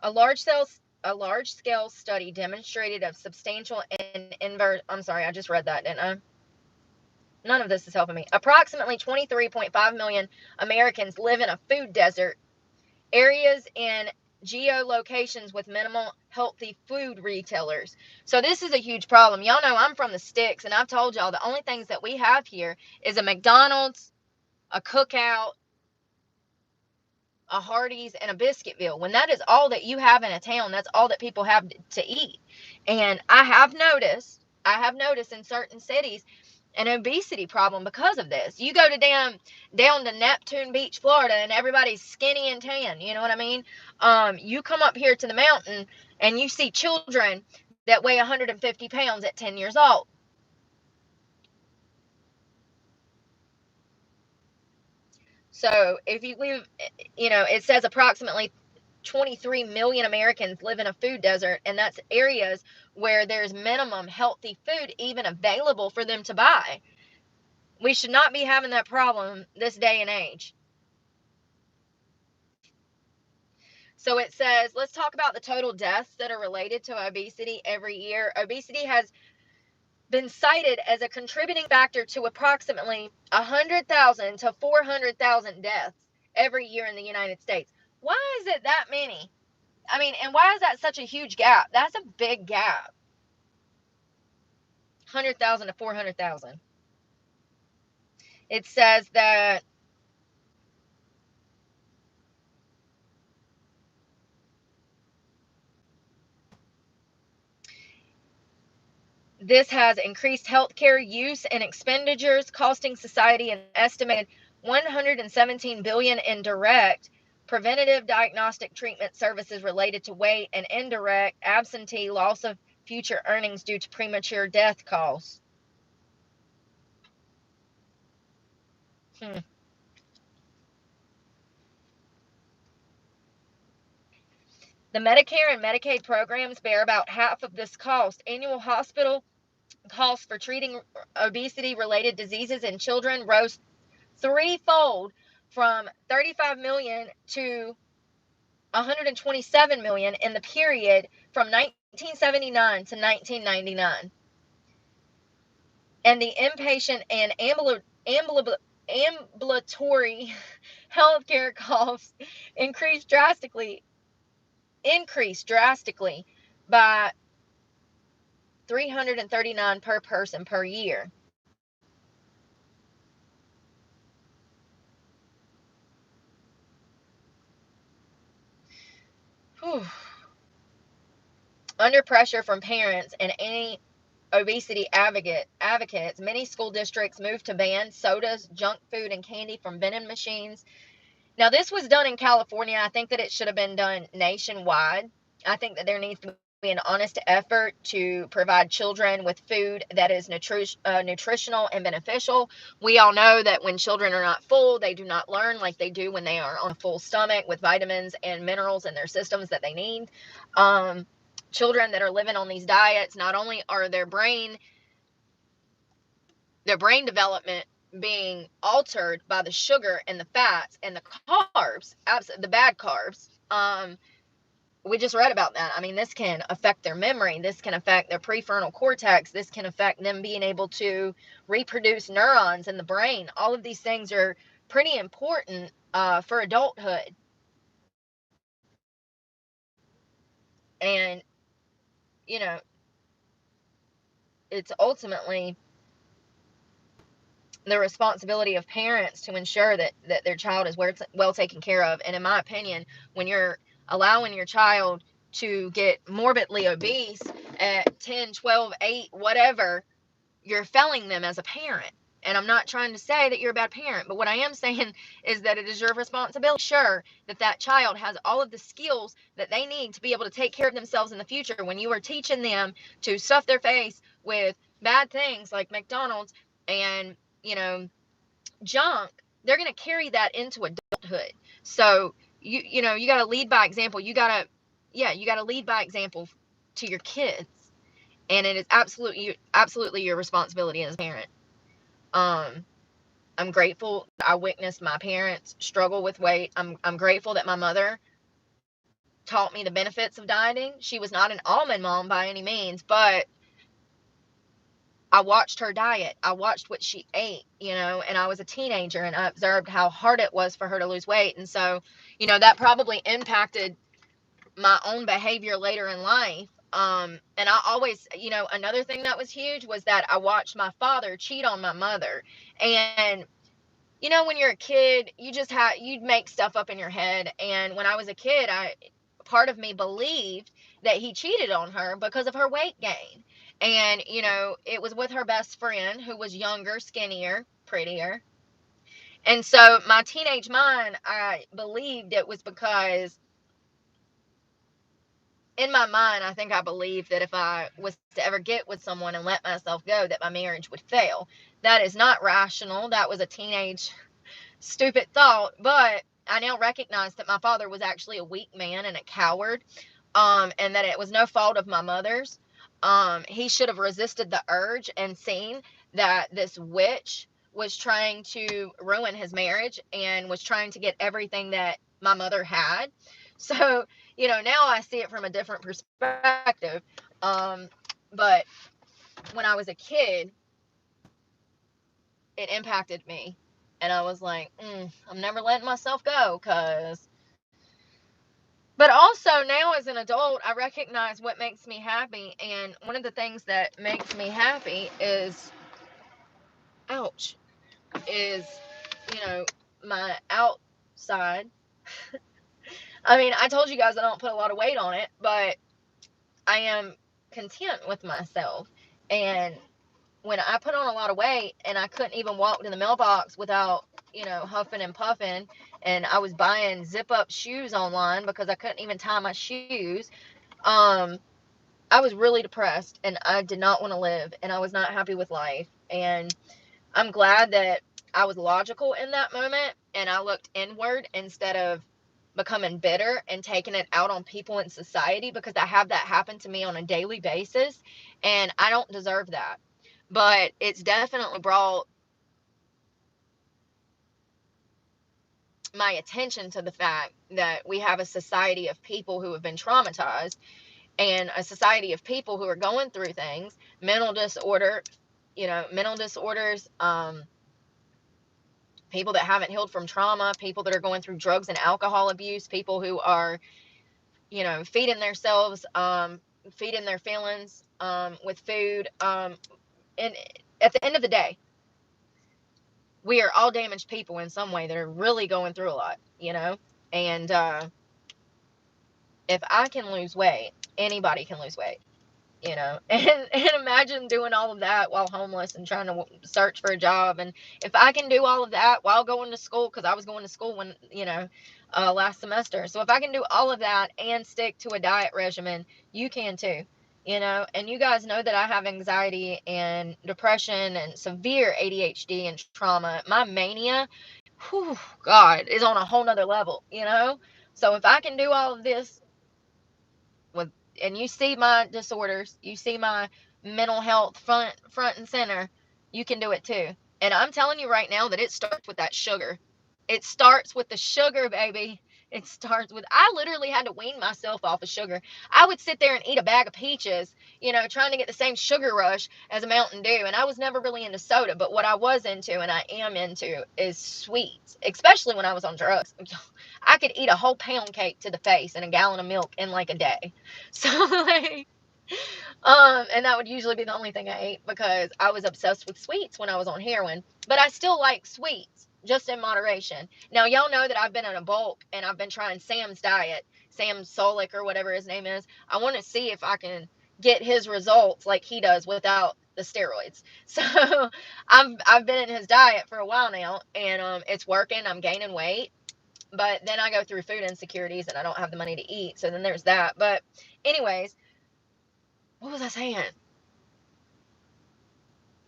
A large scale a large scale study demonstrated a substantial and inverse. I'm sorry, I just read that, didn't I? None of this is helping me. Approximately 23.5 million Americans live in a food desert, areas in geolocations with minimal healthy food retailers. So this is a huge problem. Y'all know I'm from the sticks, and I've told y'all the only things that we have here is a McDonald's, a Cookout, a Hardee's, and a Biscuitville. When that is all that you have in a town, that's all that people have to eat. And I have noticed in certain cities an obesity problem because of this. You go to down to Neptune Beach, Florida, and everybody's skinny and tan. You know what I mean? You come up here to the mountain and you see children that weigh 150 pounds at 10 years old. So if you live, it says approximately 23 million Americans live in a food desert, and that's areas where there's minimum healthy food even available for them to buy. We should not be having that problem this day and age. So it says, let's talk about the total deaths that are related to obesity every year. Obesity has been cited as a contributing factor to approximately 100,000 to 400,000 deaths every year in the United States. Why is it that many? I mean, and why is that such a huge gap? That's a big gap. 100,000 to 400,000. It says that this has increased healthcare use and expenditures, costing society an estimated 117 billion in direct preventative diagnostic treatment services related to weight, and indirect absentee loss of future earnings due to premature death costs. Hmm. The Medicare and Medicaid programs bear about half of this cost. Annual hospital costs for treating obesity related diseases in children rose threefold, from 35 million to 127 million in the period from 1979 to 1999. And the inpatient and ambulatory healthcare costs increased drastically by 339 per person per year. Whew. Under pressure from parents and any obesity advocates, many school districts moved to ban sodas, junk food, and candy from vending machines. Now, this was done in California. I think that it should have been done nationwide. I think that there needs to be an honest effort to provide children with food that is nutritional and beneficial. We all know that when children are not full, they do not learn like they do when they are on a full stomach with vitamins and minerals in their systems that they need. Children that are living on these diets, not only are their brain development being altered by the sugar and the fats and the carbs, the bad carbs. We just read about that. I mean, this can affect their memory. This can affect their prefrontal cortex. This can affect them being able to reproduce neurons in the brain. All of these things are pretty important for adulthood. And, you know, it's ultimately the responsibility of parents to ensure that their child is well taken care of. And in my opinion, when you're allowing your child to get morbidly obese at 10, 12, 8, whatever, you're failing them as a parent. And I'm not trying to say that you're a bad parent, but what I am saying is that it is your responsibility, sure, that that child has all of the skills that they need to be able to take care of themselves in the future. When you are teaching them to stuff their face with bad things like McDonald's and, junk, they're going to carry that into adulthood. So you got to lead by example. You got to lead by example to your kids, and it is absolutely your responsibility as a parent. I'm grateful that I witnessed my parents struggle with weight. I'm grateful that my mother taught me the benefits of dieting. She was not an almond mom by any means, but I watched her diet. I watched what she ate, and I was a teenager, and I observed how hard it was for her to lose weight. And so, that probably impacted my own behavior later in life. And I always, another thing that was huge was that I watched my father cheat on my mother. And, when you're a kid, you'd make stuff up in your head. And when I was a kid, part of me believed that he cheated on her because of her weight gain. And, it was with her best friend who was younger, skinnier, prettier. And so my teenage mind, I believed it was because, in my mind, I think I believed that if I was to ever get with someone and let myself go, that my marriage would fail. That is not rational. That was a teenage stupid thought. But I now recognize that my father was actually a weak man and a coward, and that it was no fault of my mother's. He should have resisted the urge and seen that this witch was trying to ruin his marriage and was trying to get everything that my mother had. So, now I see it from a different perspective. But when I was a kid, it impacted me. And I was like, I'm never letting myself go, But also now as an adult, I recognize what makes me happy. And one of the things that makes me happy is, ouch, is, my outside. I mean, I told you guys I don't put a lot of weight on it, but I am content with myself. And when I put on a lot of weight and I couldn't even walk to the mailbox without, huffing and puffing, and I was buying zip up shoes online because I couldn't even tie my shoes, I was really depressed and I did not want to live and I was not happy with life. And I'm glad that I was logical in that moment and I looked inward instead of becoming bitter and taking it out on people in society, because I have that happen to me on a daily basis and I don't deserve that. But it's definitely brought my attention to the fact that we have a society of people who have been traumatized and a society of people who are going through things, mental disorders, people that haven't healed from trauma, people that are going through drugs and alcohol abuse, people who are, feeding themselves, feeding their feelings, with food. And at the end of the day, we are all damaged people in some way that are really going through a lot, and if I can lose weight, anybody can lose weight, and imagine doing all of that while homeless and trying to search for a job. And if I can do all of that while going to school, because I was going to school when, last semester. So if I can do all of that and stick to a diet regimen, you can too, and you guys know that I have anxiety and depression and severe ADHD and trauma. My mania, whew, God, is on a whole nother level, So if I can do all of this with, and you see my disorders, you see my mental health front and center, you can do it too. And I'm telling you right now that it starts with that sugar. It starts with the sugar, baby. It starts with, I literally had to wean myself off of sugar. I would sit there and eat a bag of peaches, trying to get the same sugar rush as a Mountain Dew. And I was never really into soda, but what I was into and I am into is sweets, especially when I was on drugs. I could eat a whole pound cake to the face and a gallon of milk in like a day. So, like, And that would usually be the only thing I ate because I was obsessed with sweets when I was on heroin. But I still like sweets, just in moderation. Now, y'all know that I've been in a bulk and I've been trying Sam's diet, Sam Solik or whatever his name is. I want to see if I can get his results like he does without the steroids. So I've been in his diet for a while now, and it's working. I'm gaining weight, but then I go through food insecurities and I don't have the money to eat. So then there's that. But anyways, what was I saying?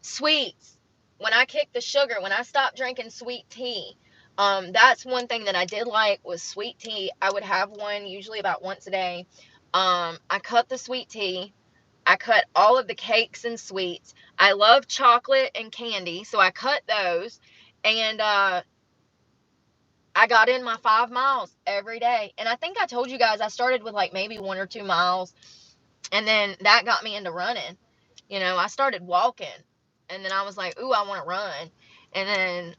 Sweets. When I kicked the sugar, when I stopped drinking sweet tea, that's one thing that I did like was sweet tea. I would have one usually about once a day. I cut the sweet tea. I cut all of the cakes and sweets. I love chocolate and candy, so I cut those. And I got in my 5 miles every day. And I think I told you guys I started with like maybe 1 or 2 miles. And then that got me into running. You know, I started walking. And then I was like, ooh, I want to run. And then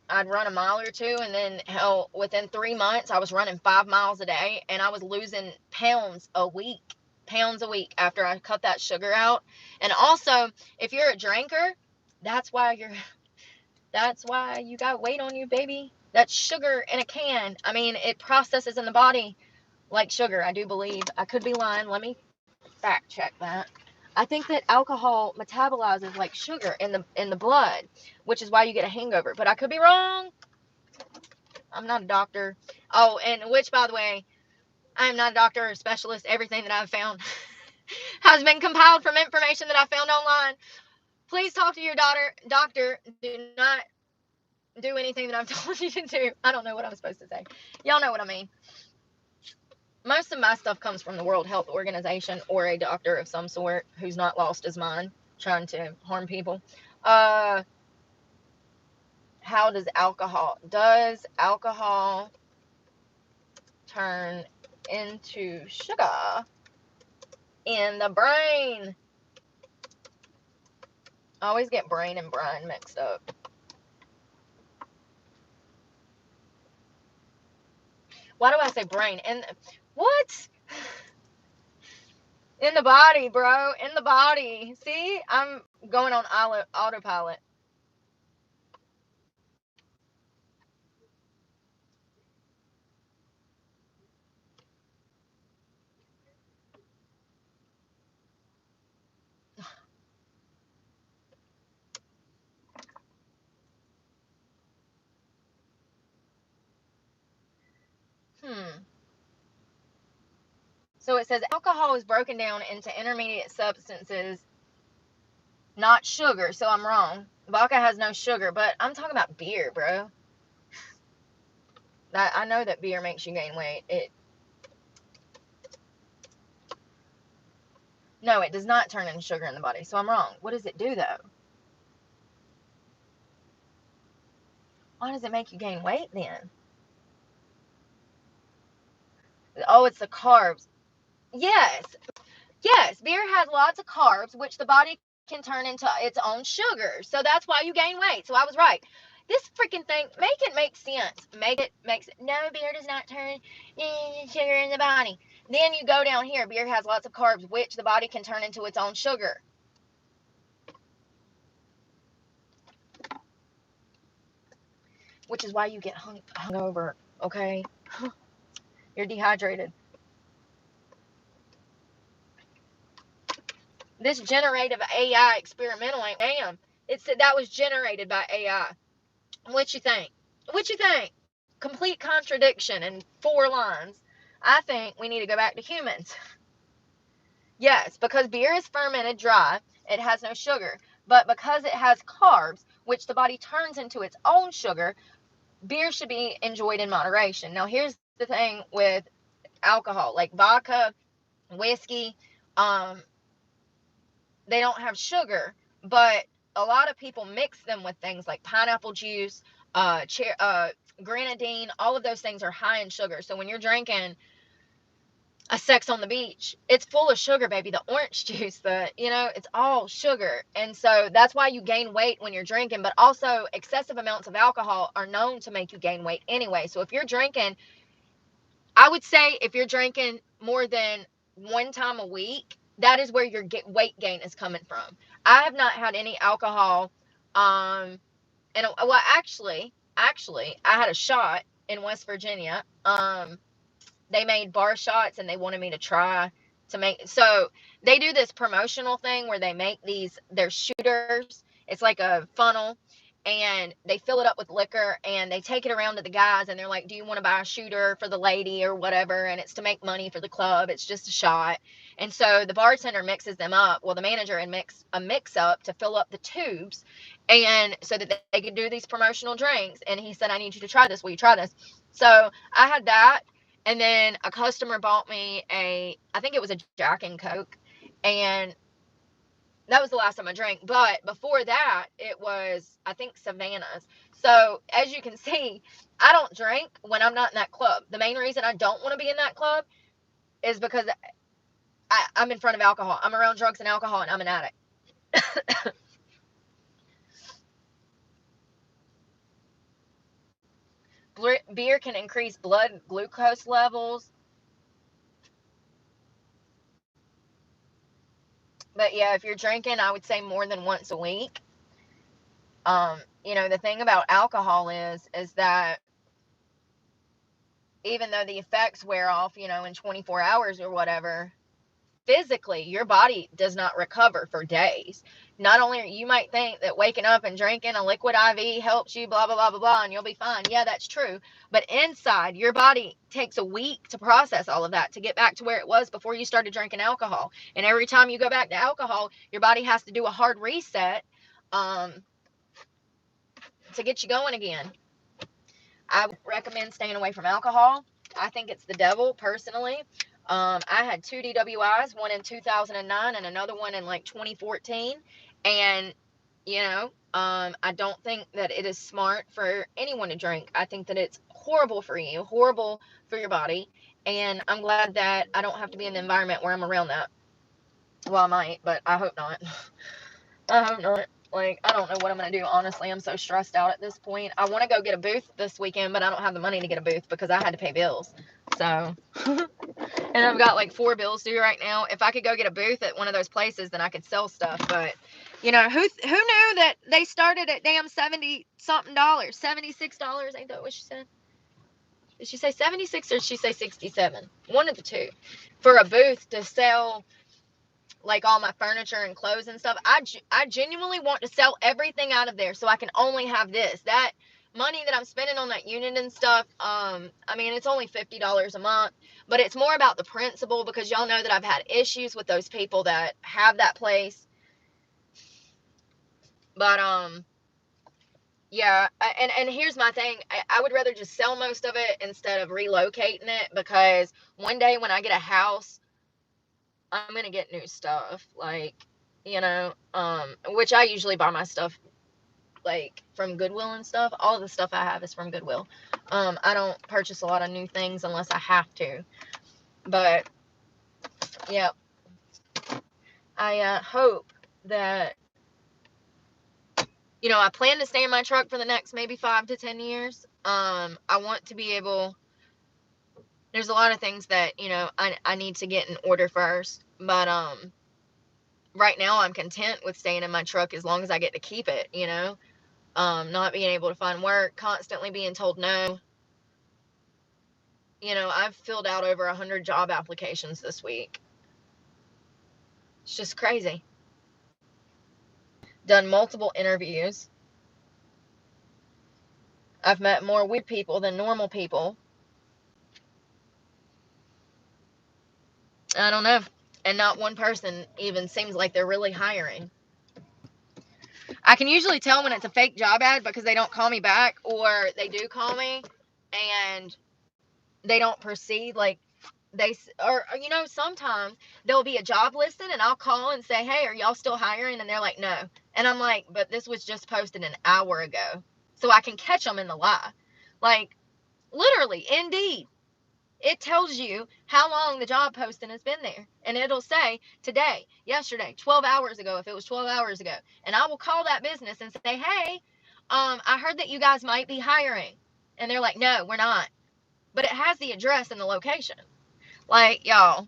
I'd run a mile or two. And then, hell, within 3 months, I was running 5 miles a day. And I was losing pounds a week. Pounds a week after I cut that sugar out. And also, if you're a drinker, that's why you got weight on you, baby. That's sugar in a can. I mean, it processes in the body like sugar, I do believe. I could be lying. Let me fact check that. I think that alcohol metabolizes like sugar in the blood, which is why you get a hangover. But I could be wrong. I'm not a doctor. Oh, and which, by the way, I am not a doctor or a specialist. Everything that I've found has been compiled from information that I found online. Please talk to your doctor. Do not do anything that I've told you to do. I don't know what I'm supposed to say. Y'all know what I mean. Most of my stuff comes from the World Health Organization or a doctor of some sort who's not lost his mind trying to harm people. How does alcohol turn into sugar in the brain? I always get brain and brine mixed up. Why do I say brain? And what? In the body, bro. In the body. See? I'm going on autopilot. So it says alcohol is broken down into intermediate substances, not sugar. So I'm wrong. Vodka has no sugar, but I'm talking about beer, bro. I know that beer makes you gain weight. No, it does not turn into sugar in the body. So I'm wrong. What does it do, though? Why does it make you gain weight then? Oh, it's the carbs. Yes. Yes, beer has lots of carbs, which the body can turn into its own sugar. So that's why you gain weight. So I was right. This freaking thing, make it make sense. No, beer does not turn sugar in the body. Then you go down here, beer has lots of carbs, which the body can turn into its own sugar. Which is why you get hungover, okay? You're dehydrated. This generative AI experimental ain't damn. It said that was generated by AI. What you think? What you think? Complete contradiction in 4 lines. I think we need to go back to humans. Yes, because beer is fermented dry, it has no sugar. But because it has carbs, which the body turns into its own sugar, beer should be enjoyed in moderation. Now, here's the thing with alcohol, like vodka, whiskey, they don't have sugar, but a lot of people mix them with things like pineapple juice, grenadine. All of those things are high in sugar. So when you're drinking a Sex on the Beach, it's full of sugar, baby. The orange juice, it's all sugar. And so that's why you gain weight when you're drinking. But also, excessive amounts of alcohol are known to make you gain weight anyway. So if you're drinking, I would say if you're drinking more than one time a week, that is where your weight gain is coming from. I have not had any alcohol. And well, actually, I had a shot in West Virginia. They made bar shots and they wanted me to try to make, so they do this promotional thing where they make they're shooters. It's like a funnel, and they fill it up with liquor and they take it around to the guys and they're like, do you want to buy a shooter for the lady or whatever? And it's to make money for the club. It's just a shot. And so the bartender mixes them up, well, the manager, and mix a mix up to fill up the tubes, and so that they could do these promotional drinks. And he said, I need you to try this. Will you try this? So I had that. And then a customer bought me I think it was a Jack and Coke. And that was the last time I drank. But before that, it was, I think, Savannah's. So as you can see, I don't drink when I'm not in that club. The main reason I don't want to be in that club is because I'm in front of alcohol. I'm around drugs and alcohol, and I'm an addict. Beer can increase blood glucose levels. But yeah, if you're drinking, I would say more than once a week. The thing about alcohol is that even though the effects wear off, in 24 hours or whatever, physically, your body does not recover for days. Not only, you might think that waking up and drinking a liquid IV helps you, blah, blah, blah, blah, blah, and you'll be fine. Yeah, that's true. But inside, your body takes a week to process all of that, to get back to where it was before you started drinking alcohol. And every time you go back to alcohol, your body has to do a hard reset um, to get you going again. I would recommend staying away from alcohol. I think it's the devil, personally. I had 2 DWIs, one in 2009 and another one in like 2014. And, I don't think that it is smart for anyone to drink. I think that it's horrible for you, horrible for your body. And I'm glad that I don't have to be in an environment where I'm around that. Well, I might, but I hope not. I hope not. Like, I don't know what I'm going to do. Honestly, I'm so stressed out at this point. I want to go get a booth this weekend, but I don't have the money to get a booth because I had to pay bills. So, and I've got like 4 bills due right now. If I could go get a booth at one of those places, then I could sell stuff. But, who knew that they started at damn 70 something dollars, $76? Ain't that what she said? Did she say 76 or did she say 67? One of the two. For a booth to sell like all my furniture and clothes and stuff. I genuinely want to sell everything out of there so I can only have this. That money that I'm spending on that unit and stuff, I mean, it's only $50 a month, but it's more about the principle, because y'all know that I've had issues with those people that have that place. But yeah, and here's my thing. I would rather just sell most of it instead of relocating it, because one day when I get a house, I'm gonna get new stuff, like, which I usually buy my stuff like from Goodwill and stuff. All of the stuff I have is from Goodwill. I don't purchase a lot of new things unless I have to. But yeah, I hope that, I plan to stay in my truck for the next maybe 5 to 10 years. I want to be able. There's a lot of things that I need to get in order first, but right now I'm content with staying in my truck as long as I get to keep it, not being able to find work, constantly being told no. I've filled out over 100 job applications this week. It's just crazy. Done multiple interviews. I've met more weird people than normal people. I don't know. And not one person even seems like they're really hiring. I can usually tell when it's a fake job ad because they don't call me back, or they do call me and they don't proceed. Like, sometimes there'll be a job listed and I'll call and say, hey, are y'all still hiring? And they're like, no. And I'm like, but this was just posted an hour ago. So I can catch them in the lie. Like, literally, Indeed, it tells you how long the job posting has been there. And it'll say today, yesterday, 12 hours ago, if it was 12 hours ago. And I will call that business and say, hey, I heard that you guys might be hiring. And they're like, no, we're not. But it has the address and the location. Like, y'all,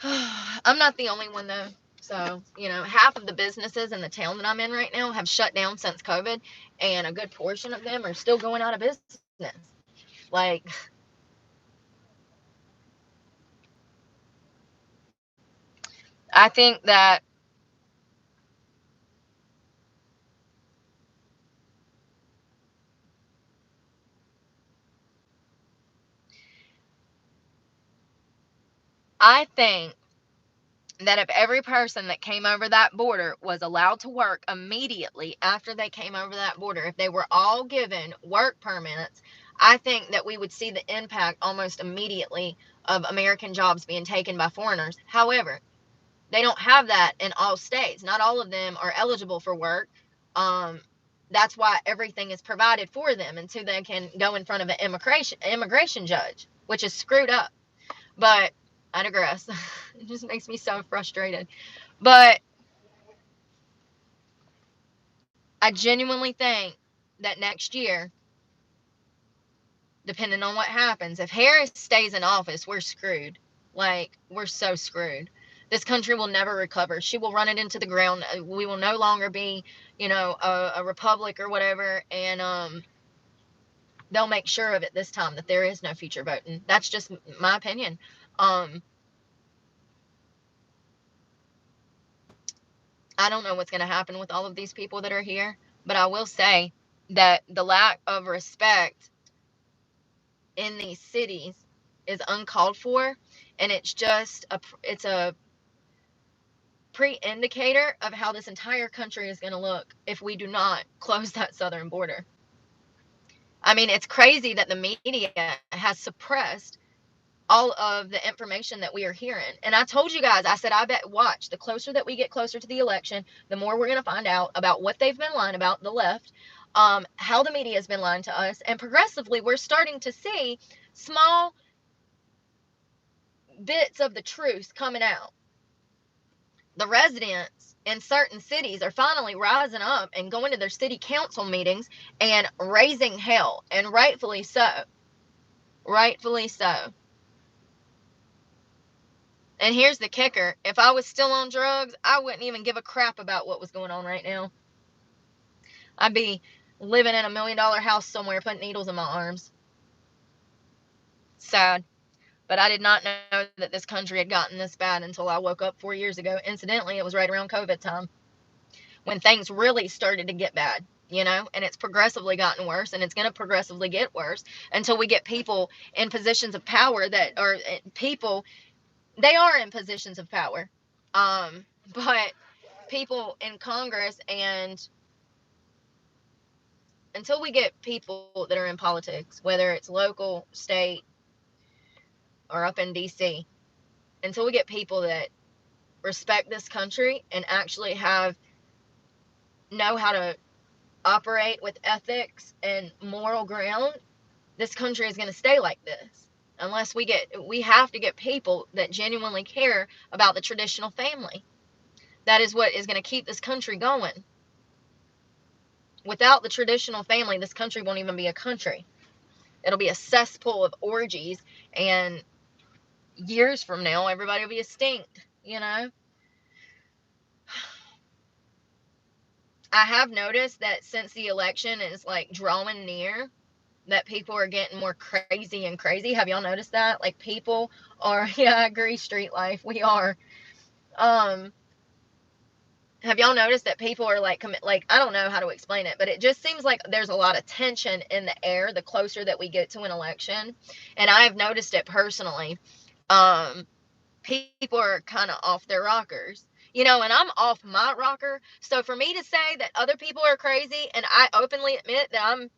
I'm not the only one though. So, half of the businesses in the town that I'm in right now have shut down since COVID, and a good portion of them are still going out of business. Like, I think that I think that if every person that came over that border was allowed to work immediately after they came over that border, if they were all given work permits, I think that we would see the impact almost immediately of American jobs being taken by foreigners. However, they don't have that in all states. Not all of them are eligible for work. Um, that's why everything is provided for them until they can go in front of an immigration judge, which is screwed up. But I digress. It just makes me so frustrated. But I genuinely think that next year, depending on what happens, if Harris stays in office, we're screwed. Like, we're so screwed. This country will never recover. She will run it into the ground. We will no longer be, a republic or whatever. And they'll make sure of it this time that there is no future voting. That's just my opinion. Um, I don't know what's going to happen with all of these people that are here, but I will say that the lack of respect in these cities is uncalled for, and it's a pre-indicator of how this entire country is going to look if we do not close that southern border. I mean, it's crazy that the media has suppressed all of the information that we are hearing. And I told you guys, I said, I bet, watch, the closer that we get closer to the election, the more we're going to find out about what they've been lying about, the left, how the media has been lying to us. And progressively, we're starting to see small bits of the truth coming out. The residents in certain cities are finally rising up and going to their city council meetings and raising hell, and rightfully so. Rightfully so. And here's the kicker. If I was still on drugs, I wouldn't even give a crap about what was going on right now. I'd be living in $1 million house somewhere putting needles in my arms. Sad. But I did not know that this country had gotten this bad until I woke up 4 years ago. Incidentally, it was right around COVID time when things really started to get bad, and it's progressively gotten worse, and it's going to progressively get worse until we get people in positions of power that are people, they are in positions of power. But people in Congress, and until we get people that are in politics, whether it's local, state, or up in DC, until we get people that respect this country and actually know how to operate with ethics and moral ground, this country is going to stay like this. Unless we have to get people that genuinely care about the traditional family. That is what is going to keep this country going. Without the traditional family, this country won't even be a country. It'll be a cesspool of orgies, and years from now, everybody will be extinct. I have noticed that since the election is like drawing near, that people are getting more crazy and crazy. Have y'all noticed that? Like, people are, yeah, I agree, street life, we are. Um, have y'all noticed that people are like, I don't know how to explain it, but it just seems like there's a lot of tension in the air the closer that we get to an election. And I've noticed it personally. Um, People are kind of off their rockers. And I'm off my rocker. So for me to say that other people are crazy and I openly admit that I'm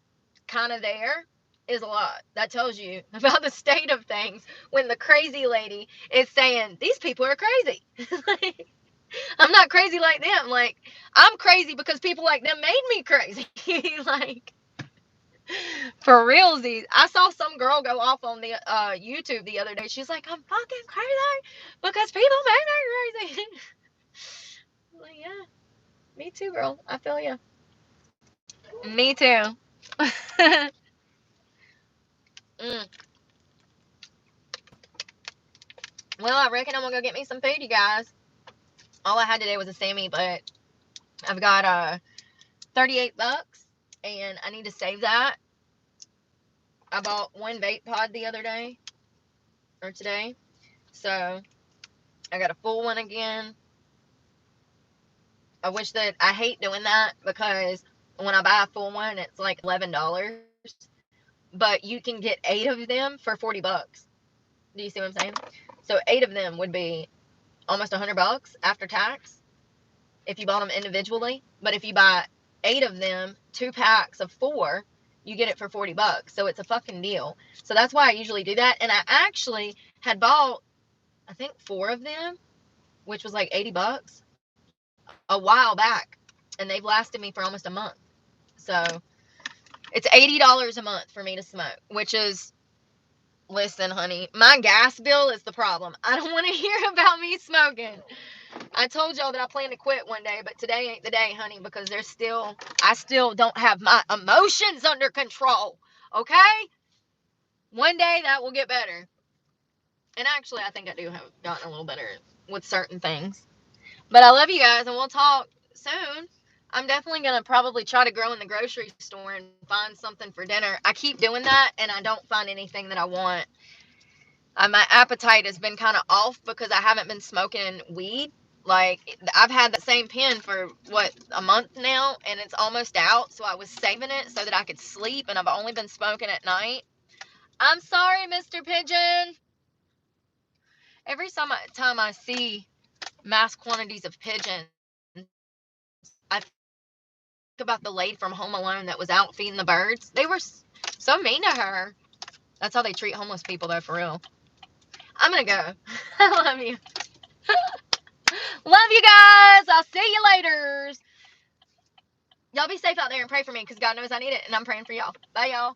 kind of there is a lot. That tells you about the state of things when the crazy lady is saying, these people are crazy. Like, I'm not crazy like them. Like, I'm crazy because people like them made me crazy. Like, for realsies. I saw some girl go off on the YouTube the other day. She's like, I'm fucking crazy because people make me crazy. Like, yeah, me too, girl. I feel you. Me too. Mm. Well, I reckon I'm gonna go get me some food, you guys. All I had today was a Sammy, but I've got $38, and I need to save that. I bought one vape pod the other day, or today, so I got a full one again. I hate doing that because when I buy a full one, it's like $11, but you can get 8 of them for $40. Do you see what I'm saying? So 8 of them would be almost $100 after tax if you bought them individually. But if you buy 8 of them, 2 packs of 4, you get it for $40. So it's a fucking deal. So that's why I usually do that. And I actually had bought, I think, 4 of them, which was like $80 a while back, and they've lasted me for almost a month. So it's $80 a month for me to smoke, which is, listen, honey, my gas bill is the problem. I don't want to hear about me smoking. I told y'all that I plan to quit one day, but today ain't the day, honey, because I still don't have my emotions under control. Okay? One day that will get better. And actually, I think I do have gotten a little better with certain things. But I love you guys, and we'll talk soon. I'm definitely going to probably try to go in the grocery store and find something for dinner. I keep doing that, and I don't find anything that I want. My appetite has been kind of off because I haven't been smoking weed. Like, I've had that same pen for, a month now, and it's almost out, so I was saving it so that I could sleep, and I've only been smoking at night. I'm sorry, Mr. Pigeon. Every time I see mass quantities of pigeons, I think about the lady from Home Alone that was out feeding the birds. They were so mean to her. That's how they treat homeless people, though, for real. I'm gonna go. I love you. Love you guys. I'll see you later. Y'all be safe out there and pray for me because God knows I need it, and I'm praying for y'all. Bye, y'all.